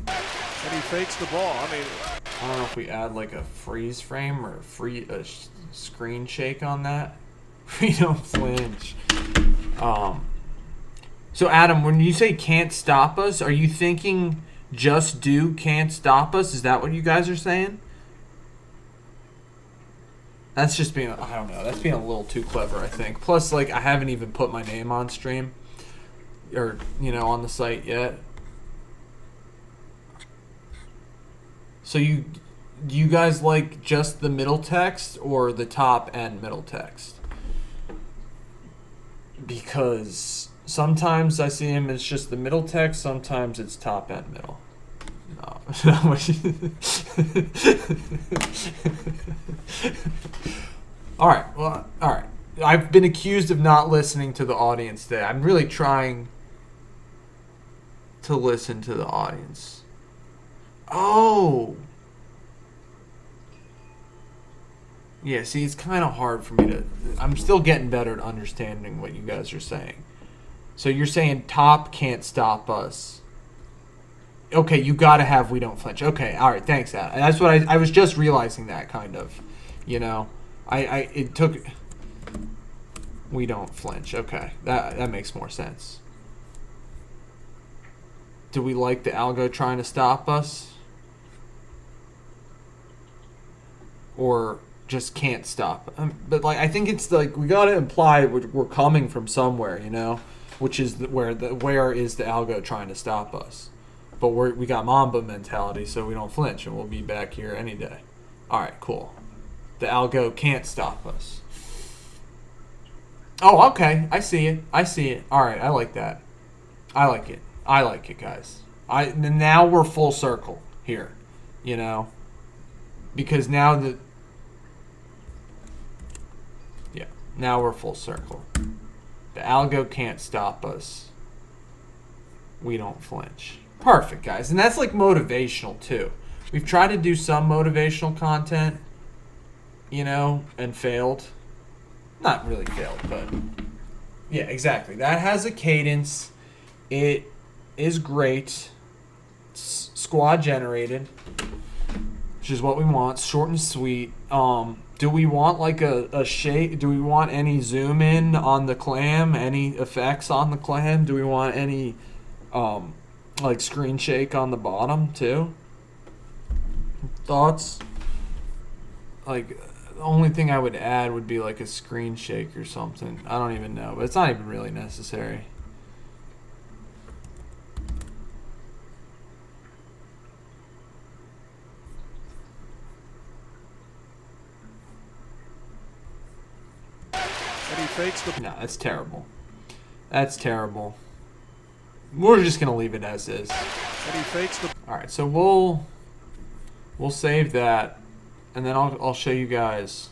C: And he fakes the ball. I mean,
A: I don't know if we add like a freeze frame or a screen shake on that. We don't flinch. So Adam, when you say can't stop us, are you thinking just do can't stop us? Is that what you guys are saying? That's just being, I don't know, that's being a little too clever, I think. Plus, like, I haven't even put my name on stream or, on the site yet. So do you guys like just the middle text or the top and middle text? Because Sometimes I see him as just the middle text. Sometimes it's top and middle. No. All right. Well, all right. I've been accused of not listening to the audience today. I'm really trying to listen to the audience. Oh. Yeah, see, it's kind of hard for me to... I'm still getting better at understanding what you guys are saying. So you're saying top can't stop us. Okay, you got to have we don't flinch. Okay, all right, thanks. That's what I was just realizing that, kind of. You know? It took... We don't flinch. Okay, that makes more sense. Do we like the algo trying to stop us? Or just can't stop? But like, I think it's like we gotta imply we're coming from somewhere, you know, which is where is the algo trying to stop us? But we got Mamba mentality, so we don't flinch, and we'll be back here any day. All right, cool. The algo can't stop us. Oh, okay. I see it. All right, I like that. I like it, guys. Now we're full circle here, you know, because now now we're full circle. The algo can't stop us. We don't flinch. Perfect, guys. And that's like motivational too. We've tried to do some motivational content, you know, and failed. Not really failed, but yeah, exactly. That has a cadence. It is great. It's squad generated, which is what we want. Short and sweet. Do we want like a shake? Do we want any zoom in on the clam? Any effects on the clam? Do we want any like screen shake on the bottom too? Thoughts? Like, the only thing I would add would be like a screen shake or something. I don't even know, but it's not even really necessary.
C: And he fakes the...
A: No, that's terrible. That's terrible. We're just gonna leave it as is.
C: And he fakes the...
A: All right, so we'll save that, and then I'll show you guys.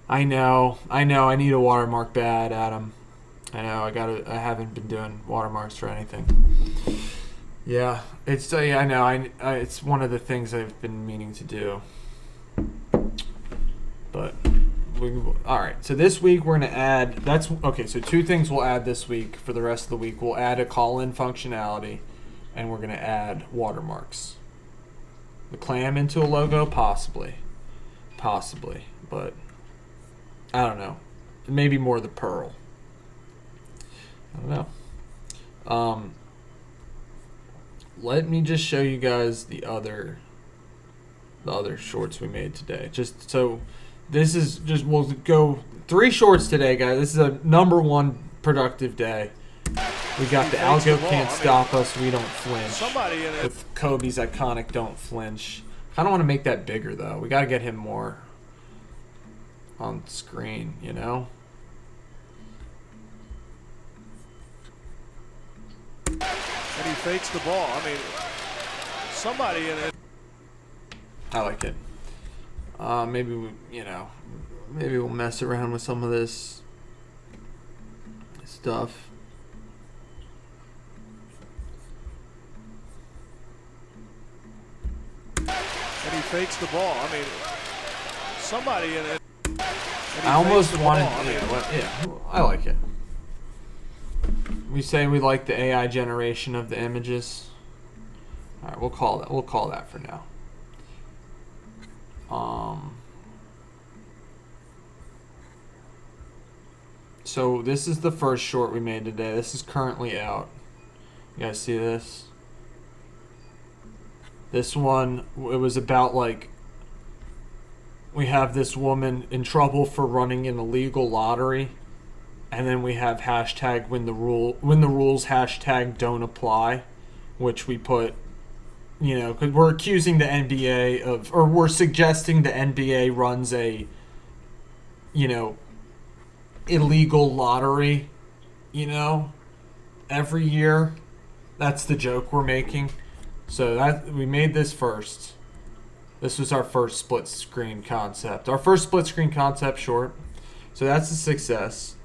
A: I know. I need a watermark bad, Adam. I know. I haven't been doing watermarks for anything. Yeah, it's yeah, I know. It's one of the things I've been meaning to do. But all right. So this week we're gonna add. That's okay. So two things we'll add this week for the rest of the week. We'll add a call-in functionality, and we're gonna add watermarks. The clam into a logo, possibly, but I don't know. Maybe more the pearl. I don't know. Let me just show you guys the other shorts we made today. Just so this is just we'll go 3 shorts today, guys. This is a #1 productive day. We got the algo can't stop us. We don't flinch.
C: Somebody in it.
A: With Kobe's iconic don't flinch. I don't want to make that bigger though. We got to get him more on screen, you know.
C: And he fakes the ball. I mean, somebody in it.
A: I like it. Maybe maybe we'll mess around with some of this stuff.
C: And he fakes the ball. I mean, somebody in it.
A: I almost wanted. Yeah, I like it. We say we like the AI generation of the images. All right, we'll call that for now. So this is the first short we made today. This is currently out. You guys see this? This one, it was about like we have this woman in trouble for running an illegal lottery, and then we have hashtag when the rules hashtag don't apply, which we put, you know, because we're accusing the NBA of, or we're suggesting the NBA runs a, you know, illegal lottery, you know, every year. That's the joke we're making. So that we made this first. This was our first split screen concept. Our first split screen concept short. So that's a success.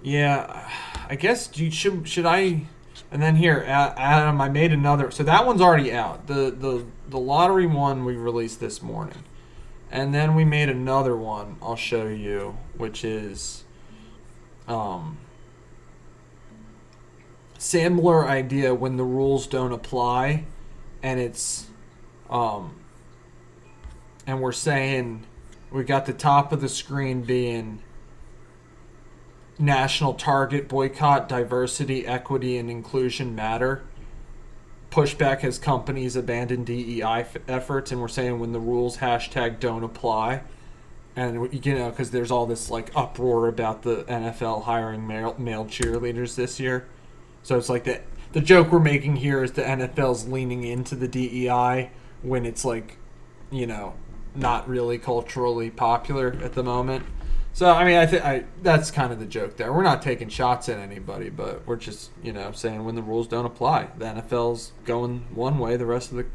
A: Yeah, I guess should I? And then here, Adam, I made another. So that one's already out. The lottery one we released this morning, and then we made another one. I'll show you, which is similar idea when the rules don't apply, and it's and we're saying we got the top of the screen being national target boycott, diversity, equity, and inclusion matter. Pushback as companies abandon DEI efforts, and we're saying when the rules hashtag don't apply, and you know because there's all this like uproar about the NFL hiring male cheerleaders this year. So it's like the joke we're making here is the NFL's leaning into the DEI when it's like, you know, not really culturally popular at the moment. So I mean, I think that's kind of the joke there. We're not taking shots at anybody, but we're just, you know, saying when the rules don't apply, the NFL's going one way, the rest of the,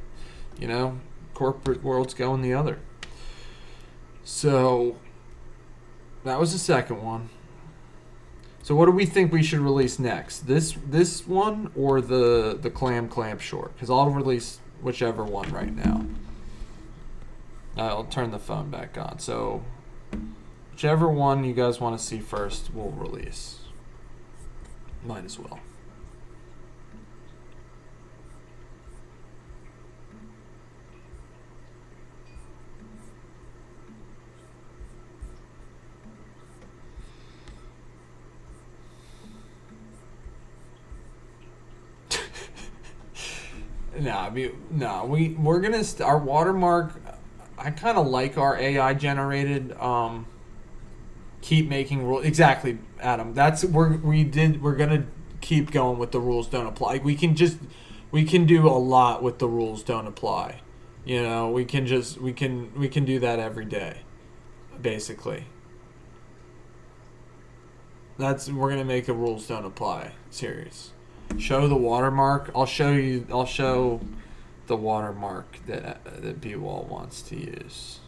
A: you know, corporate world's going the other. So that was the second one. So what do we think we should release next? This one or the clamp short? Because I'll release whichever one right now. I'll turn the phone back on. So whichever one you guys want to see first, we'll release. Might as well. We're gonna our watermark. I kind of like our AI generated. Keep making rules. Exactly, Adam. That's we're gonna keep going with the rules don't apply. We can do a lot with the rules don't apply. You know, we can do that every day, basically. We're gonna make a rules don't apply series. Show the watermark. I'll show the watermark that B-Wall wants to use.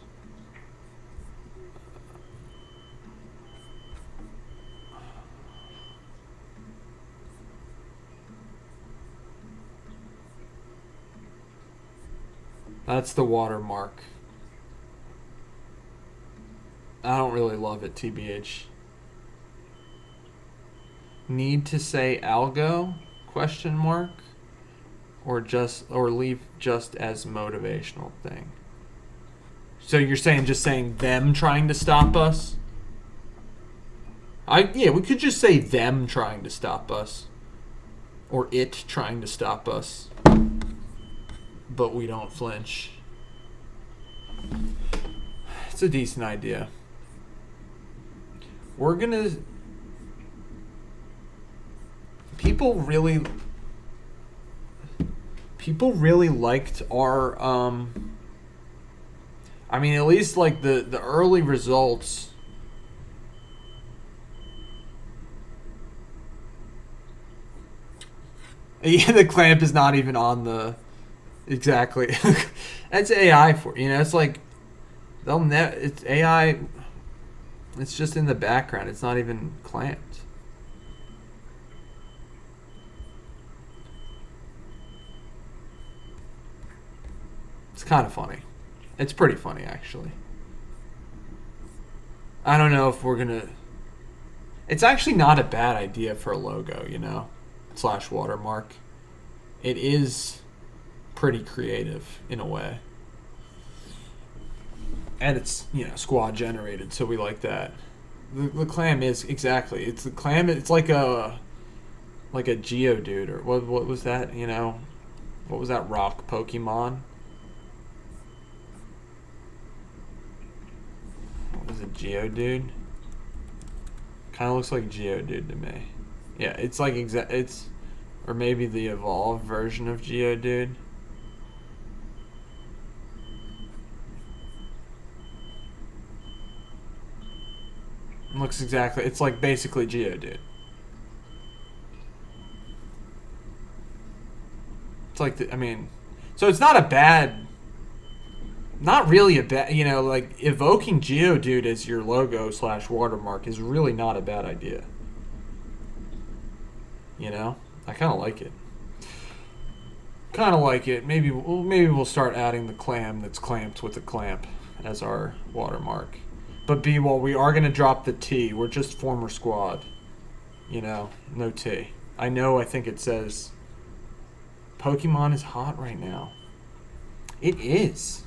A: That's the watermark. I don't really love it, TBH. Need to say algo? Question mark? Or leave just as motivational thing. So you're saying them trying to stop us? We could just say them trying to stop us. Or it trying to stop us. But we don't flinch. It's a decent idea. We're gonna... People really liked our I mean, at least like the early results. Yeah, the clamp is not even on the exactly. That's AI for you know. It's like it's AI. It's just in the background. It's not even clamped. It's kind of funny. It's pretty funny, actually. I don't know if we're gonna... It's actually not a bad idea for a logo, you know? / watermark. It is pretty creative, in a way. And it's, you know, squad generated, so we like that. The clam is, exactly. It's the clam, it's like a Geodude, or what was that, you know? What was that rock Pokemon? Is it Geodude? Kind of looks like Geodude to me. Yeah, it's like it's, or maybe the evolved version of Geodude. Looks exactly. It's like basically Geodude. It's like I mean, so it's not a bad. Not really a bad. You know, like evoking Geodude as your logo / watermark is really not a bad idea. You know, I kind of like it. Kind of like it. Maybe we'll start adding the clam that's clamped with the clamp as our watermark. But B, well, we are gonna drop the T. We're just former squad. You know, no T. I know. I think it says Pokemon is hot right now. It is.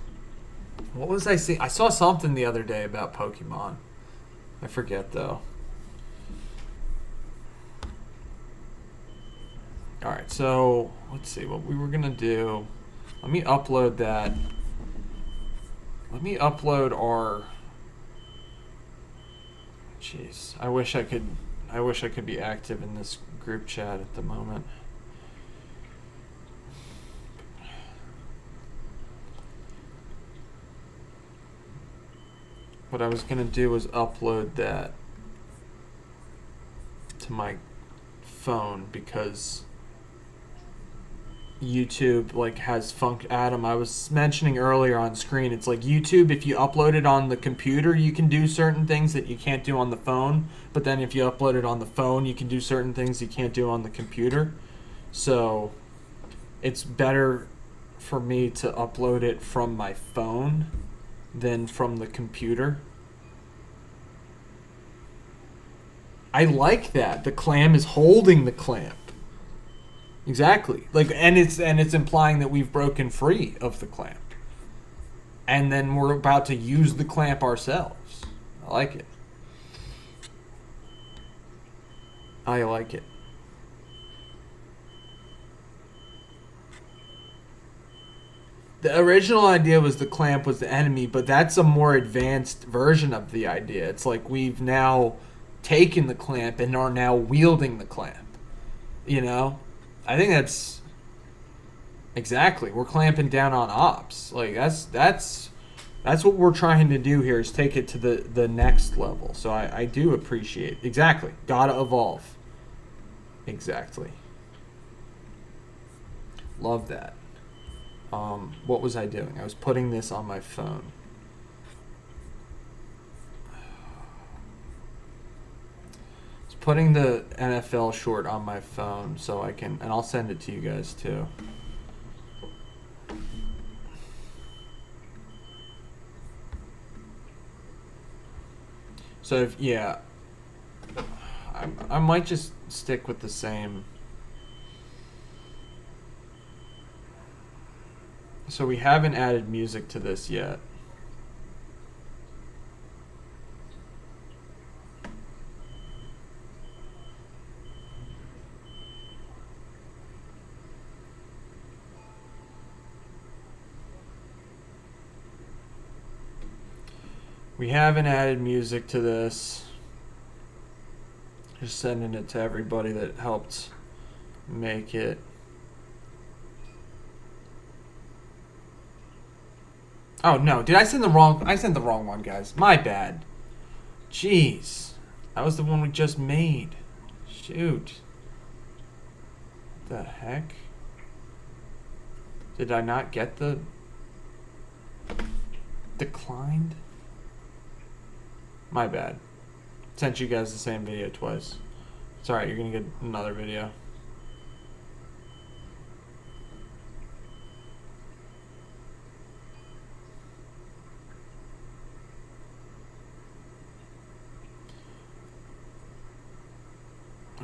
A: What was I seeing? I saw something the other day about Pokemon. I forget though. Alright, so let's see what we were gonna do. Let me upload that. Let me upload our. Jeez, I wish I could be active in this group chat at the moment. What I was gonna do was upload that to my phone because YouTube like has Adam, I was mentioning earlier on screen, it's like YouTube, if you upload it on the computer you can do certain things that you can't do on the phone, but then if you upload it on the phone you can do certain things you can't do on the computer. So it's better for me to upload it from my phone than from the computer. I like that. The clam is holding the clamp. Exactly. Like and it's implying that we've broken free of the clamp. And then we're about to use the clamp ourselves. I like it. I like it. The original idea was the clamp was the enemy, but that's a more advanced version of the idea. It's like we've now taken the clamp and are now wielding the clamp. You know? I think that's exactly. We're clamping down on ops. Like that's what we're trying to do here is take it to the next level. So I do appreciate exactly. Gotta evolve. Exactly. Love that. What was I doing? I was putting this on my phone. Putting the NFL short on my phone so I can, and I'll send it to you guys too. So if, yeah, I might just stick with the same. So we haven't added music to this yet. We haven't added music to this. Just sending it to everybody that helped make it. Oh no, did I send the wrong? I sent the wrong one, guys. My bad. Jeez, that was the one we just made. Shoot. What the heck? Did I not get the declined? My bad. Sent you guys the same video twice. It's alright, you're gonna get another video.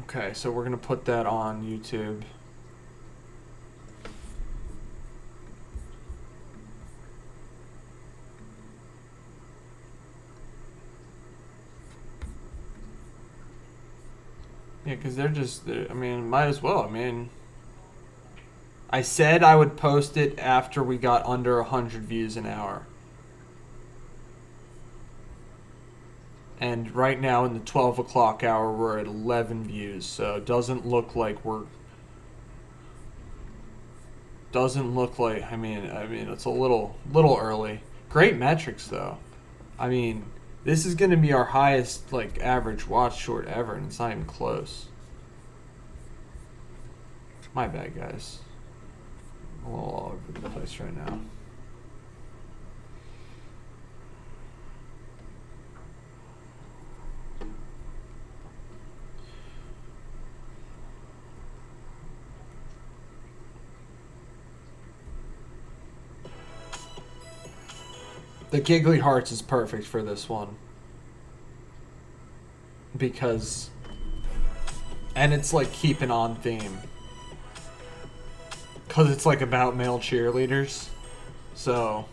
A: Okay, so we're gonna put that on YouTube. Yeah, because I mean, might as well. I mean, I said I would post it after we got under 100 views an hour. And right now in the 12 o'clock hour, we're at 11 views. So it doesn't look like I mean, it's a little early. Great metrics though. I mean, This is going to be our highest like average watch short ever, and it's not even close. My bad, guys. I'm all over the place right now. The Giggly Hearts is perfect for this one. Because... And it's like keeping on theme. Because it's like about male cheerleaders. So...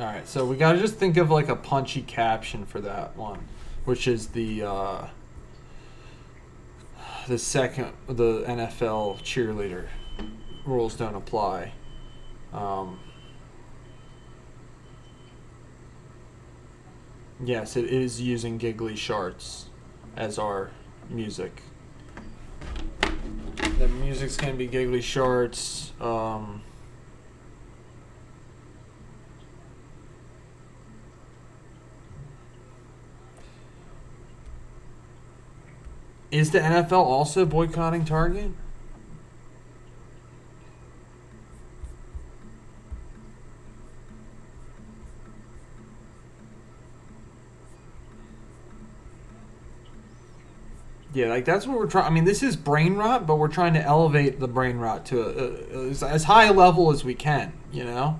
A: Alright, so we gotta just think of like a punchy caption for that one. Which is the NFL cheerleader. Rules don't apply. Yes, it is using Giggly Sharts as our music. The music's gonna be Giggly Sharts. Is the NFL also boycotting Target? Yeah, like that's what we're trying. I mean, this is brain rot, but we're trying to elevate the brain rot to as high a level as we can, you know.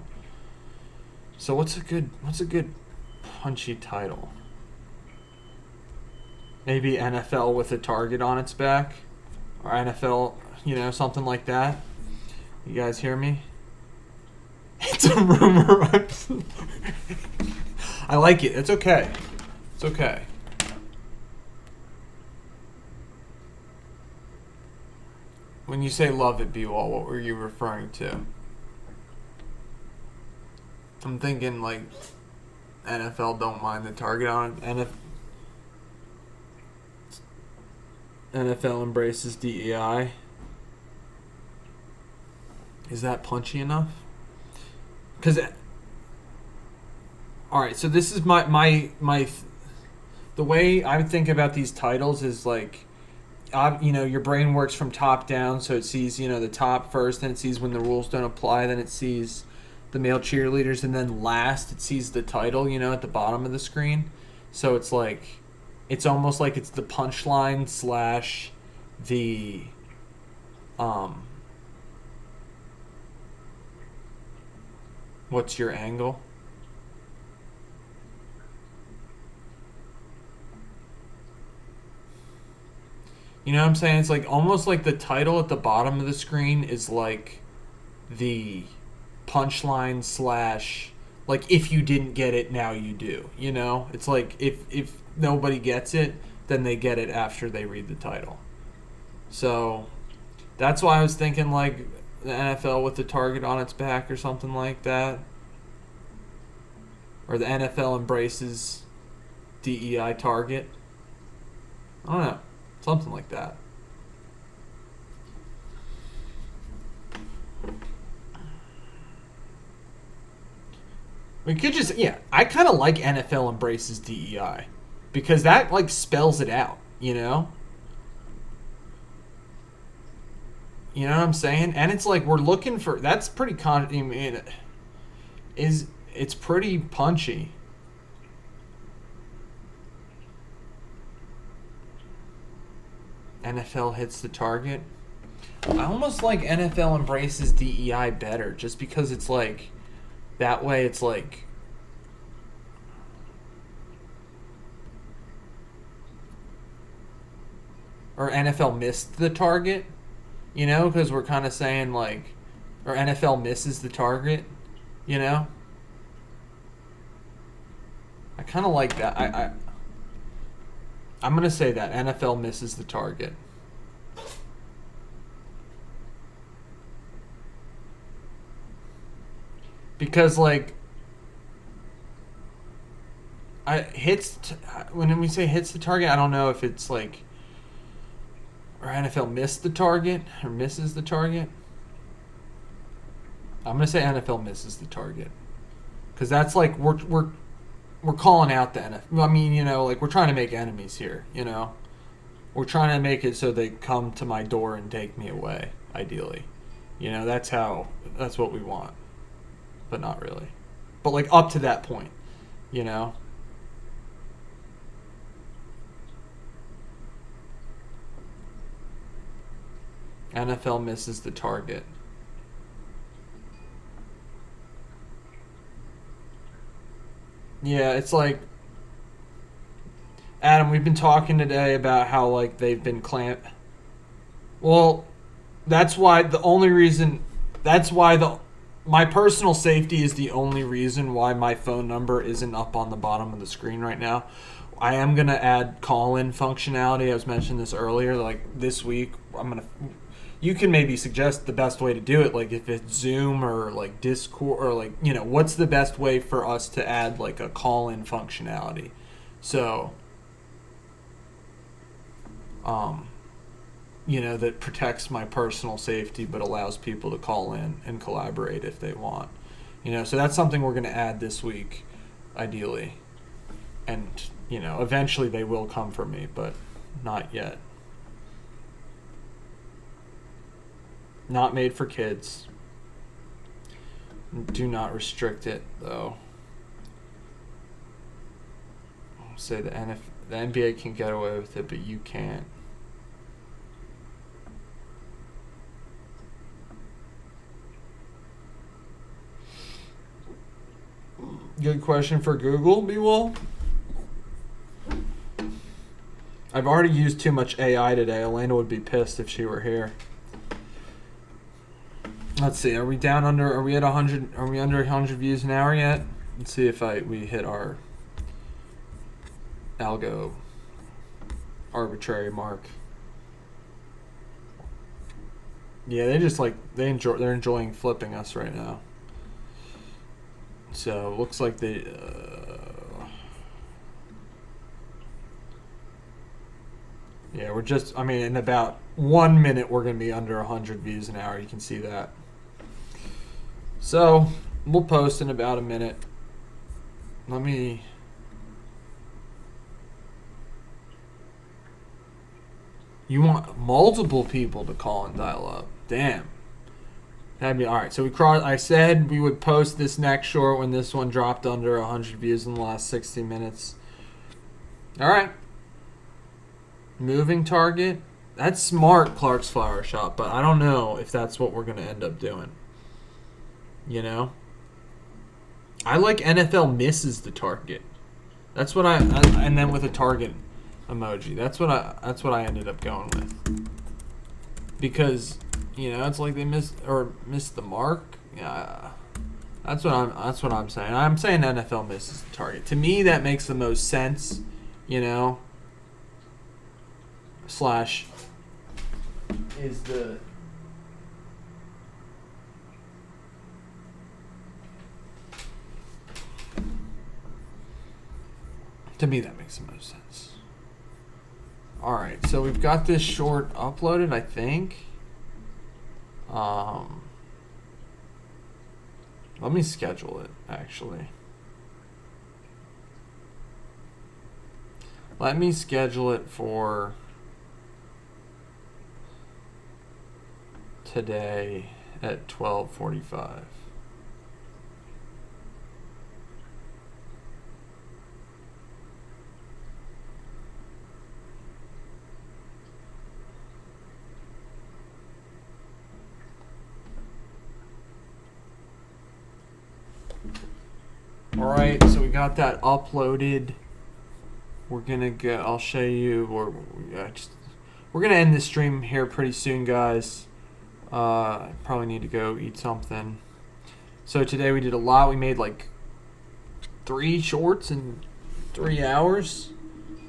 A: So what's a good punchy title? Maybe NFL with a target on its back, or NFL, you know, something like that. You guys hear me? It's a rumor. I like it. It's okay. It's okay. When you say love it, B-Wall, what were you referring to? I'm thinking like NFL don't mind the target on it. NFL embraces DEI. Is that punchy enough? Because, all right. So this is my the way I think about these titles is like, you know, your brain works from top down, so it sees, you know, the top first, then it sees when the rules don't apply, then it sees the male cheerleaders, and then last it sees the title, you know, at the bottom of the screen. So it's like, it's almost like it's the punchline slash the what's your angle? You know what I'm saying? It's like almost like the title at the bottom of the screen is like the punchline slash, like, if you didn't get it, now you do. You know? It's like if nobody gets it, then they get it after they read the title. So that's why I was thinking like the NFL with the target on its back or something like that. Or the NFL embraces DEI target. I don't know. Something like that. We could just, yeah, I kind of like NFL embraces DEI. Because that, like, spells it out, you know? You know what I'm saying? And it's like, we're looking for, that's pretty, it's pretty punchy. NFL hits the target. I almost like NFL embraces DEI better, just because it's like, that way it's like, or NFL missed the target, you know, because we're kind of saying like, or NFL misses the target, you know. I kind of like that. I'm going to say that NFL misses the target. Because, like, when we say hits the target, I don't know if it's, like, or NFL missed the target or misses the target. I'm gonna say NFL misses the target, because that's like we're calling out the NFL. I mean, you know, like we're trying to make enemies here. You know, we're trying to make it so they come to my door and take me away. Ideally, you know, that's what we want, but not really. But like up to that point, you know. NFL misses the target. Yeah, it's like, Adam, we've been talking today about how like they've been Well, that's why my personal safety is the only reason why my phone number isn't up on the bottom of the screen right now. I am going to add call-in functionality. I was mentioning this earlier, like this week. You can maybe suggest the best way to do it, like if it's Zoom or like Discord, or like, you know, what's the best way for us to add like a call-in functionality. So, you know, that protects my personal safety but allows people to call in and collaborate if they want. You know, so that's something we're going to add this week, ideally. And, you know, eventually they will come for me, but not yet. Not made for kids. Do not restrict it, though. I'll say the NBA can get away with it, but you can't. Good question for Google, B-Wall. I've already used too much AI today. Elena would be pissed if she were here. Let's see. Are we at 100? Are we under 100 views an hour yet? Let's see if we hit our algo arbitrary mark. Yeah, they're enjoying flipping us right now. So looks like they. Yeah, we're just. I mean, in about 1 minute, we're gonna be under 100 views an hour. You can see that. So we'll post in about a minute. Let me. You want multiple people to call and dial up? Damn. That'd be all right. So I said we would post this next short when this one dropped under 100 views in the last 60 minutes. All right. Moving target. That's smart, Clark's Flower Shop, but I don't know if that's what we're going to end up doing. You know? I like NFL misses the target. That's what and then with a target emoji. That's what I ended up going with. Because, you know, it's like they missed the mark. Yeah. That's what I'm saying. I'm saying NFL misses the target. To me, that makes the most sense, you know. Slash is the to me that makes the most sense. All right, so we've got this short uploaded, I think. Let me schedule it, actually. Let me schedule it for today at 12:45. All right, so we got that uploaded. We're gonna go. I'll show you. We're gonna end this stream here pretty soon, guys. I probably need to go eat something. So today we did a lot. We made like 3 shorts in 3 hours.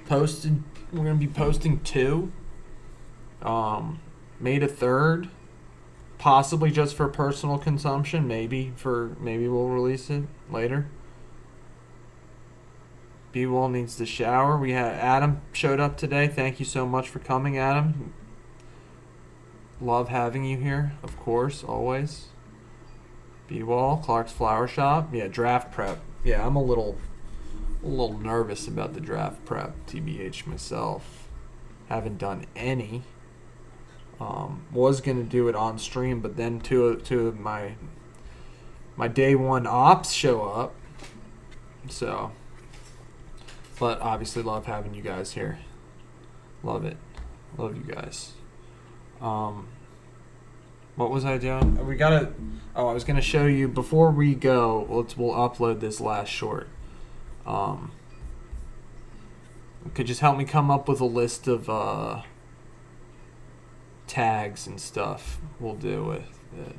A: Posted. We're gonna be posting 2. Made a 3rd, possibly just for personal consumption. Maybe we'll release it later. B-Wall needs to shower. We had Adam showed up today. Thank you so much for coming, Adam. Love having you here, of course, always. B-Wall, Clark's Flower Shop. Yeah, draft prep. Yeah, I'm a little nervous about the draft prep, TBH myself. Haven't done any. Was gonna do it on stream, but then two of my day one ops show up. So, but obviously love having you guys here. Love it. Love you guys. What was I doing? I was gonna show you before we go. We'll upload this last short. Could just help me come up with a list of tags and stuff we'll do with it.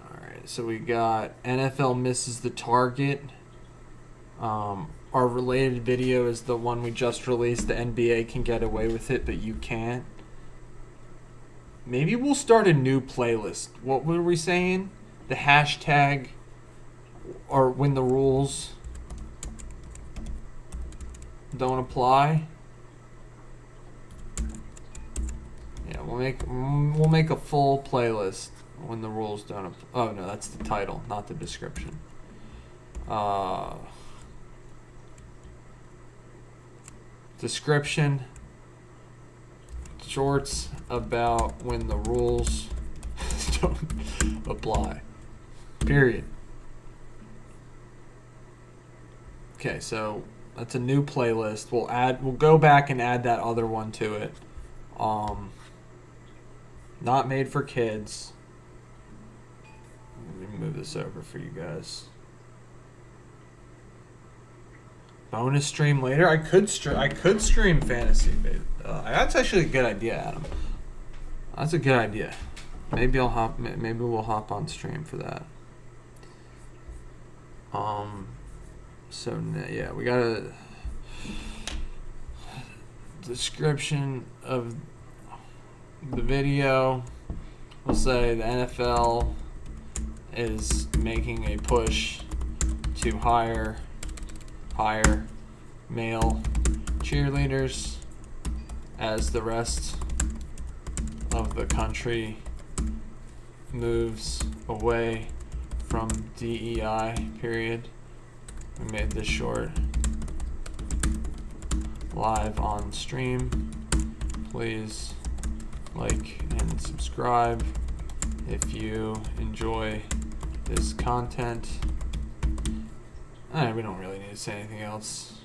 A: Alright, so we got NFL misses the target. Our related video is the one we just released. The NBA can get away with it, but you can't. Maybe we'll start a new playlist. What were we saying? The hashtag or when the rules don't apply. Yeah, we'll make a full playlist when the rules don't apply. Oh no, that's the title, not the description. Description. Shorts about when the rules don't apply. Period. Okay, so that's a new playlist. We'll go back and add that other one to it. Not made for kids. Let me move this over for you guys. Bonus stream later. I could stream fantasy, babe. That's actually a good idea, Adam. That's a good idea. Maybe we'll hop on stream for that. So yeah, we got a description of the video. We'll say the NFL is making a push to hire male cheerleaders as the rest of the country moves away from DEI, period. We made this short live on stream. Please like and subscribe if you enjoy this content. We don't really need to say anything else.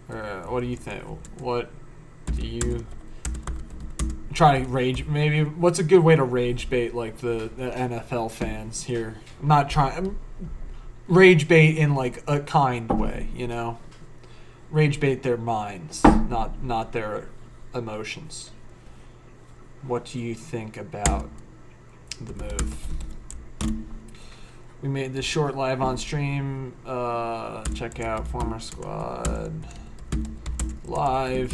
A: What do you think? What do you try to rage? Maybe what's a good way to rage bait like the NFL fans here? I'm not trying rage bait in like a kind way, you know. Rage bait their minds, not their emotions. What do you think about the move? We made this short live on stream. Check out Former Squad live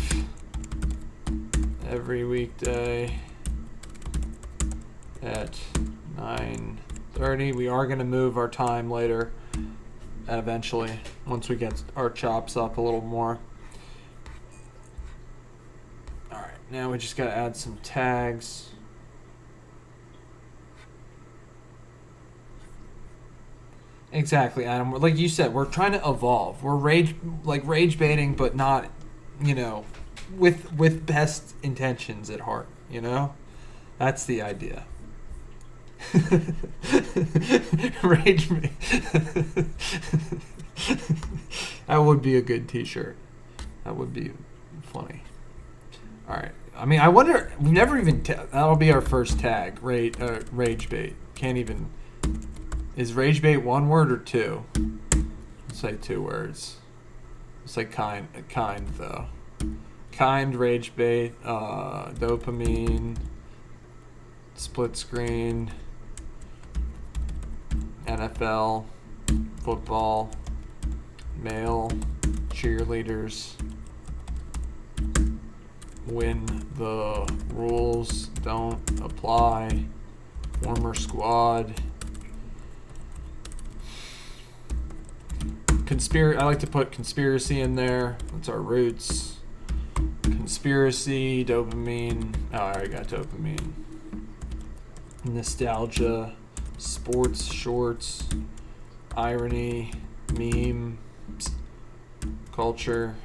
A: every weekday at 9:30. We are going to move our time later eventually once we get our chops up a little more. Alright, now we just got to add some tags. Exactly, Adam. Like you said, we're trying to evolve. We're rage baiting, but not, with best intentions at heart. That's the idea. Rage bait. That would be a good T-shirt. That would be funny. All right. I mean, I wonder. We've never even. That'll be our first tag. Rage bait. Can't even. Is rage bait one word or two? Let's say 2 words. Let's say kind though. Kind rage bait, dopamine, split screen, NFL, football, male cheerleaders, when the rules don't apply, former squad. I like to put conspiracy in there. That's our roots. Conspiracy, dopamine. Oh, I already got dopamine. Nostalgia, sports, shorts, irony, meme, culture,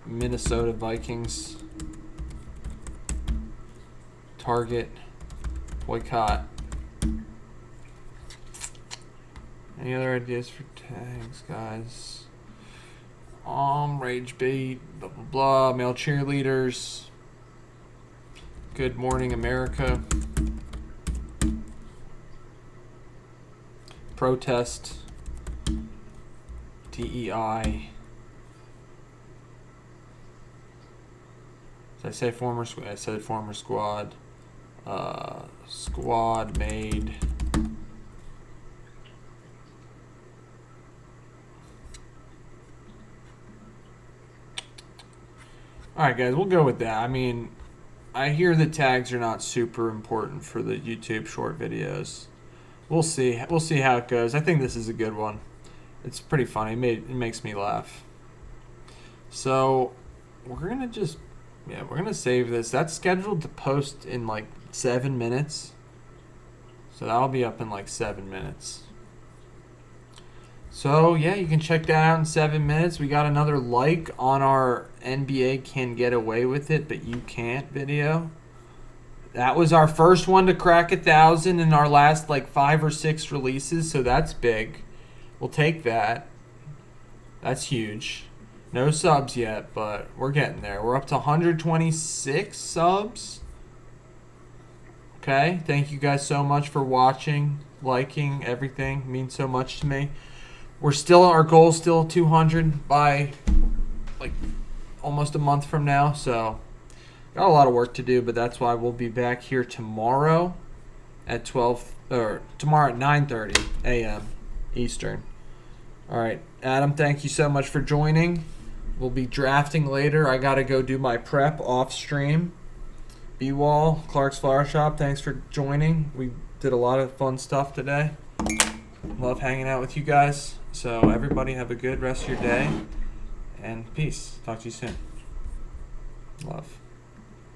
A: Minnesota Vikings, Target, boycott. Any other ideas for tags, guys? Rage bait, blah blah blah, male cheerleaders, Good Morning America, protest, DEI. Did I say former squad? I said former squad. Squad made. Alright guys, we'll go with that. I mean, I hear the tags are not super important for the YouTube short videos. We'll see. We'll see how it goes. I think this is a good one. It's pretty funny. It makes me laugh. So, we're going to just... Yeah, we're going to save this. That's scheduled to post in like 7 minutes. So that'll be up in like 7 minutes. So, yeah, you can check that out in 7 minutes. We got another like on our NBA Can Get Away With It, but You Can't video. That was our first one to crack 1,000 in our last like 5 or 6 releases, so that's big. We'll take that. That's huge. No subs yet, but we're getting there. We're up to 126 subs. Okay, thank you guys so much for watching, liking, everything. It means so much to me. We're still, our goal is still 200 by like almost a month from now, so got a lot of work to do, but that's why we'll be back here tomorrow at tomorrow at 9:30 a.m. Eastern. All right, Adam, thank you so much for joining. We'll be drafting later. I got to go do my prep off stream. B-Wall, Clark's Flower Shop, thanks for joining. We did a lot of fun stuff today. Love hanging out with you guys. So everybody have a good rest of your day. And peace. Talk to you soon. Love.